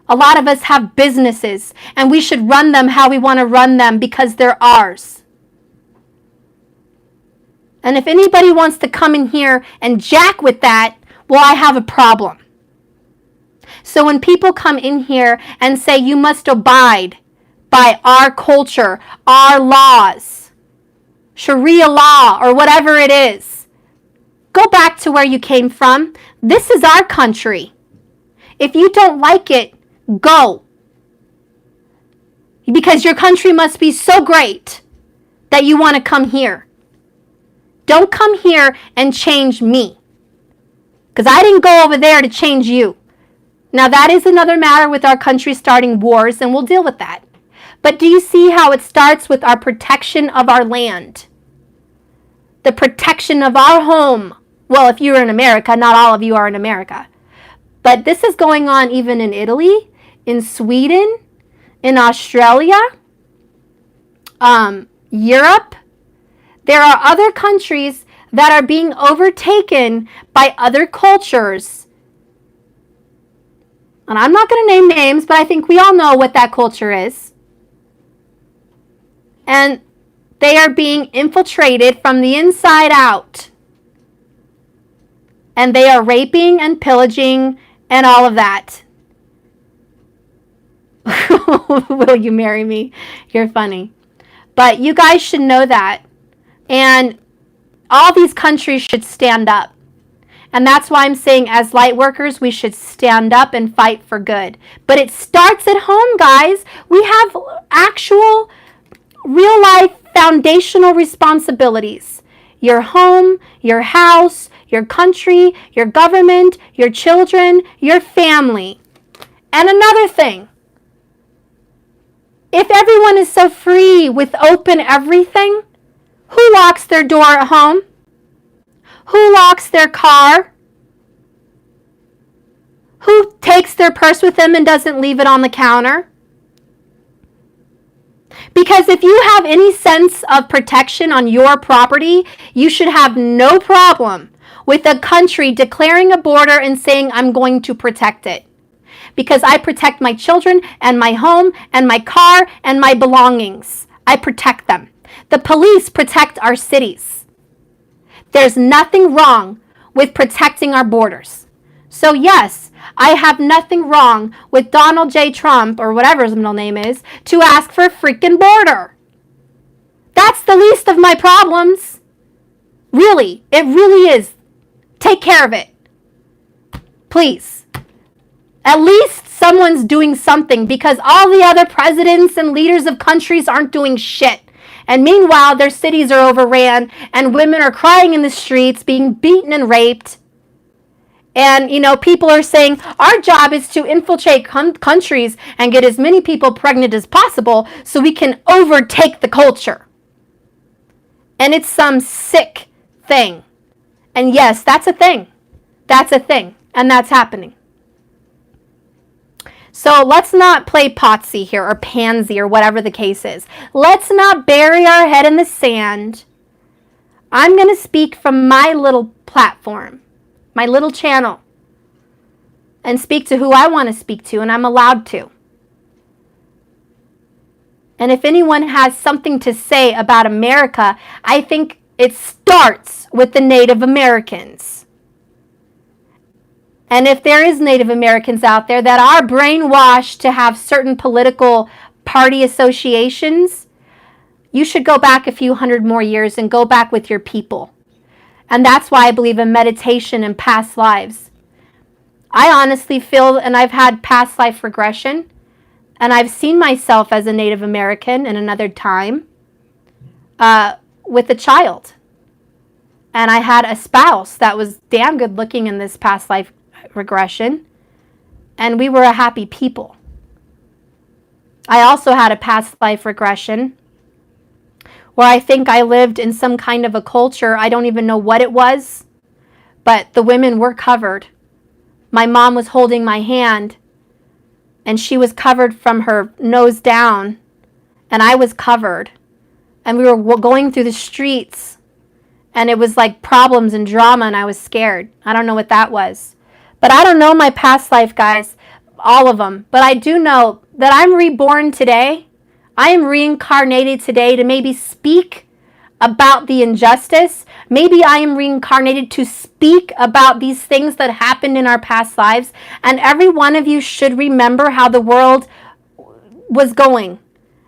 A lot of us have businesses and we should run them how we want to run them because they're ours. And if anybody wants to come in here and jack with that, well, I have a problem. So when people come in here and say you must abide by our culture, our laws, Sharia law, or whatever it is, go back to where you came from. This is our country. If you don't like it, go. Because your country must be so great that you want to come here. Don't come here and change me. Because I didn't go over there to change you. Now, that is another matter with our country starting wars, and we'll deal with that. But do you see how it starts with our protection of our land? The protection of our home. Well, if you're in America, not all of you are in America. But this is going on even in Italy, in Sweden, in Australia, Europe. There are other countries that are being overtaken by other cultures. And I'm not going to name names, but I think we all know what that culture is. And they are being infiltrated from the inside out. And they are raping and pillaging and all of that. Will you marry me? You're funny. But you guys should know that. And all these countries should stand up. And that's why I'm saying as light workers, we should stand up and fight for good. But it starts at home, guys. We have actual, real life, foundational responsibilities. Your home, your house, your country, your government, your children, your family. And another thing, if everyone is so free with open everything, who locks their door at home? Who locks their car? Who takes their purse with them and doesn't leave it on the counter? Because if you have any sense of protection on your property, you should have no problem with a country declaring a border and saying, I'm going to protect it. Because I protect my children and my home and my car and my belongings. I protect them. The police protect our cities. There's nothing wrong with protecting our borders. So yes, I have nothing wrong with Donald J. Trump, or whatever his middle name is, to ask for a freaking border. That's the least of my problems. Really, it really is. Take care of it. Please. At least someone's doing something, because all the other presidents and leaders of countries aren't doing shit. And meanwhile, their cities are overran, and women are crying in the streets, being beaten and raped. And, people are saying, our job is to infiltrate countries and get as many people pregnant as possible so we can overtake the culture. And it's some sick thing. And yes, that's a thing. That's a thing. And that's happening. So let's not play potsy here, or pansy, or whatever the case is. Let's not bury our head in the sand. I'm going to speak from my little platform, my little channel, and speak to who I want to speak to, and I'm allowed to. And if anyone has something to say about America, I think it starts with the Native Americans. And if there is Native Americans out there that are brainwashed to have certain political party associations, you should go back a few hundred more years and go back with your people. And that's why I believe in meditation and past lives. I honestly feel, and I've had past life regression, and I've seen myself as a Native American in another time with a child. And I had a spouse that was damn good looking in this past life regression, and we were a happy people. I also had a past life regression where I think I lived in some kind of a culture. I don't even know what it was, but the women were covered. My mom was holding my hand, and she was covered from her nose down, and I was covered. And we were going through the streets, and it was like problems and drama, and I was scared. I don't know what that was. But I don't know my past life, guys, all of them. But I do know that I'm reborn today. I am reincarnated today to maybe speak about the injustice. Maybe I am reincarnated to speak about these things that happened in our past lives. And every one of you should remember how the world was going.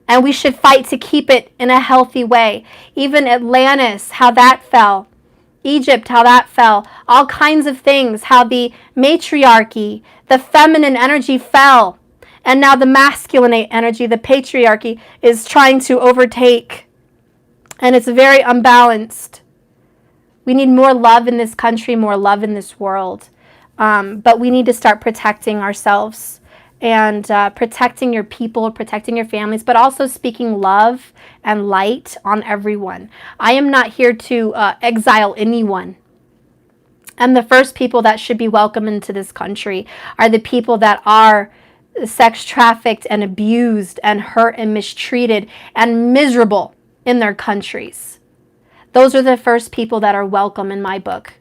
And we should fight to keep it in a healthy way. Even Atlantis, how that fell. Egypt, how that fell, all kinds of things, how the matriarchy, the feminine energy fell, and now the masculine energy, the patriarchy, is trying to overtake, and it's very unbalanced. We need more love in this country, more love in this world. But we need to start protecting ourselves and protecting your people, protecting your families, but also speaking love and light on everyone. I am not here to exile anyone. And the first people that should be welcomed into this country are the people that are sex trafficked and abused and hurt and mistreated and miserable in their countries. Those are the first people that are welcome in my book.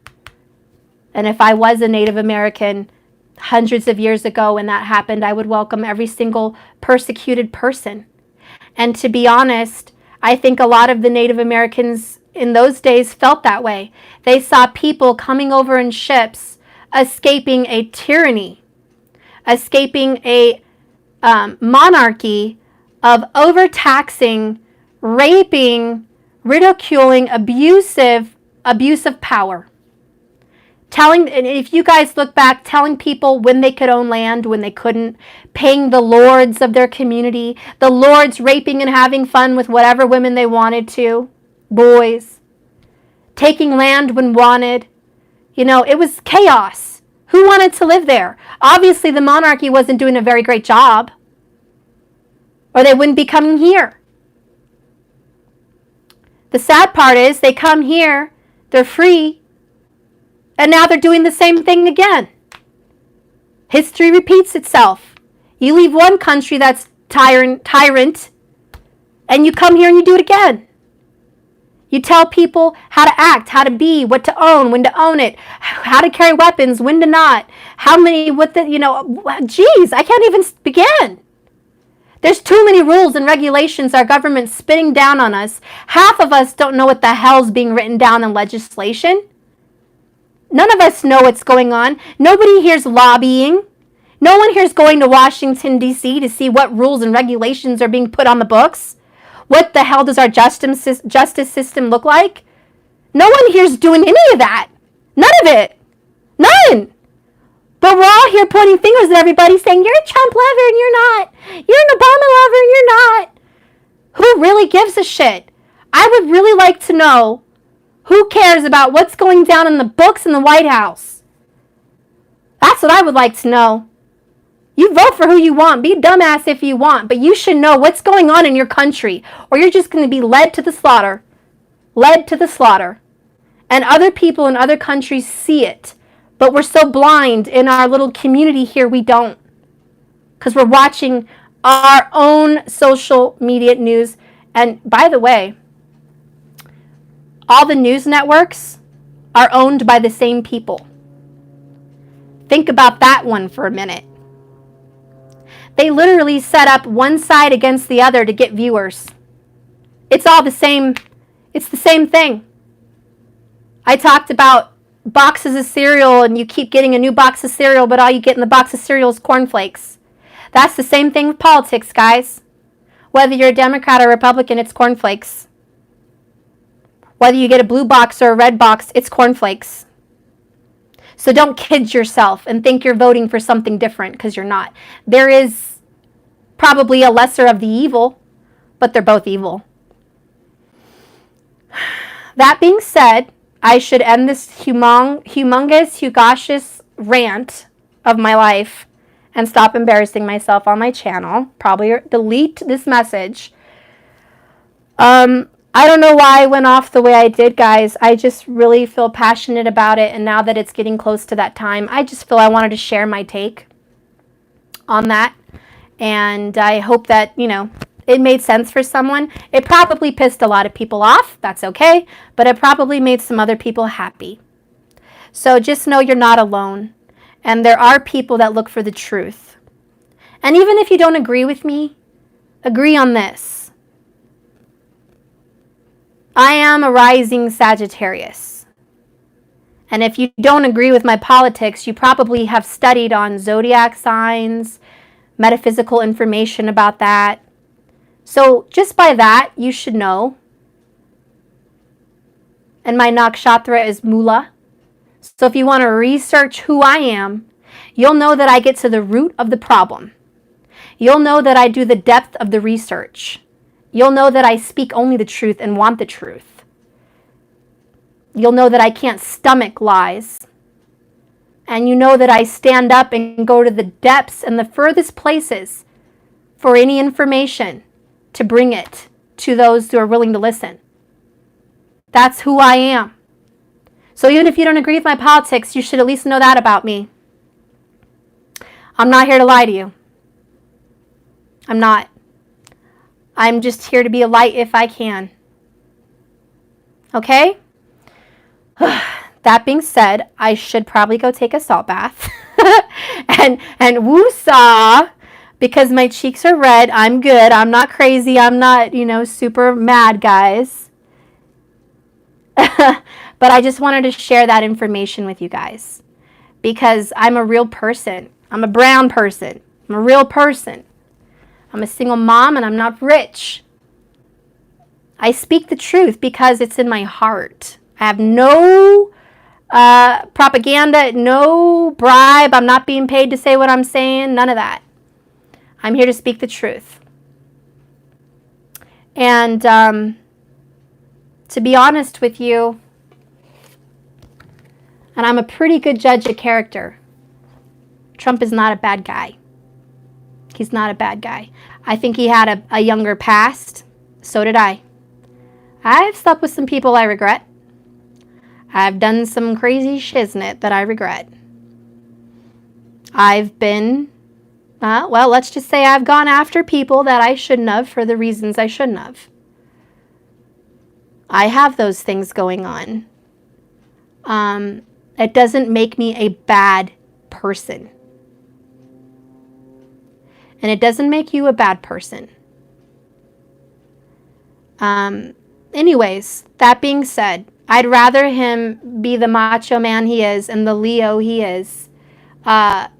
And if I was a Native American hundreds of years ago when that happened, I would welcome every single persecuted person. And to be honest, I think a lot of the Native Americans in those days felt that way. They saw people coming over in ships, escaping a tyranny, escaping a monarchy of overtaxing, raping, ridiculing, abusive power. And if you guys look back, telling people when they could own land, when they couldn't, paying the lords of their community, the lords raping and having fun with whatever women they wanted to, boys, taking land when wanted. You know, it was chaos. Who wanted to live there? Obviously, the monarchy wasn't doing a very great job, or they wouldn't be coming here. The sad part is they come here, they're free, and now they're doing the same thing again. History repeats itself. You leave one country that's tyrant, and you come here and you do it again. You tell people how to act, how to be, what to own, when to own it, how to carry weapons, when to not, geez, I can't even begin. There's too many rules and regulations our government's spitting down on us. Half of us don't know what the hell's being written down in legislation. None of us know what's going on. Nobody here's lobbying. No one here's going to Washington, D.C. to see what rules and regulations are being put on the books. What the hell does our justice system look like? No one here's doing any of that. None of it. None. But we're all here pointing fingers at everybody saying, you're a Trump lover and you're not. You're an Obama lover and you're not. Who really gives a shit? I would really like to know who cares about what's going down in the books in the White House. That's what I would like to know. You vote for who you want. Be a dumbass if you want. But you should know what's going on in your country, or you're just going to be led to the slaughter. Led to the slaughter. And other people in other countries see it. But we're so blind in our little community here, we don't. Because we're watching our own social media news. And by the way, all the news networks are owned by the same people. Think about that one for a minute. They literally set up one side against the other to get viewers. It's all the same. It's the same thing. I talked about boxes of cereal, and you keep getting a new box of cereal, but all you get in the box of cereal is cornflakes. That's the same thing with politics, guys. Whether you're a Democrat or Republican, it's cornflakes. Whether you get a blue box or a red box, it's cornflakes. So don't kid yourself and think you're voting for something different, because you're not. There is probably a lesser of the evil, but they're both evil. That being said, I should end this humongous rant of my life and stop embarrassing myself on my channel. Probably delete this message. I don't know why I went off the way I did, guys. I just really feel passionate about it, and now that it's getting close to that time, I just feel I wanted to share my take on that, and I hope that, it made sense for someone. It probably pissed a lot of people off. That's okay, but it probably made some other people happy. So just know you're not alone, and there are people that look for the truth. And even if you don't agree with me, agree on this. I am a rising Sagittarius. And if you don't agree with my politics, you probably have studied on zodiac signs, metaphysical information about that. So just by that, you should know. And my nakshatra is Mula. So if you want to research who I am, you'll know that I get to the root of the problem. You'll know that I do the depth of the research. You'll know that I speak only the truth and want the truth. You'll know that I can't stomach lies. And you know that I stand up and go to the depths and the furthest places for any information to bring it to those who are willing to listen. That's who I am. So even if you don't agree with my politics, you should at least know that about me. I'm not here to lie to you. I'm not. I'm just here to be a light if I can. Okay? That being said, I should probably go take a salt bath. and woo-saw, because my cheeks are red. I'm good. I'm not crazy. I'm not, super mad, guys. But I just wanted to share that information with you guys. Because I'm a real person. I'm a brown person. I'm a real person. I'm a single mom and I'm not rich. I speak the truth because it's in my heart. I have no propaganda, no bribe. I'm not being paid to say what I'm saying. None of that. I'm here to speak the truth. And to be honest with you, and I'm a pretty good judge of character, Trump is not a bad guy. He's not a bad guy. I think he had a younger past. So did I. I've slept with some people I regret. I've done some crazy shiznit that I regret. I've been, let's just say I've gone after people that I shouldn't have for the reasons I shouldn't have. I have those things going on. It doesn't make me a bad person. And it doesn't make you a bad person. Anyways, that being said, I'd rather him be the macho man he is and the Leo he is than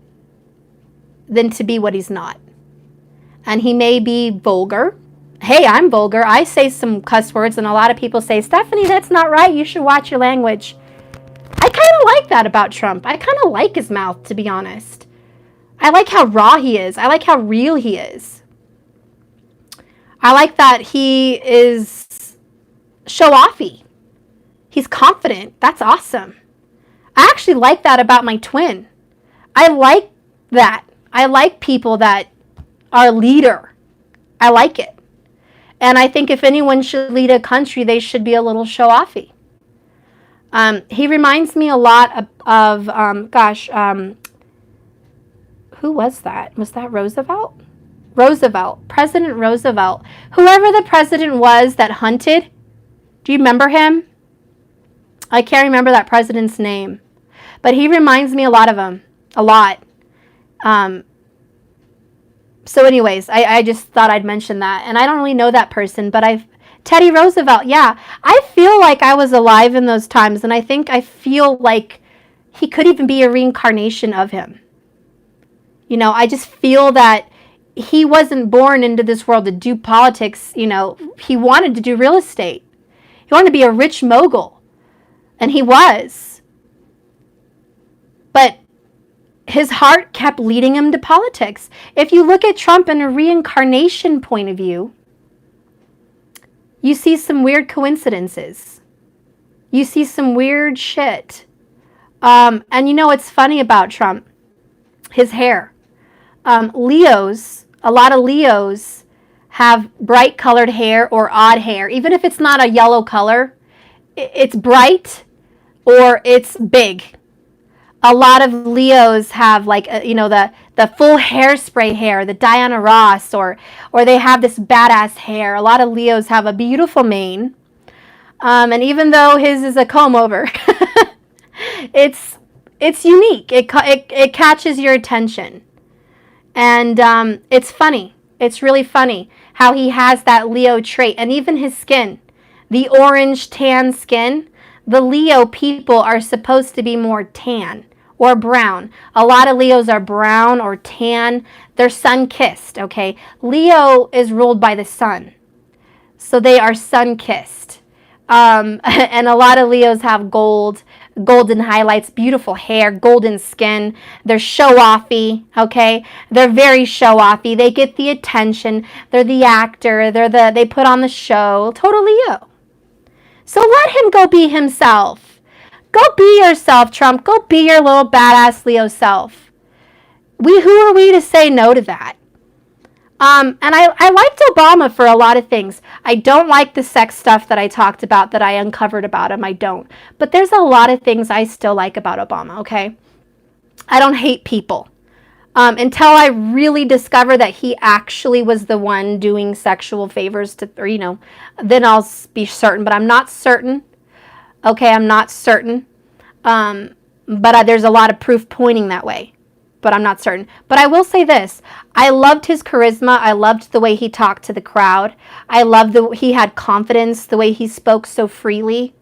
to be what he's not. And he may be vulgar. Hey, I'm vulgar. I say some cuss words and a lot of people say, Stephanie, that's not right. You should watch your language. I kind of like that about Trump. I kind of like his mouth, to be honest. I like how raw he is. I like how real he is. I like that he is show-offy. He's confident. That's awesome. I actually like that about my twin. I like that. I like people that are a leader. I like it. And I think if anyone should lead a country, they should be a little show-offy. He reminds me a lot of who was that? Was that Roosevelt? President Roosevelt. Whoever the president was that hunted, do you remember him? I can't remember that president's name. But he reminds me a lot of him. A lot. So anyways, I just thought I'd mention that. And I don't really know that person, but Teddy Roosevelt, yeah. I feel like I was alive in those times, and I feel like he could even be a reincarnation of him. I just feel that he wasn't born into this world to do politics. He wanted to do real estate. He wanted to be a rich mogul. And he was. But his heart kept leading him to politics. If you look at Trump in a reincarnation point of view, you see some weird coincidences. You see some weird shit. And what's funny about Trump? His hair. A lot of Leos have bright colored hair or odd hair. Even if it's not a yellow color, it's bright or it's big. A lot of Leos have the full hairspray hair, the Diana Ross, or they have this badass hair. A lot of Leos have a beautiful mane. And even though his is a comb over, it's unique. It catches your attention. And it's funny. It's really funny how he has that Leo trait. And even his skin, the orange tan skin, the Leo people are supposed to be more tan or brown. A lot of Leos are brown or tan. They're sun-kissed, okay? Leo is ruled by the sun. So they are sun-kissed. And a lot of Leos have golden highlights, beautiful hair, golden skin. They're show-offy, okay? They're very show-offy. They get the attention. They're the actor. They put on the show. Total Leo. So let him go be himself. Go be yourself, Trump. Go be your little badass Leo self. Who are we to say no to that? And I liked Obama for a lot of things. I don't like the sex stuff that I talked about, that I uncovered about him. I don't. But there's a lot of things I still like about Obama, okay? I don't hate people. Until I really discover that he actually was the one doing sexual favors to, or, then I'll be certain. But I'm not certain. Okay, I'm not certain. But there's a lot of proof pointing that way. But I'm not certain. But I will say this. I loved his charisma. I loved the way he talked to the crowd. I loved he had confidence, the way he spoke so freely.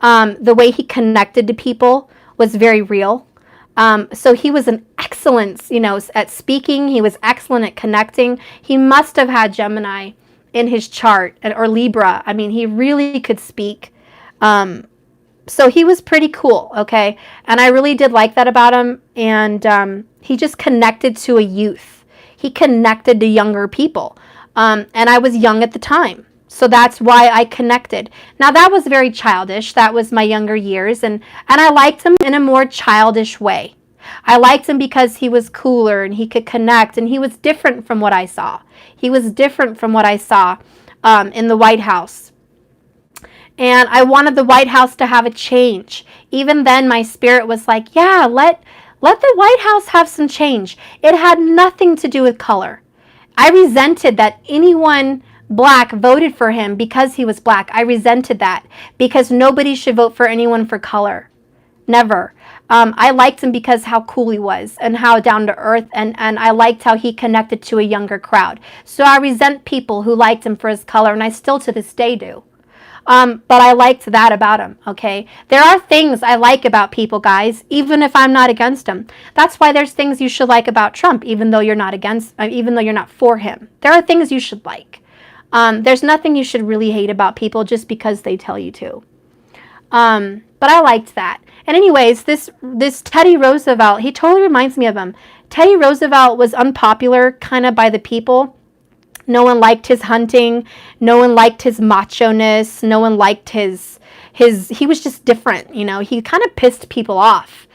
The way he connected to people was very real. So he was an excellent, at speaking. He was excellent at connecting. He must have had Gemini in his chart, or Libra. I mean, he really could speak. So he was pretty cool, okay? And I really did like that about him. And he just connected to a youth. He connected to younger people. And I was young at the time. So that's why I connected. Now, that was very childish. That was my younger years. And I liked him in a more childish way. I liked him because he was cooler and he could connect. And he was different from what I saw. He was different from what I saw in the White House. And I wanted the White House to have a change. Even then, my spirit was like, yeah, let the White House have some change. It had nothing to do with color. I resented that anyone Black voted for him because he was Black. I resented that because nobody should vote for anyone for color. Never. I liked him because how cool he was and how down to earth, and I liked how he connected to a younger crowd. So I resent people who liked him for his color, and I still to this day do. But I liked that about him, okay? There are things I like about people, guys, even if I'm not against them. That's why there's things you should like about Trump, even though you're not even though you're not for him. There are things you should like. There's nothing you should really hate about people just because they tell you to. But I liked that. And anyways, this Teddy Roosevelt, he totally reminds me of him. Teddy Roosevelt was unpopular kind of by the people. No one liked his hunting. No one liked his macho-ness. No one liked his he was just different, He kind of pissed people off.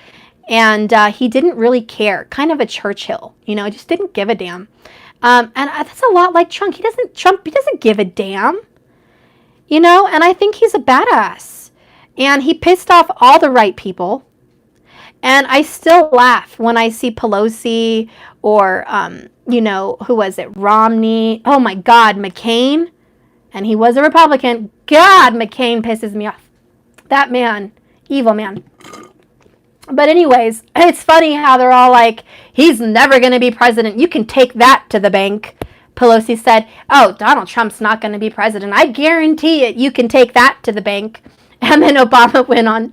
And he didn't really care. Kind of a Churchill, just didn't give a damn. And that's a lot like Trump. He doesn't give a damn, and I think he's a badass. And he pissed off all the right people. And I still laugh when I see Pelosi or, who was it? Romney. Oh my God, McCain. And he was a Republican. God, McCain pisses me off. That man, evil man. But anyways, it's funny how they're all like, he's never going to be president. You can take that to the bank. Pelosi said, oh, Donald Trump's not going to be president. I guarantee it. You can take that to the bank. And then Obama went on,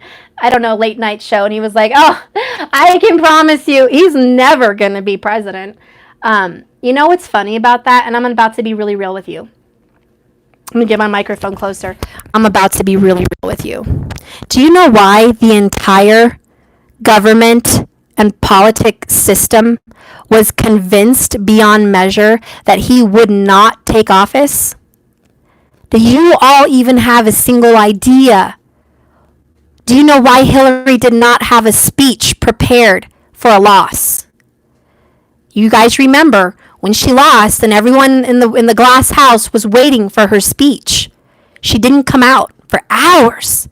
late night show. And he was like, oh, I can promise you he's never going to be president. You know what's funny about that? And I'm about to be really real with you. I'm going to get my microphone closer. I'm about to be really real with you. Do you know why the entire government and politic system was convinced beyond measure that he would not take office? Do you all even have a single idea? Do you know why Hillary did not have a speech prepared for a loss? You guys remember when she lost and everyone in the glass house was waiting for her speech. She didn't come out for hours.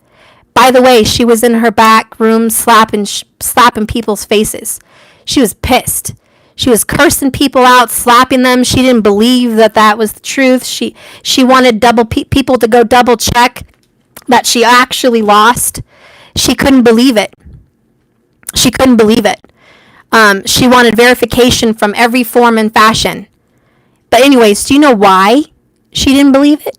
By the way, she was in her back room slapping people's faces. She was pissed. She was cursing people out, slapping them. She didn't believe that was the truth. She wanted people to go double check that she actually lost. She couldn't believe it. She couldn't believe it. She wanted verification from every form and fashion. But anyways, do you know why she didn't believe it?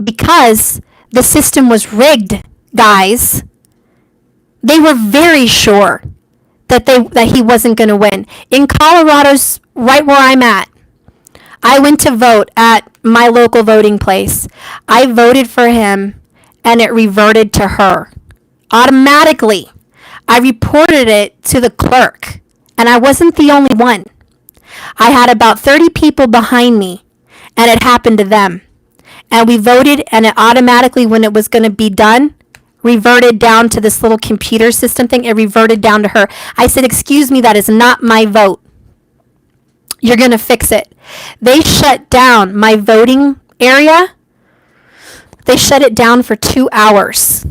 Because the system was rigged, guys. They were very sure that he wasn't going to win. In Colorado's right where I'm at, I went to vote at my local voting place. I voted for him, and it reverted to her. Automatically. I reported it to the clerk, and I wasn't the only one. I had about 30 people behind me, and it happened to them. And we voted, and it automatically, when it was going to be done, reverted down to this little computer system thing. It reverted down to her. I said, excuse me, that is not my vote. You're going to fix it. They shut down my voting area. They shut it down for 2 hours.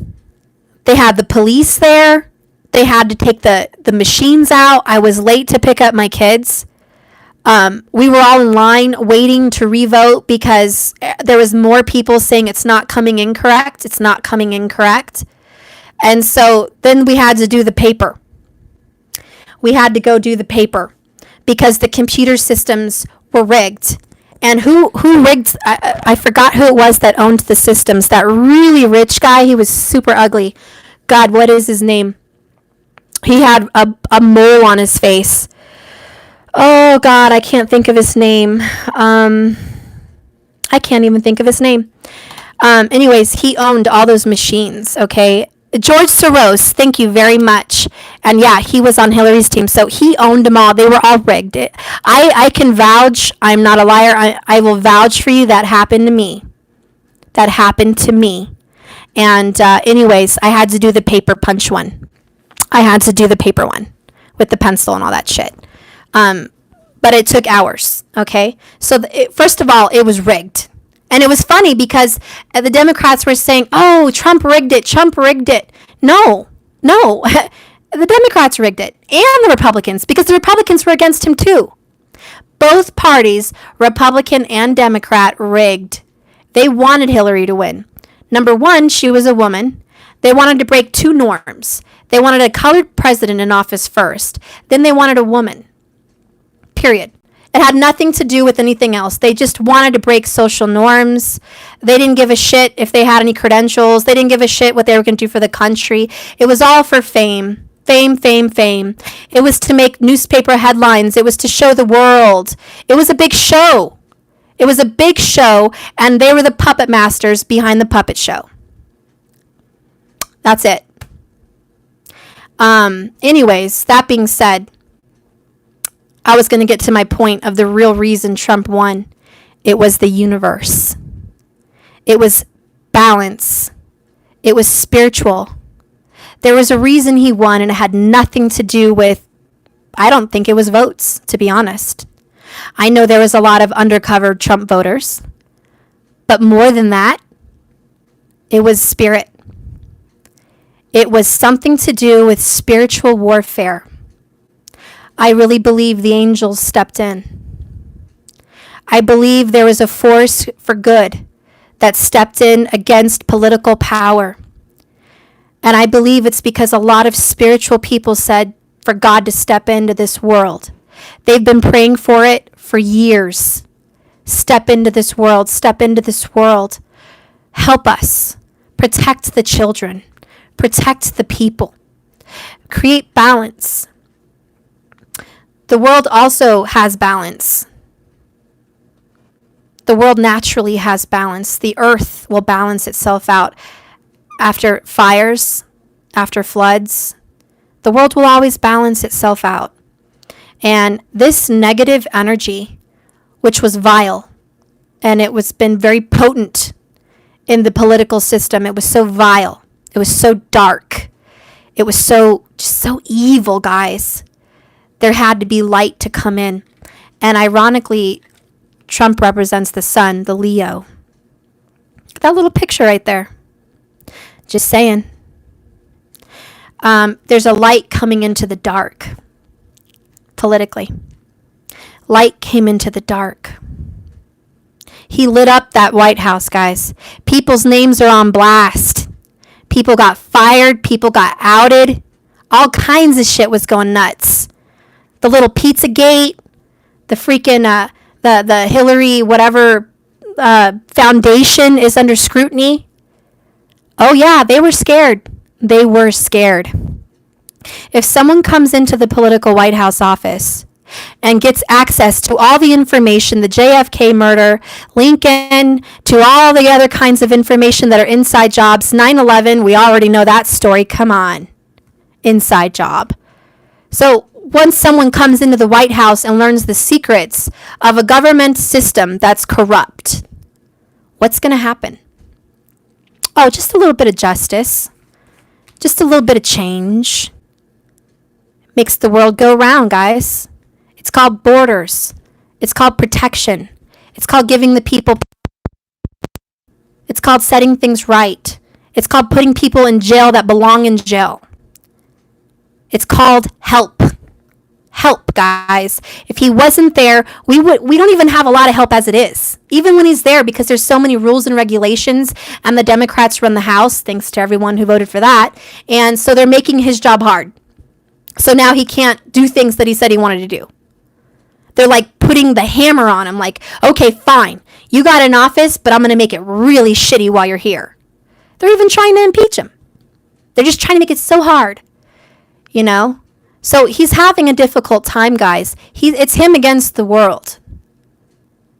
They had the police there. They had to take the machines out. I was late to pick up my kids. We were all in line waiting to revote because there was more people saying it's not coming in correct. It's not coming in correct. And so then we had to do the paper. We had to go do the paper because the computer systems were rigged. And who rigged? I forgot who it was that owned the systems. That really rich guy. He was super ugly. God, what is his name? He had a mole on his face. Oh, God, I can't think of his name. I can't even think of his name. Anyways, he owned all those machines, okay? George Soros, thank you very much. And yeah, he was on Hillary's team, so he owned them all. They were all rigged. I can vouch. I'm not a liar. I will vouch for you. That happened to me. That happened to me. And anyways, I had to do the paper punch one. I had to do the paper one with the pencil and all that shit. But it took hours, okay? So first of all, it was rigged. And it was funny because the Democrats were saying, oh, Trump rigged it. Trump rigged it. No. The Democrats rigged it. And the Republicans, because the Republicans were against him too. Both parties, Republican and Democrat, rigged. They wanted Hillary to win. Number one, she was a woman. They wanted to break 2 norms. They wanted a colored president in office first. Then they wanted a woman. Period. It had nothing to do with anything else. They just wanted to break social norms. They didn't give a shit if they had any credentials. They didn't give a shit what they were going to do for the country. It was all for fame. Fame. It was to make newspaper headlines. It was to show the world. It was a big show. It was a big show, and they were the puppet masters behind the puppet show. That's it. Anyways, that being said, I was going to get to my point of the real reason Trump won. It was the universe. It was balance. It was spiritual. There was a reason he won, and it had nothing to do with, I don't think it was votes, to be honest. I know there was a lot of undercover Trump voters, but more than that, it was spirit. It was something to do with spiritual warfare. I really believe the angels stepped in. I believe there was a force for good that stepped in against political power. And I believe it's because a lot of spiritual people said for God to step into this world. They've been praying for it for years. Step into this world. Step into this world. Help us. Protect the children. Protect the people. Create balance. The world also has balance. The world naturally has balance. The earth will balance itself out. After fires, after floods, the world will always balance itself out. And this negative energy, which was vile, and it was been very potent in the political system, it was so vile. It was so dark. It was so evil, guys. There had to be light to come in. And ironically, Trump represents the sun, the Leo. That little picture right there. Just saying. There's a light coming into the dark. Politically. Light came into the dark. He lit up that White House, guys. People's names are on blast. People got fired. People got outed. All kinds of shit was going nuts. The little Pizzagate, the freaking, the Hillary whatever foundation is under scrutiny. Oh yeah, they were scared. They were scared. If someone comes into the political White House office and gets access to all the information, the JFK murder, Lincoln, to all the other kinds of information that are inside jobs, 9/11, we already know that story. Come on. Inside job. So once someone comes into the White House and learns the secrets of a government system that's corrupt, what's going to happen? Oh, just a little bit of justice. Just a little bit of change makes the world go round, guys. It's called borders. It's called protection. It's called giving the people. It's called setting things right. It's called putting people in jail that belong in jail. It's called help. Help, guys. If he wasn't there, we don't even have a lot of help as it is. Even when he's there, because there's so many rules and regulations, and the Democrats run the House, thanks to everyone who voted for that. And so they're making his job hard. So now he can't do things that he said he wanted to do. They're like putting the hammer on him, like, okay, fine. You got an office, but I'm going to make it really shitty while you're here. They're even trying to impeach him. They're just trying to make it so hard, you know? So he's having a difficult time, guys. It's him against the world.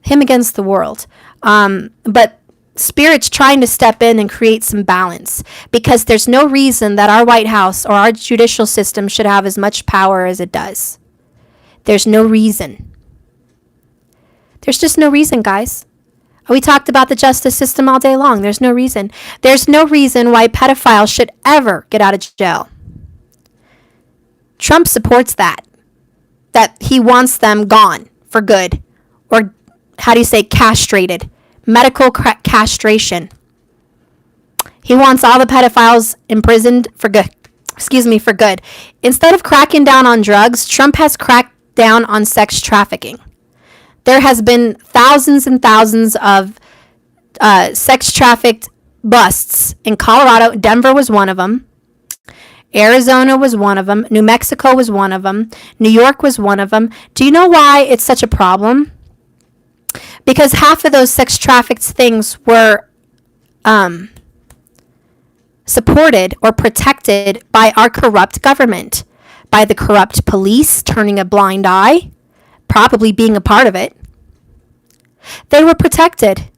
Him against the world. But Spirit's trying to step in and create some balance, because there's no reason that our White House or our judicial system should have as much power as it does. There's no reason. There's just no reason, guys. We talked about the justice system all day long. There's no reason. There's no reason why pedophiles should ever get out of jail. Trump supports that he wants them gone for good, or how do you say, castrated, medical castration. He wants all the pedophiles imprisoned for good. For good. Instead of cracking down on drugs, Trump has cracked down on sex trafficking. There has been thousands and thousands of sex trafficked busts in Colorado. Denver was one of them. Arizona was one of them. New Mexico was one of them. New York was one of them. Do you know why it's such a problem? Because half of those sex trafficked things were supported or protected by our corrupt government, by the corrupt police turning a blind eye, probably being a part of it. They were protected.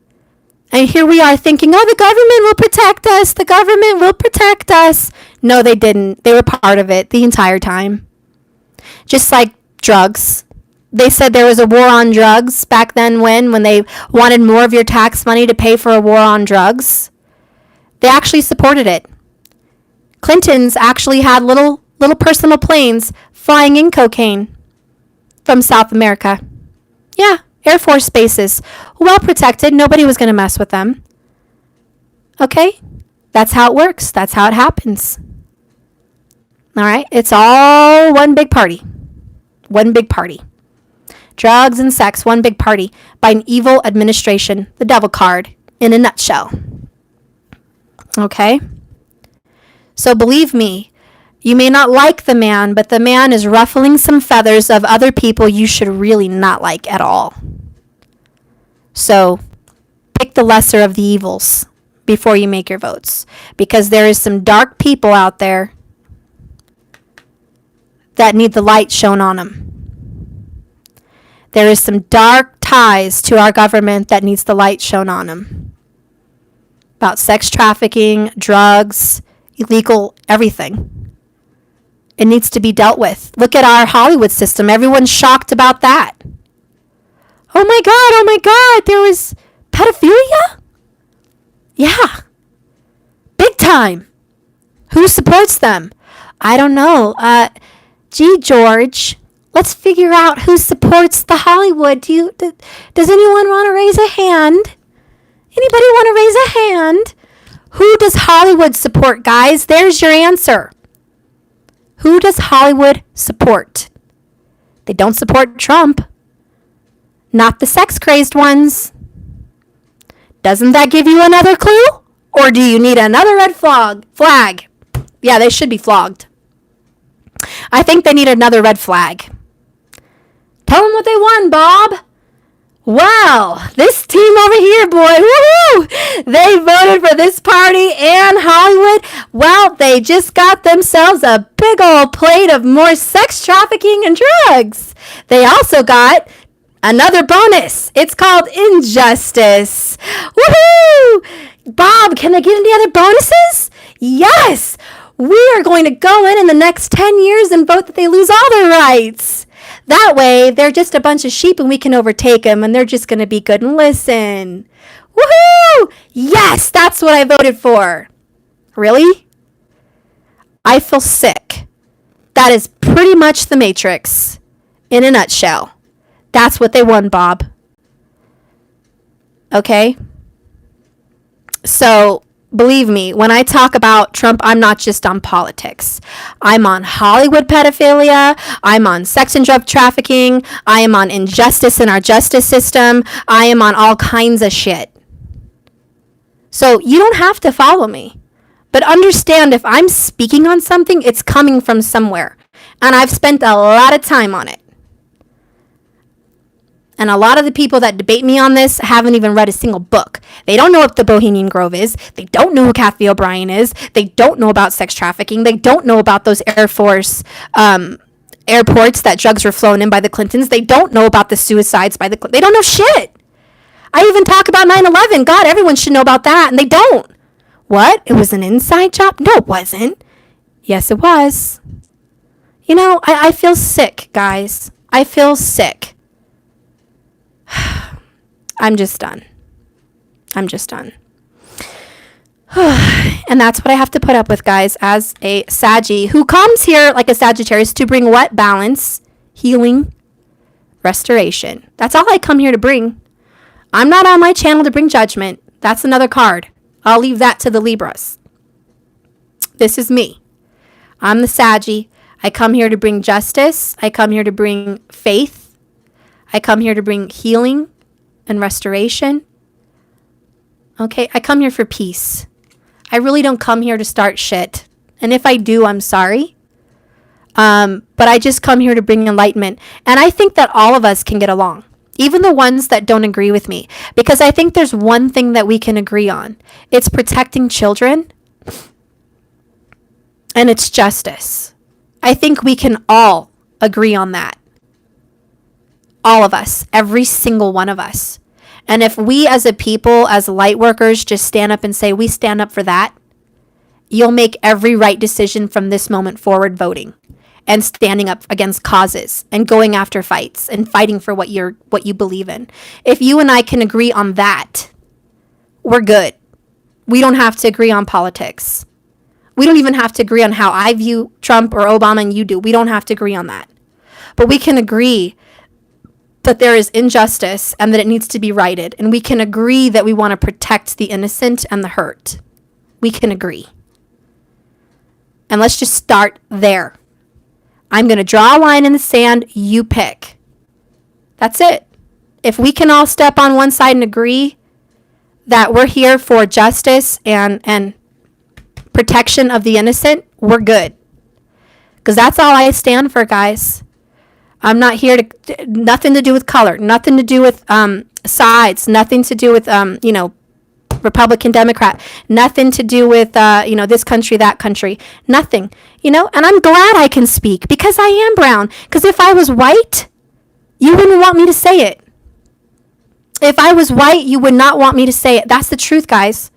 And here we are thinking, oh, the government will protect us. The government will protect us. No, they didn't. They were part of it the entire time. Just like drugs. They said there was a war on drugs back then when they wanted more of your tax money to pay for a war on drugs. They actually supported it. Clintons actually had little personal planes flying in cocaine from South America. Yeah. Air Force bases, well protected. Nobody was going to mess with them. Okay? That's how it works. That's how it happens. All right? It's all one big party. One big party. Drugs and sex, one big party by an evil administration. The devil card in a nutshell. Okay? So believe me, you may not like the man, but the man is ruffling some feathers of other people you should really not like at all. So pick the lesser of the evils before you make your votes, because there is some dark people out there that need the light shown on them. There is some dark ties to our government that needs the light shown on them. About sex trafficking, drugs, illegal everything. It needs to be dealt with. Look at our Hollywood system. Everyone's shocked about that. Oh my God, there was pedophilia? Yeah. Big time. Who supports them? I don't know. Gee, George, let's figure out who supports the Hollywood. Does anyone want to raise a hand? Anybody want to raise a hand? Who does Hollywood support, guys? There's your answer. Who does Hollywood support? They don't support Trump. Not the sex-crazed ones. Doesn't that give you another clue? Or do you need another red flag? Yeah, they should be flogged. I think they need another red flag. Tell them what they won, Bob. Wow, this team over here, boy, woohoo! They voted for this party and Hollywood. Well, they just got themselves a big old plate of more sex trafficking and drugs. They also got another bonus. It's called injustice. Woohoo! Bob, can they get any other bonuses? Yes! We are going to go in the next 10 years and vote that they lose all their rights. That way, they're just a bunch of sheep and we can overtake them and they're just going to be good and listen. Woohoo! Yes, that's what I voted for. Really? I feel sick. That is pretty much the Matrix in a nutshell. That's what they won, Bob. Okay? So, believe me, when I talk about Trump, I'm not just on politics. I'm on Hollywood pedophilia. I'm on sex and drug trafficking. I am on injustice in our justice system. I am on all kinds of shit. So you don't have to follow me. But understand, if I'm speaking on something, it's coming from somewhere. And I've spent a lot of time on it. And a lot of the people that debate me on this haven't even read a single book. They don't know what the Bohemian Grove is. They don't know who Kathy O'Brien is. They don't know about sex trafficking. They don't know about those Air Force airports that drugs were flown in by the Clintons. They don't know about the suicides by the Clintons. They don't know shit. I even talk about 9/11. God, everyone should know about that. And they don't. What? It was an inside job? No, it wasn't. Yes, it was. You know, I feel sick, guys. I feel sick. I'm just done. And that's what I have to put up with, guys, as a Saggy who comes here like a Sagittarius to bring what? Balance, healing, restoration. That's all I come here to bring. I'm not on my channel to bring judgment. That's another card. I'll leave that to the Libras. This is me. I'm the Saggy. I come here to bring justice. I come here to bring faith. I come here to bring healing and restoration. Okay, I come here for peace. I really don't come here to start shit. And if I do, I'm sorry. But I just come here to bring enlightenment. And I think that all of us can get along. Even the ones that don't agree with me. Because I think there's one thing that we can agree on. It's protecting children. And it's justice. I think we can all agree on that. All of us. Every single one of us. And if we as a people, as light workers, just stand up and say, we stand up for that, you'll make every right decision from this moment forward voting and standing up against causes and going after fights and fighting for what you believe in. If you and I can agree on that, we're good. We don't have to agree on politics. We don't even have to agree on how I view Trump or Obama and you do. We don't have to agree on that. But we can agree that there is injustice and that it needs to be righted. And we can agree that we want to protect the innocent and the hurt. We can agree. And let's just start there. I'm going to draw a line in the sand. You pick. That's it. If we can all step on one side and agree that we're here for justice and protection of the innocent, we're good. Because that's all I stand for, guys. I'm not here to, nothing to do with color, nothing to do with sides, nothing to do with, Republican, Democrat, nothing to do with, this country, that country, nothing, and I'm glad I can speak because I am brown. Because if I was white, you wouldn't want me to say it. If I was white, you would not want me to say it. That's the truth, guys.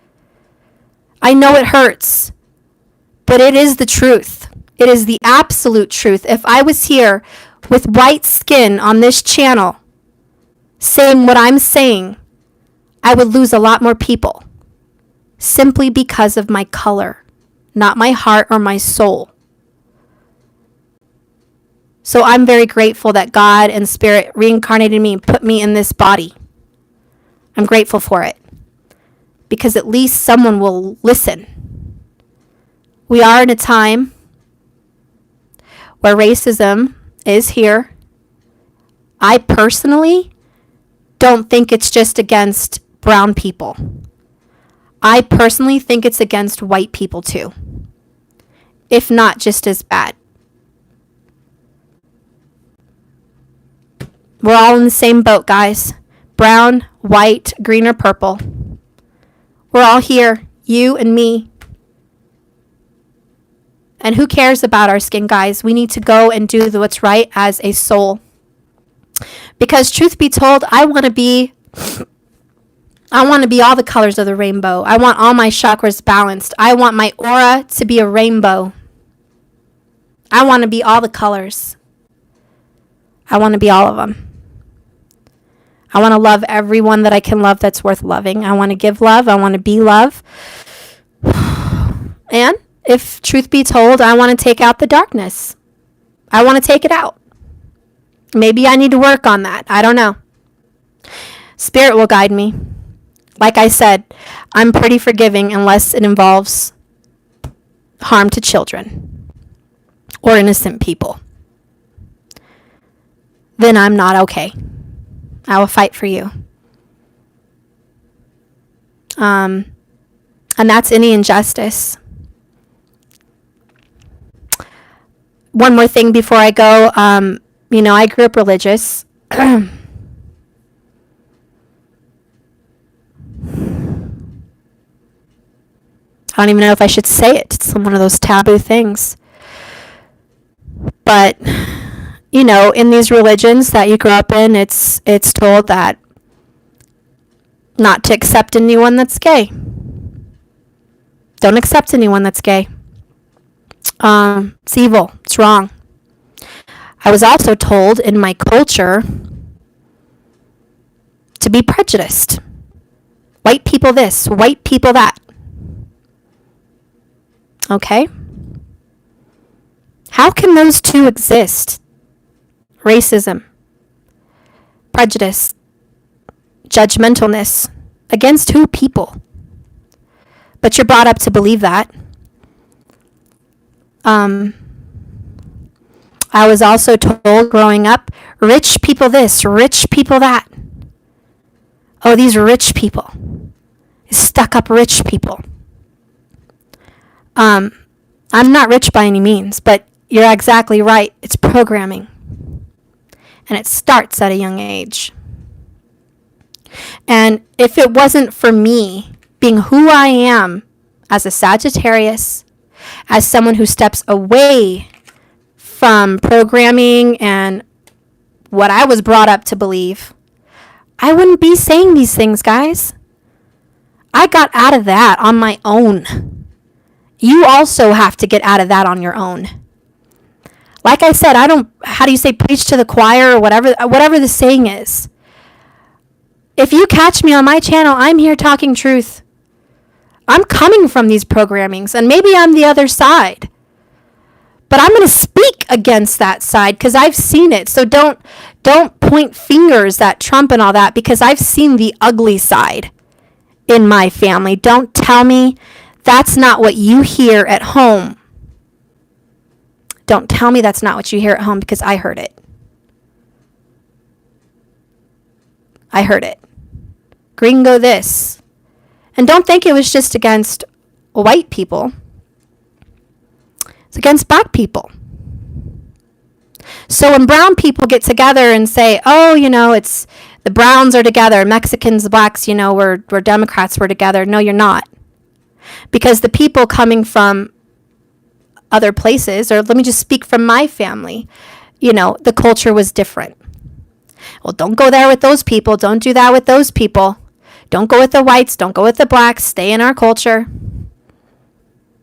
I know it hurts, but it is the truth. It is the absolute truth. If I was here with white skin on this channel saying what I'm saying, I would lose a lot more people simply because of my color, not my heart or my soul. So I'm very grateful that God and Spirit reincarnated me and put me in this body. I'm grateful for it because at least someone will listen. We are in a time where racism is here. I personally don't think it's just against brown people. I personally think it's against white people too, if not just as bad. We're all in the same boat, guys. Brown, white, green, or purple. We're all here, you and me. And who cares about our skin, guys? We need to go and do what's right as a soul. Because truth be told, I want to be all the colors of the rainbow. I want all my chakras balanced. I want my aura to be a rainbow. I want to be all the colors. I want to be all of them. I want to love everyone that I can love that's worth loving. I want to give love. I want to be love. And if truth be told, I want to take out the darkness. I want to take it out. Maybe I need to work on that. I don't know. Spirit will guide me. Like I said, I'm pretty forgiving unless it involves harm to children or innocent people. Then I'm not okay. I will fight for you. And that's any injustice. One more thing before I go. I grew up religious. I don't even know if I should say it. It's one of those taboo things. But, in these religions that you grew up in, it's told that not to accept anyone that's gay. Don't accept anyone that's gay. It's evil. It's wrong. I was also told in my culture to be prejudiced. White people this, white people that. Okay? How can those two exist? Racism, prejudice, judgmentalness. Against who? People. But you're brought up to believe that. I was also told growing up, rich people this, rich people that. Oh, these rich people. Stuck up rich people. I'm not rich by any means, but you're exactly right. It's programming. And it starts at a young age. And if it wasn't for me being who I am as a Sagittarius, as someone who steps away from programming and what I was brought up to believe, I wouldn't be saying these things, guys. I got out of that on my own. You also have to get out of that on your own. Like I said, preach to the choir or whatever the saying is. If you catch me on my channel, I'm here talking truth. I'm coming from these programmings, and maybe I'm the other side. But I'm going to speak against that side because I've seen it. So don't point fingers at Trump and all that, because I've seen the ugly side in my family. Don't tell me that's not what you hear at home. Don't tell me that's not what you hear at home, because I heard it. I heard it. Gringo this. And don't think it was just against white people. It's against black people. So when brown people get together and say, oh, it's the browns are together, Mexicans, blacks, we're Democrats, we're together. No, you're not. Because the people coming from other places, or let me just speak from my family, the culture was different. Well, don't go there with those people. Don't do that with those people. Don't go with the whites. Don't go with the blacks. Stay in our culture.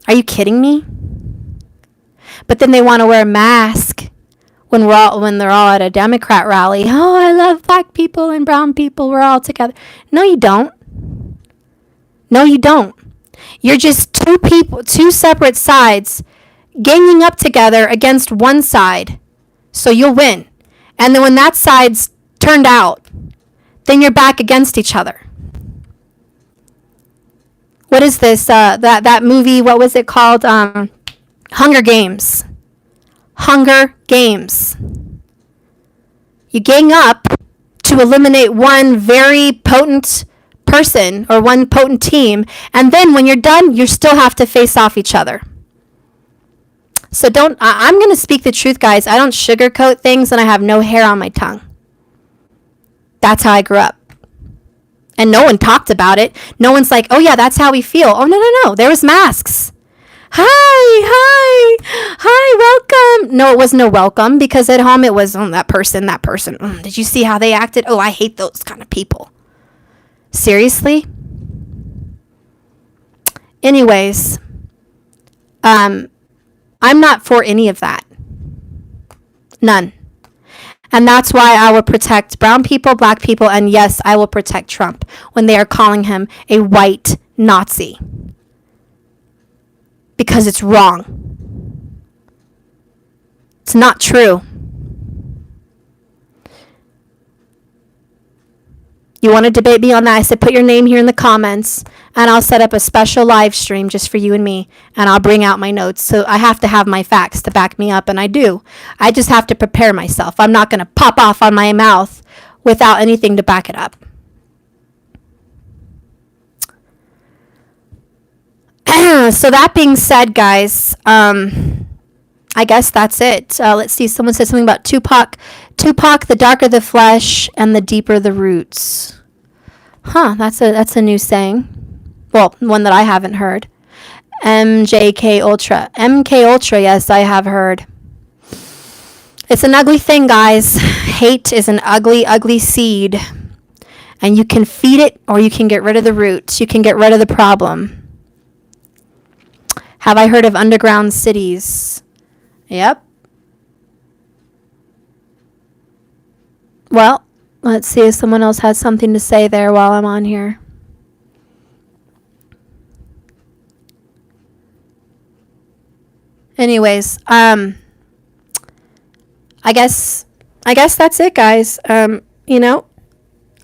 Are you kidding me? But then they want to wear a mask when they're all at a Democrat rally. Oh, I love black people and brown people. We're all together. No, you don't. No, you don't. You're just two separate sides ganging up together against one side. So you'll win. And then when that side's turned out, then you're back against each other. What is this? That movie, what was it called? Hunger Games. Hunger Games. You gang up to eliminate one very potent person or one potent team, and then when you're done, you still have to face off each other. So I'm going to speak the truth, guys. I don't sugarcoat things, and I have no hair on my tongue. That's how I grew up. And no one talked about it. No one's like, oh yeah, that's how we feel. Oh, no. There was masks. Hi, welcome. No, it was no welcome, because at home it was, that person. Did you see how they acted? Oh, I hate those kind of people. Seriously? Anyways, I'm not for any of that. None. And that's why I will protect brown people, black people, and yes, I will protect Trump when they are calling him a white Nazi. because it's wrong. It's not true. You want to debate me on that? I said, put your name here in the comments, and I'll set up a special live stream just for you and me, and I'll bring out my notes. So I have to have my facts to back me up, and I do. I just have to prepare myself. I'm not going to pop off on my mouth without anything to back it up. So that being said, guys, I guess that's it. Let's see. Someone said something about Tupac. Tupac, the darker the flesh and the deeper the roots. Huh, that's a new saying. Well, one that I haven't heard. MJK Ultra. MK Ultra, yes, I have heard. It's an ugly thing, guys. Hate is an ugly, ugly seed. And you can feed it or you can get rid of the roots. You can get rid of the problem. Have I heard of underground cities? Yep. Well, let's see if someone else has something to say there while I'm on here. Anyways, I guess that's it, guys. You know,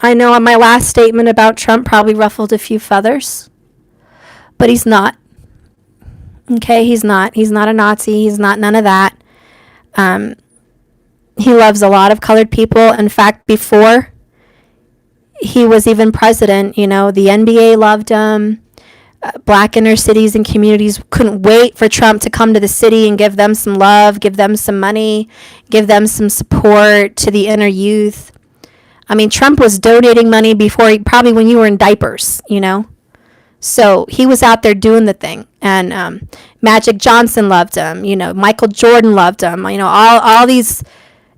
I know my last statement about Trump probably ruffled a few feathers, but he's not. Okay, he's not. He's not a Nazi. He's not none of that. He loves a lot of colored people. In fact, before he was even president, you know, the NBA loved him. Black inner cities and communities couldn't wait for Trump to come to the city and give them some love, give them some money, give them some support to the inner youth. I mean, Trump was donating money before, probably when you were in diapers, you know. So he was out there doing the thing. And Magic Johnson loved him. You know, Michael Jordan loved him. You know, all these,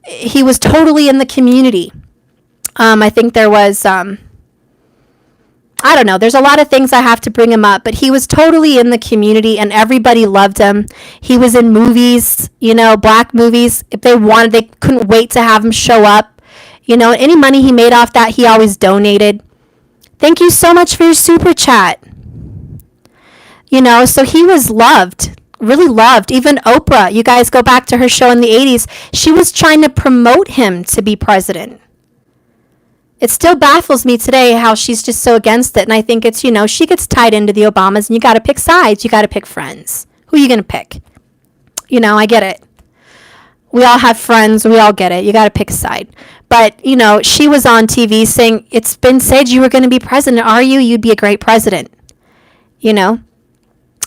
he was totally in the community. I think there was, I don't know, there's a lot of things I have to bring him up, but he was totally in the community and everybody loved him. He was in movies, you know, black movies. If they wanted, they couldn't wait to have him show up. You know, any money he made off that, he always donated. Thank you so much for your super chat. You know, so he was loved, really loved. Even Oprah, you guys go back to her show in the 80s, she was trying to promote him to be president. It still baffles me today how she's just so against it. And I think it's, you know, she gets tied into the Obamas and you got to pick sides. You got to pick friends. Who are you going to pick? You know, I get it. We all have friends. We all get it. You got to pick a side. But, you know, she was on TV saying, it's been said you were going to be president. Are you? You'd be a great president. You know?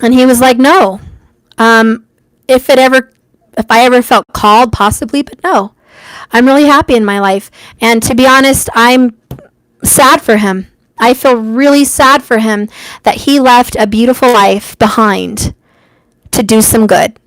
And he was like, no. If I ever felt called, possibly, but no. I'm really happy in my life. And to be honest, I'm sad for him. I feel really sad for him that he left a beautiful life behind to do some good.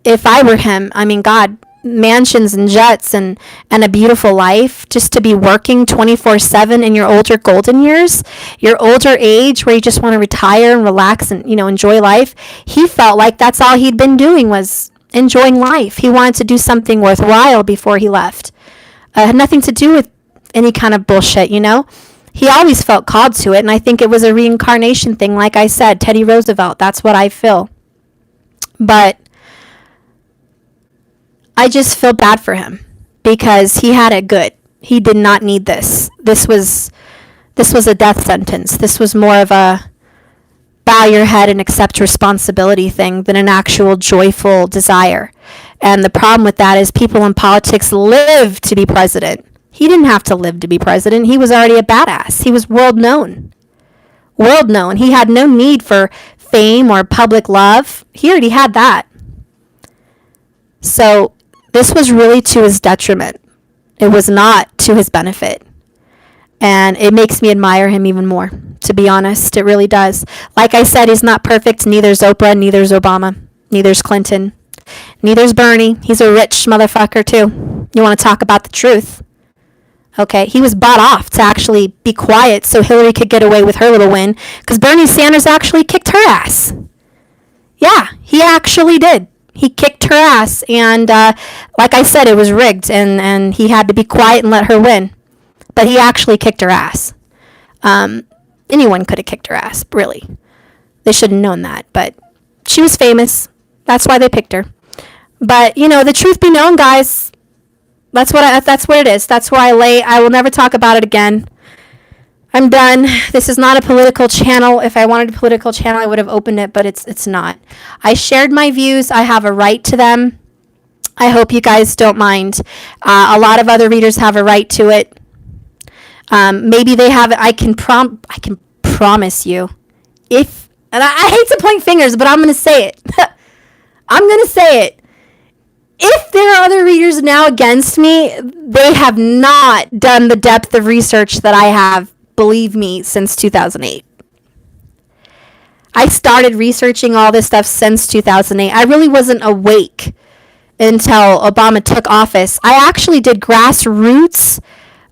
If I were him, I mean, God, mansions and jets and a beautiful life, just to be working 24/7 in your older golden years, your older age where you just want to retire and relax and, you know, enjoy life. He felt like that's all he'd been doing was enjoying life. He wanted to do something worthwhile before he left. Had nothing to do with any kind of bullshit, you know. He always felt called to it, and I think it was a reincarnation thing. Like I said, Teddy Roosevelt, that's what I feel. But I just feel bad for him because he had it good. He did not need this. This was a death sentence. This was more of a bow your head and accept responsibility thing than an actual joyful desire. And the problem with that is people in politics live to be president. He didn't have to live to be president. He was already a badass. He was world known. World known. He had no need for fame or public love. He already had that. So this was really to his detriment. It was not to his benefit. And it makes me admire him even more, to be honest. It really does. Like I said, he's not perfect. Neither's Oprah, neither's Obama, neither's Clinton, neither's Bernie. He's a rich motherfucker, too. You want to talk about the truth. Okay, he was bought off to actually be quiet so Hillary could get away with her little win, because Bernie Sanders actually kicked her ass. Yeah, he actually did. He kicked her ass, and like I said, it was rigged, and he had to be quiet and let her win. But he actually kicked her ass. Anyone could have kicked her ass, really. They should have known that, but She was famous. That's why they picked her. But, the truth be known, guys, that's what it is. That's where I lay. I will never talk about it again. I'm done. This is not a political channel. If I wanted a political channel, I would have opened it, but it's not. I shared my views. I have a right to them. I hope you guys don't mind. A lot of other readers have a right to it. Maybe they have it. I can promise you. And I hate to point fingers, but I'm going to say it. I'm going to say it. If there are other readers now against me, they have not done the depth of research that I have, believe me, since 2008. I started researching all this stuff since 2008. I really wasn't awake until Obama took office. I actually did grassroots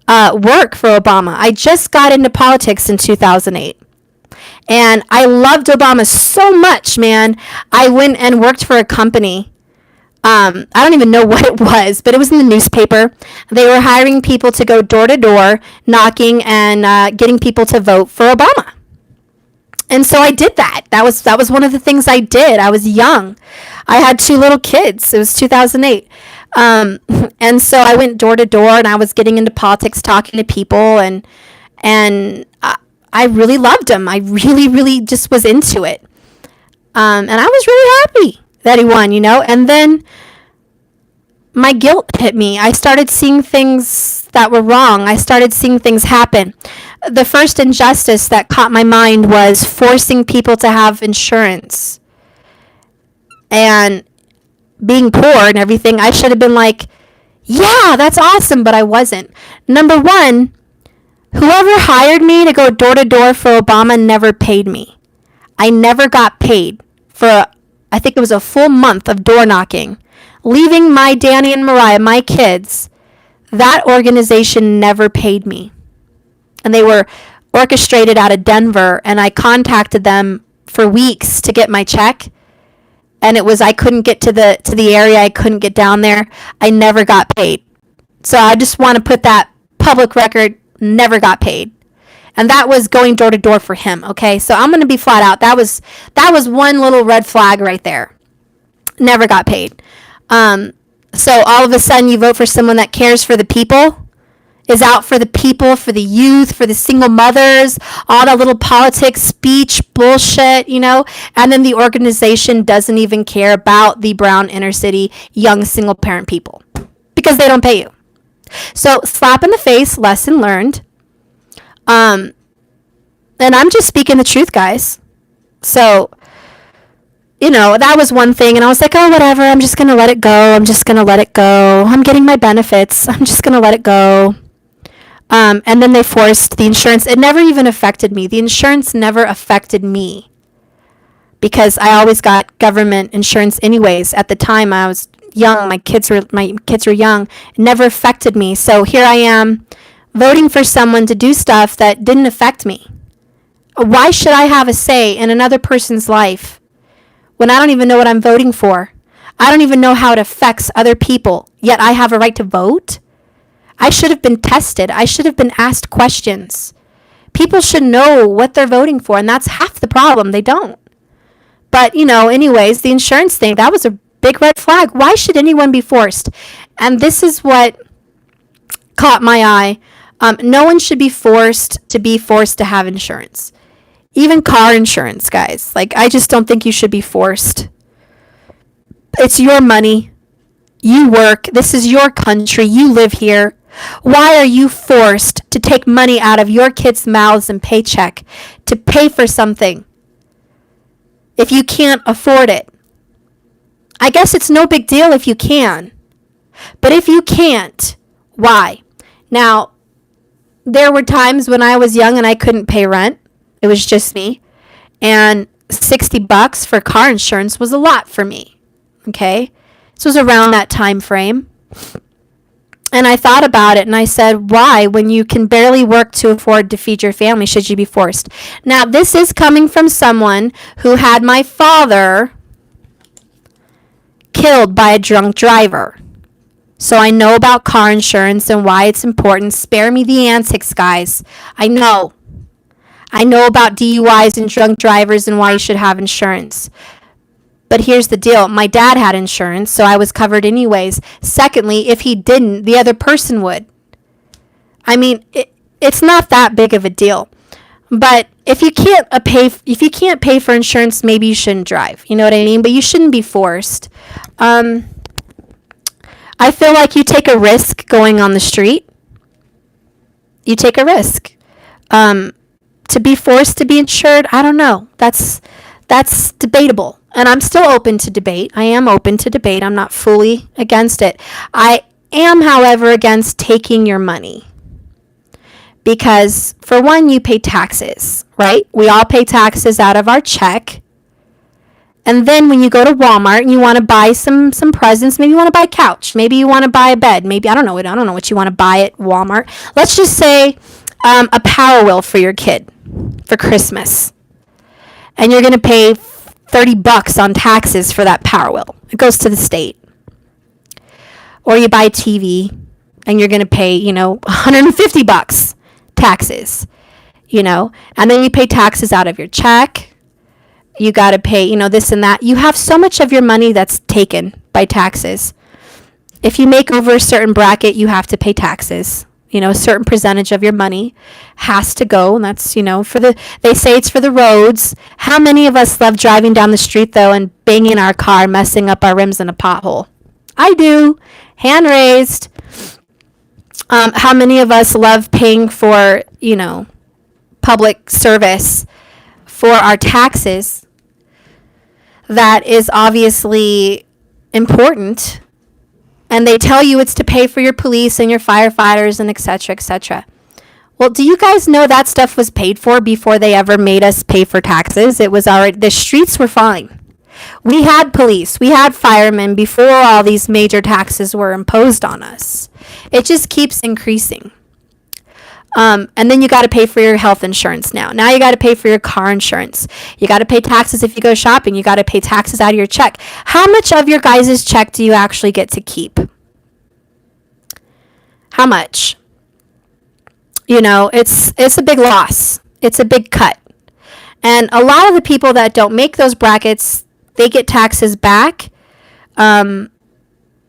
work for Obama. I just got into politics in 2008. And I loved Obama so much, man. I went and worked for a company. I don't even know what it was, but it was in the newspaper. They were hiring people to go door to door, knocking and getting people to vote for Obama. And so I did that. That was one of the things I did. I was young. I had 2 little kids. It was 2008. And so I went door to door, and I was getting into politics, talking to people, and I really loved him. I really, really just was into it. And I was really happy that he won, and then my guilt hit me. I started seeing things that were wrong. I started seeing things happen. The first injustice that caught my mind was forcing people to have insurance and being poor and everything. I should have been like, yeah, that's awesome, but I wasn't. Number one, whoever hired me to go door to door for Obama never paid me. I never got paid for I think it was a full month of door knocking. Leaving my Danny and Mariah, my kids, that organization never paid me. And they were orchestrated out of Denver, and I contacted them for weeks to get my check. And it was I couldn't get to the area, I couldn't get down there. I never got paid. So I just want to put that public record, never got paid. And that was going door to door for him, okay? So I'm going to be flat out. That was one little red flag right there. Never got paid. So all of a sudden you vote for someone that cares for the people, is out for the people, for the youth, for the single mothers, all that little politics, speech, bullshit, and then the organization doesn't even care about the brown inner city young single parent people because they don't pay you. So slap in the face, lesson learned. And I'm just speaking the truth, guys. So, that was one thing. And I was like, oh, whatever. I'm just going to let it go. I'm getting my benefits. I'm just going to let it go. And then they forced the insurance. It never even affected me. The insurance never affected me because I always got government insurance anyways. At the time I was young. My kids were young. It never affected me. So here I am, voting for someone to do stuff that didn't affect me. Why should I have a say in another person's life when I don't even know what I'm voting for? I don't even know how it affects other people, yet I have a right to vote? I should have been tested. I should have been asked questions. People should know what they're voting for, and that's half the problem. They don't. But, anyways, the insurance thing, that was a big red flag. Why should anyone be forced? And this is what caught my eye. No one should be forced to have insurance. Even car insurance, guys. I just don't think you should be forced. It's your money. You work. This is your country. You live here. Why are you forced to take money out of your kids' mouths and paycheck to pay for something if you can't afford it? I guess it's no big deal if you can. But if you can't, why? Now, there were times when I was young and I couldn't pay rent. It was just me. And $60 for car insurance was a lot for me. Okay? This was around that time frame. And I thought about it and I said, why, when you can barely work to afford to feed your family, should you be forced? Now, this is coming from someone who had my father killed by a drunk driver. So I know about car insurance and why it's important. Spare me the antics, guys. I know about DUIs and drunk drivers and why you should have insurance. But here's the deal. My dad had insurance, so I was covered anyways. Secondly, if he didn't, the other person would. I mean, it's not that big of a deal. But if you can't pay for insurance, maybe you shouldn't drive. You know what I mean? But you shouldn't be forced. I feel like you take a risk going on the street. You take a risk. To be forced to be insured, I don't know. That's debatable. And I'm still open to debate. I am open to debate. I'm not fully against it. I am, however, against taking your money. Because, for one, you pay taxes, right? We all pay taxes out of our check. And then when you go to Walmart and you want to buy some presents, maybe you want to buy a couch, maybe you want to buy a bed, maybe, I don't know what you want to buy at Walmart. Let's just say a Power Wheel for your kid for Christmas. And you're going to pay $30 on taxes for that Power Wheel. It goes to the state. Or you buy a TV and you're going to pay, $150 taxes, and then you pay taxes out of your check. You got to pay, this and that. You have so much of your money that's taken by taxes. If you make over a certain bracket, you have to pay taxes. A certain percentage of your money has to go, and that's, they say it's for the roads. How many of us love driving down the street, though, and banging our car, messing up our rims in a pothole? I do. Hand raised. How many of us love paying for, public service for our taxes? That is obviously important. And they tell you it's to pay for your police and your firefighters and et cetera, et cetera. Well, do you guys know that stuff was paid for before they ever made us pay for taxes? It was already, the streets were fine. We had police, we had firemen before all these major taxes were imposed on us. It just keeps increasing. And then you got to pay for your health insurance now. Now you got to pay for your car insurance. You got to pay taxes if you go shopping. You got to pay taxes out of your check. How much of your guys' check do you actually get to keep? How much? It's a big loss. It's a big cut. And a lot of the people that don't make those brackets, they get taxes back. So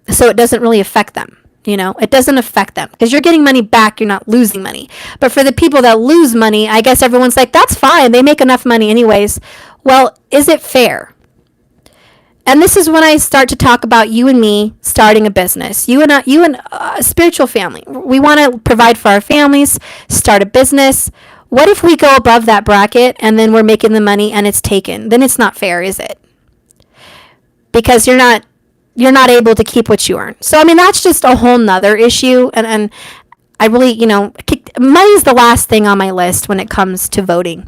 it doesn't really affect them. It doesn't affect them because you're getting money back. You're not losing money. But for the people that lose money, I guess everyone's like, that's fine. They make enough money anyways. Well, is it fair? And this is when I start to talk about you and me starting a business. You and a spiritual family. We want to provide for our families, start a business. What if we go above that bracket and then we're making the money and it's taken? Then it's not fair, is it? Because you're not able to keep what you earn. So, I mean, that's just a whole nother issue. And I really, money's the last thing on my list when it comes to voting.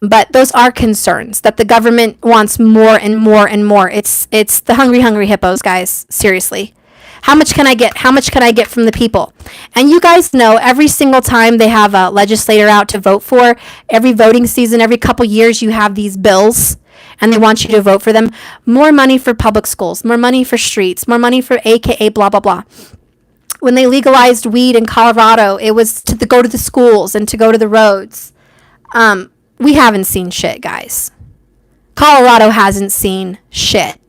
But those are concerns that the government wants more and more and more. It's the hungry hippos, guys. Seriously. How much can I get? How much can I get from the people? And you guys know every single time they have a legislator out to vote for, every voting season, every couple years, you have these bills and they want you to vote for them. More money for public schools, more money for streets, more money for AKA blah, blah, blah. When they legalized weed in Colorado, it was to go to the schools and to go to the roads. We haven't seen shit, guys. Colorado hasn't seen shit.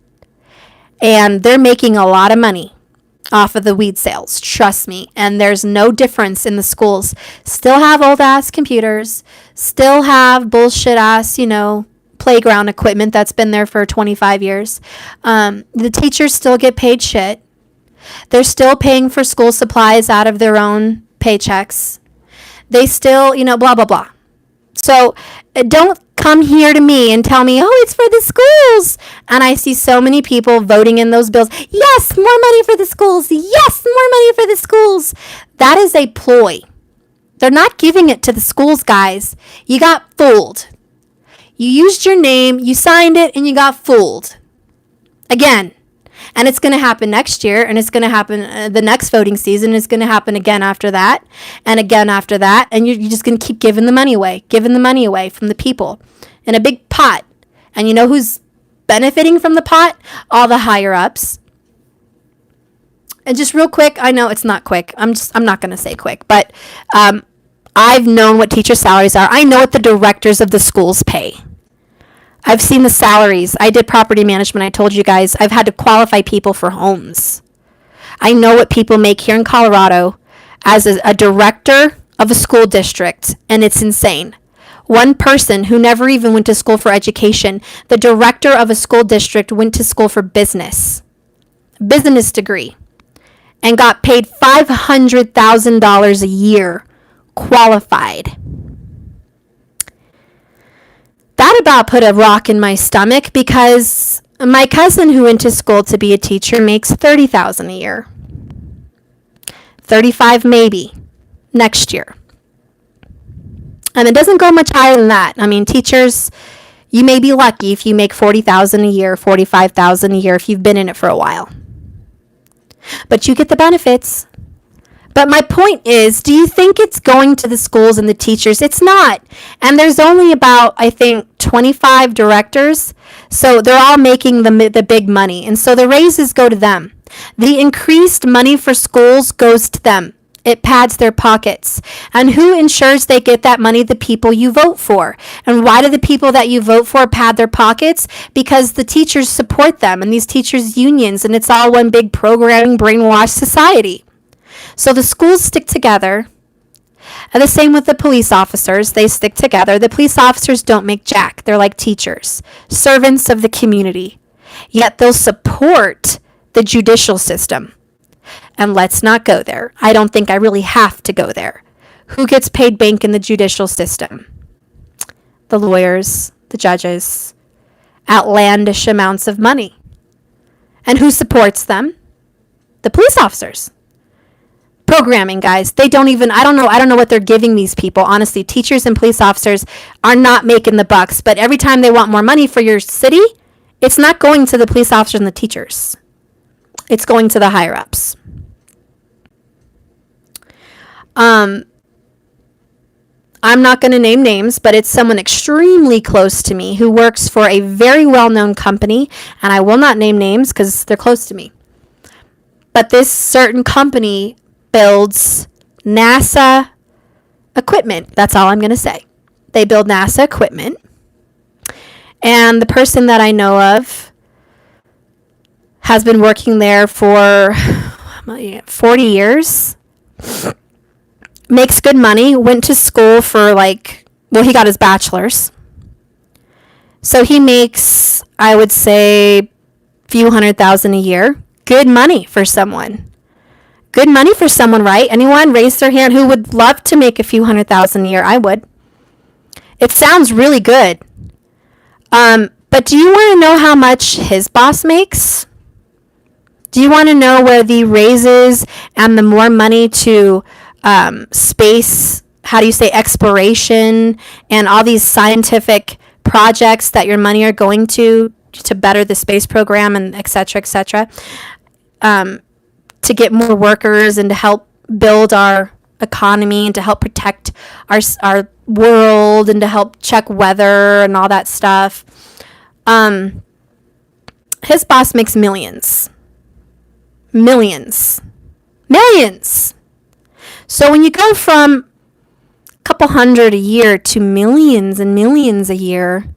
And they're making a lot of money off of the weed sales, trust me. And there's no difference in the schools. Still have old ass computers, still have bullshit ass, playground equipment that's been there for 25 years. The teachers still get paid shit. They're still paying for school supplies out of their own paychecks. They still, blah, blah, blah. So don't come here to me and tell me, oh, it's for the schools. And I see so many people voting in those bills. Yes, more money for the schools. Yes, more money for the schools. That is a ploy. They're not giving it to the schools, guys. You got fooled. You used your name, you signed it, and you got fooled. Again. And it's going to happen next year, and it's going to happen the next voting season. It's going to happen again after that, and again after that. And you're just going to keep giving the money away from the people in a big pot. And you know who's benefiting from the pot? All the higher ups. And just real quick, I know it's not quick. I'm not going to say quick, but I've known what teacher salaries are. I know what the directors of the schools pay. I've seen the salaries. I did property management. I told you guys I've had to qualify people for homes. I know what people make here in Colorado as a director of a school district, and it's insane. One person who never even went to school for education, the director of a school district, went to school for business degree, and got paid $500,000 a year, qualified. That about put a rock in my stomach, because my cousin who went to school to be a teacher makes $30,000 a year. 35 maybe next year. And it doesn't go much higher than that. I mean, teachers, you may be lucky if you make $40,000 a year, $45,000 a year if you've been in it for a while. But you get the benefits. But my point is, do you think it's going to the schools and the teachers? It's not. And there's only about, I think, 25 directors. So they're all making the big money. And so the raises go to them. The increased money for schools goes to them. It pads their pockets. And who ensures they get that money? The people you vote for. And why do the people that you vote for pad their pockets? Because the teachers support them and these teachers' unions, and it's all one big programming brainwashed society. So the schools stick together. And the same with the police officers. They stick together. The police officers don't make jack. They're like teachers, servants of the community. Yet they'll support the judicial system. And let's not go there. I don't think I really have to go there. Who gets paid bank in the judicial system? The lawyers, the judges, outlandish amounts of money. And who supports them? The police officers. Programming, guys. I don't know what they're giving these people. Honestly, teachers and police officers are not making the bucks, but every time they want more money for your city, it's not going to the police officers and the teachers. It's going to the higher ups. I'm not going to name names, but it's someone extremely close to me who works for a very well-known company, and I will not name names because they're close to me. But this certain company builds NASA equipment. That's all I'm going to say. They build NASA equipment. And the person that I know of has been working there for 40 years. Makes good money. Went to school for he got his bachelor's. So he makes, I would say, a few $100,000 a year. Good money for someone. Good money for someone, right? Anyone raise their hand who would love to make a few $100,000 a year? I would. It sounds really good. But do you want to know how much his boss makes? Do you want to know where the raises and the more money to space, exploration, and all these scientific projects that your money are going to better the space program and et cetera, to get more workers and to help build our economy and to help protect our world and to help check weather and all that stuff. His boss makes millions. Millions. So when you go from a couple hundred a year to millions and millions a year,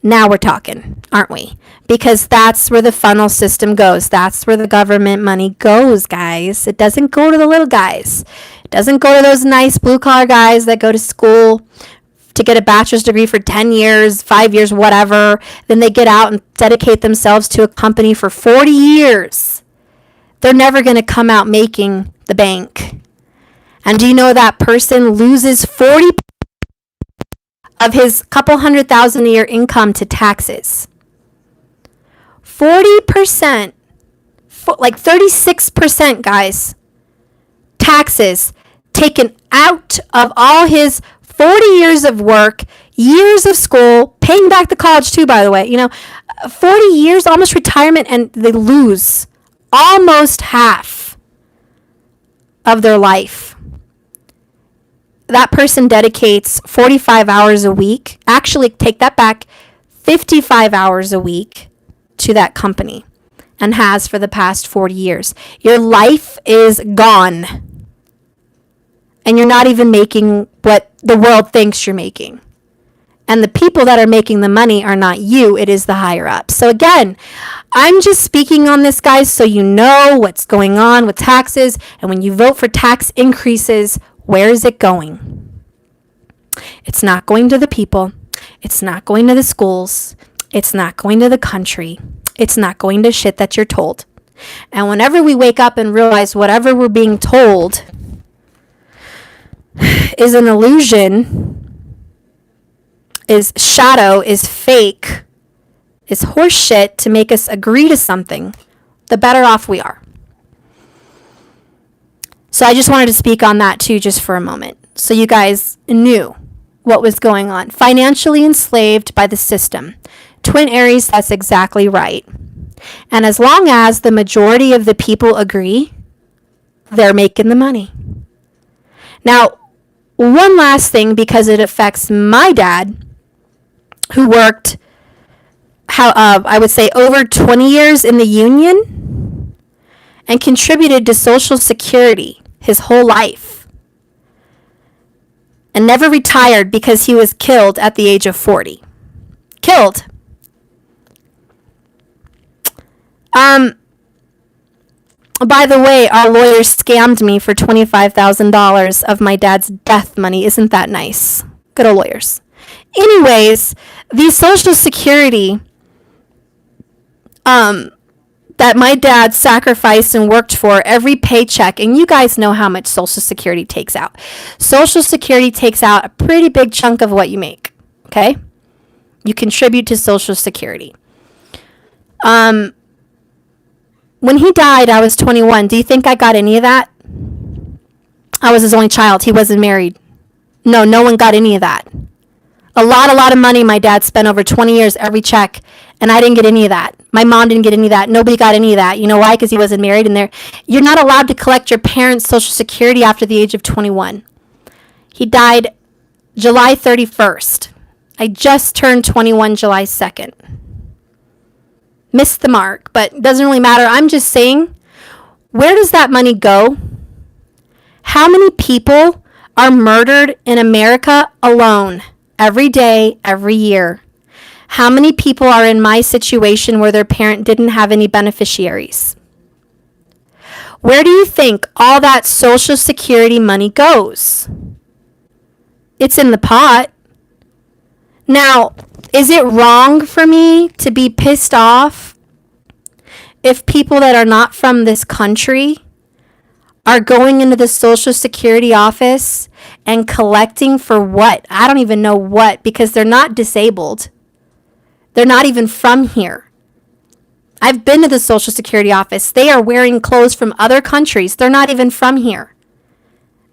now we're talking, aren't we? Because that's where the funnel system goes. That's where the government money goes, guys. It doesn't go to the little guys. It doesn't go to those nice blue-collar guys that go to school to get a bachelor's degree for 10 years, 5 years, whatever. Then they get out and dedicate themselves to a company for 40 years. They're never going to come out making the bank. And do you know that person loses 40% of his couple $100,000 a year income to taxes? 40%, 36%, guys, taxes taken out of all his 40 years of work, years of school, paying back the college too, by the way. 40 years, almost retirement, and they lose almost half of their life. That person dedicates 45 hours a week, actually take that back, 55 hours a week to that company and has for the past 40 years. Your life is gone. And you're not even making what the world thinks you're making. And the people that are making the money are not you, it is the higher up. So again, I'm just speaking on this, guys, so you know what's going on with taxes. And when you vote for tax increases, where is it going? It's not going to the people. It's not going to the schools. It's not going to the country. It's not going to shit that you're told. And whenever we wake up and realize whatever we're being told is an illusion, is shadow, is fake, is horseshit to make us agree to something, the better off we are. So I just wanted to speak on that too, just for a moment, so you guys knew what was going on. Financially enslaved by the system. Twin Aries, that's exactly right. And as long as the majority of the people agree, they're making the money. Now, one last thing, because it affects my dad, who worked, I would say, over 20 years in the union and contributed to Social Security his whole life and never retired because he was killed at the age of 40. Killed. By the way, our lawyer scammed me for $25,000 of my dad's death money. Isn't that nice? Good old lawyers. Anyways, the Social Security that my dad sacrificed and worked for, every paycheck, and you guys know how much Social Security takes out. Social Security takes out a pretty big chunk of what you make, okay? You contribute to Social Security. When he died, I was 21. Do you think I got any of that? I was his only child. He wasn't married. No one got any of that. A lot of money my dad spent over 20 years, every check, and I didn't get any of that. My mom didn't get any of that. Nobody got any of that. You know why? Because he wasn't married, and you're not allowed to collect your parents' Social Security after the age of 21. He died July 31st. I just turned 21 July 2nd. Missed the mark, but it doesn't really matter. I'm just saying, where does that money go? How many people are murdered in America alone every day, every year? How many people are in my situation where their parent didn't have any beneficiaries? Where do you think all that Social Security money goes? It's in the pot. Now, is it wrong for me to be pissed off if people that are not from this country are going into the Social Security office and collecting for what? I don't even know what, because they're not disabled. They're not even from here. I've been to the Social Security office. They are wearing clothes from other countries. They're not even from here.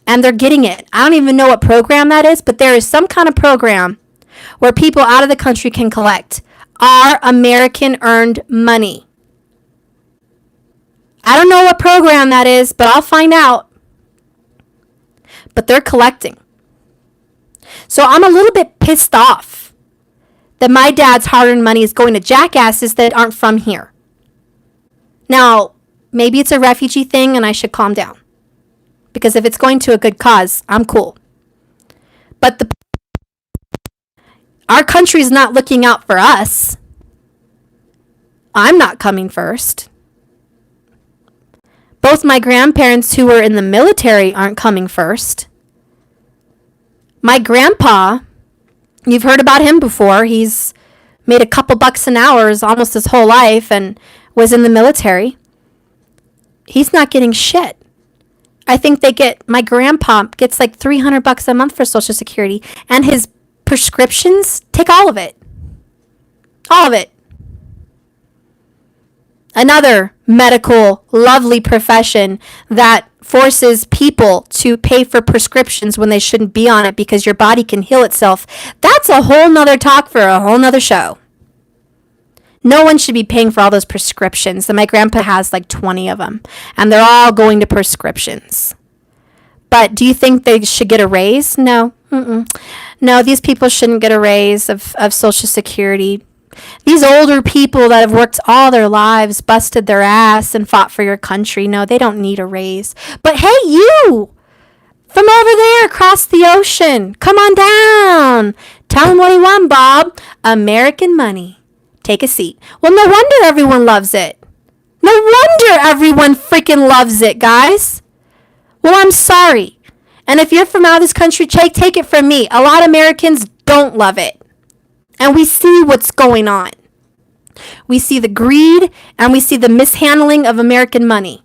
And they're getting it. I don't even know what program that is, but there is some kind of program where people out of the country can collect our American earned money. I don't know what program that is, but I'll find out. But they're collecting. So I'm a little bit pissed off that my dad's hard-earned money is going to jackasses that aren't from here. Now, maybe it's a refugee thing and I should calm down. Because if it's going to a good cause, I'm cool. But our country's not looking out for us. I'm not coming first. Both my grandparents who were in the military aren't coming first. My grandpa, you've heard about him before. He's made a couple bucks an hour almost his whole life and was in the military. He's not getting shit. I think my grandpa gets like $300 a month for Social Security, and his prescriptions, take all of it. All of it. Another medical, lovely profession that forces people to pay for prescriptions when they shouldn't be on it because your body can heal itself. That's a whole nother talk for a whole nother show. No one should be paying for all those prescriptions. And my grandpa has like 20 of them. And they're all going to prescriptions. But do you think they should get a raise? No. No, these people shouldn't get a raise of Social Security. These older people that have worked all their lives, busted their ass, and fought for your country, no, they don't need a raise. But hey, you! From over there across the ocean, come on down. Tell him what he wants, Bob. American money. Take a seat. Well, no wonder everyone loves it. No wonder everyone freaking loves it, guys. Well, I'm sorry. And if you're from out of this country, take it from me. A lot of Americans don't love it. And we see what's going on. We see the greed and we see the mishandling of American money.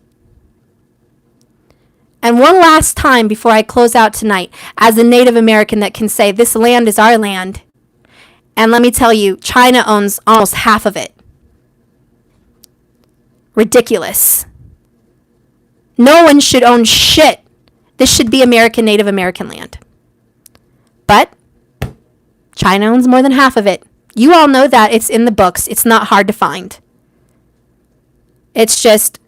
And one last time before I close out tonight, as a Native American that can say this land is our land. And let me tell you, China owns almost half of it. Ridiculous. No one should own shit. This should be American Native American land. But China owns more than half of it. You all know that. It's in the books. It's not hard to find. It's just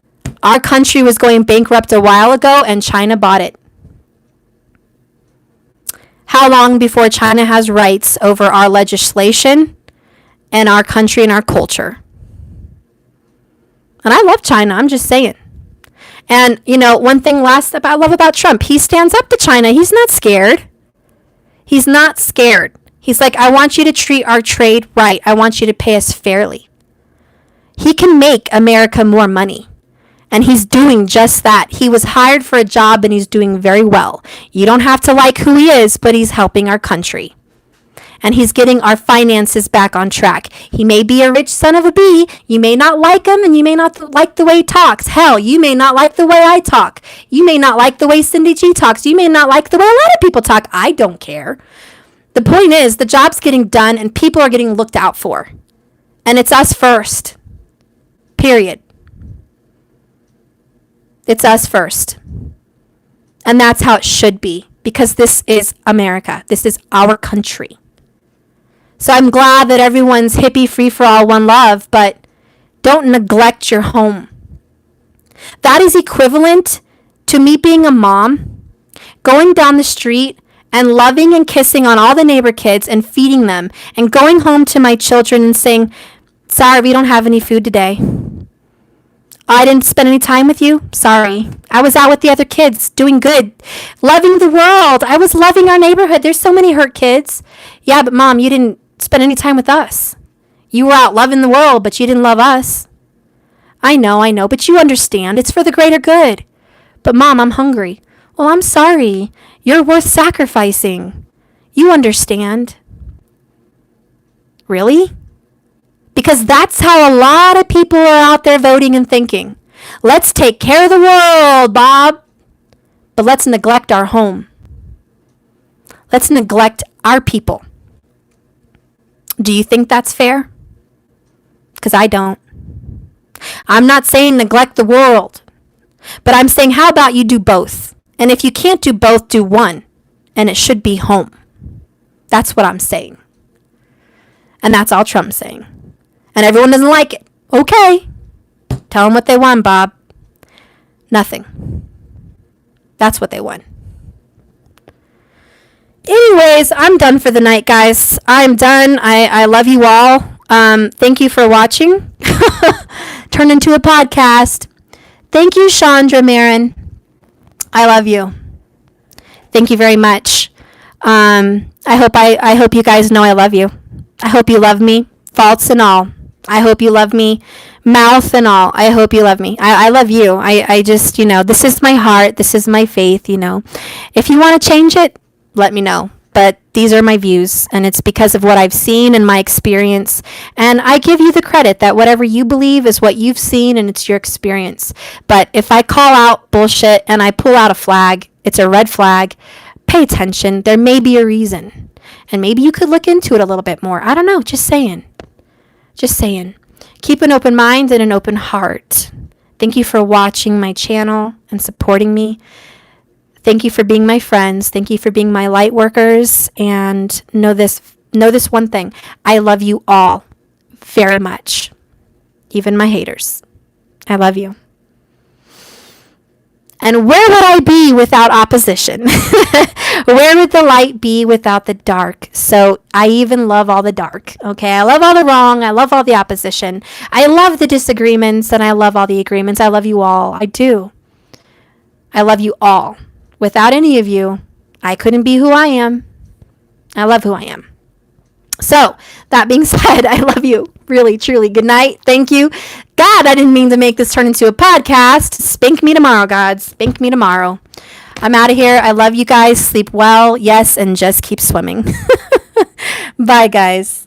our country was going bankrupt a while ago and China bought it. How long before China has rights over our legislation and our country and our culture? And I love China. I'm just saying. And, one thing I love about Trump, he stands up to China. He's not scared. He's not scared. He's like, I want you to treat our trade right. I want you to pay us fairly. He can make America more money. And he's doing just that. He was hired for a job and he's doing very well. You don't have to like who he is, but he's helping our country. And he's getting our finances back on track. He may be a rich son of a bee. You may not like him and you may not like the way he talks. Hell, you may not like the way I talk. You may not like the way Cindy G talks. You may not like the way a lot of people talk. I don't care. The point is the job's getting done and people are getting looked out for. And it's us first. Period. It's us first. And that's how it should be because this is America. This is our country. So I'm glad that everyone's hippie, free for all, one love, but don't neglect your home. That is equivalent to me being a mom, going down the street and loving and kissing on all the neighbor kids and feeding them and going home to my children and saying, sorry, we don't have any food today. I didn't spend any time with you. Sorry. I was out with the other kids doing good, loving the world. I was loving our neighborhood. There's so many hurt kids. Yeah, but Mom, you didn't spend any time with us. You were out loving the world, but you didn't love us. I know, but you understand. It's for the greater good. But Mom, I'm hungry. Well, I'm sorry. You're worth sacrificing. You understand. Really? Because that's how a lot of people are out there voting and thinking. Let's take care of the world, Bob. But let's neglect our home. Let's neglect our people. Do you think that's fair? Because I don't. I'm not saying neglect the world. But I'm saying how about you do both? And if you can't do both, do one. And it should be home. That's what I'm saying. And that's all Trump's saying. And everyone doesn't like it. Okay. Tell them what they want, Bob. Nothing. That's what they want. Anyways, I'm done for the night, guys. I'm done. I love you all. Thank you for watching. Turn into a podcast. Thank you, Chandra Marin. I love you. Thank you very much. I hope you guys know I love you. I hope you love me, faults and all. I hope you love me, mouth and all. I hope you love me. I love you. I just, this is my heart. This is my faith, If you want to change it, let me know. But these are my views, and it's because of what I've seen and my experience. And I give you the credit that whatever you believe is what you've seen, and it's your experience. But if I call out bullshit and I pull out a flag, it's a red flag. Pay attention. There may be a reason. And maybe you could look into it a little bit more. I don't know. Just saying. Just saying. Keep an open mind and an open heart. Thank you for watching my channel and supporting me. Thank you for being my friends. Thank you for being my light workers. And know this one thing. I love you all very much. Even my haters. I love you. And where would I be without opposition? Where would the light be without the dark? So I even love all the dark. Okay, I love all the wrong. I love all the opposition. I love the disagreements and I love all the agreements. I love you all. I do. I love you all. Without any of you, I couldn't be who I am. I love who I am. So, that being said, I love you. Really, truly. Good night. Thank you. God, I didn't mean to make this turn into a podcast. Spank me tomorrow, God. Spank me tomorrow. I'm out of here. I love you guys. Sleep well. Yes, and just keep swimming. Bye, guys.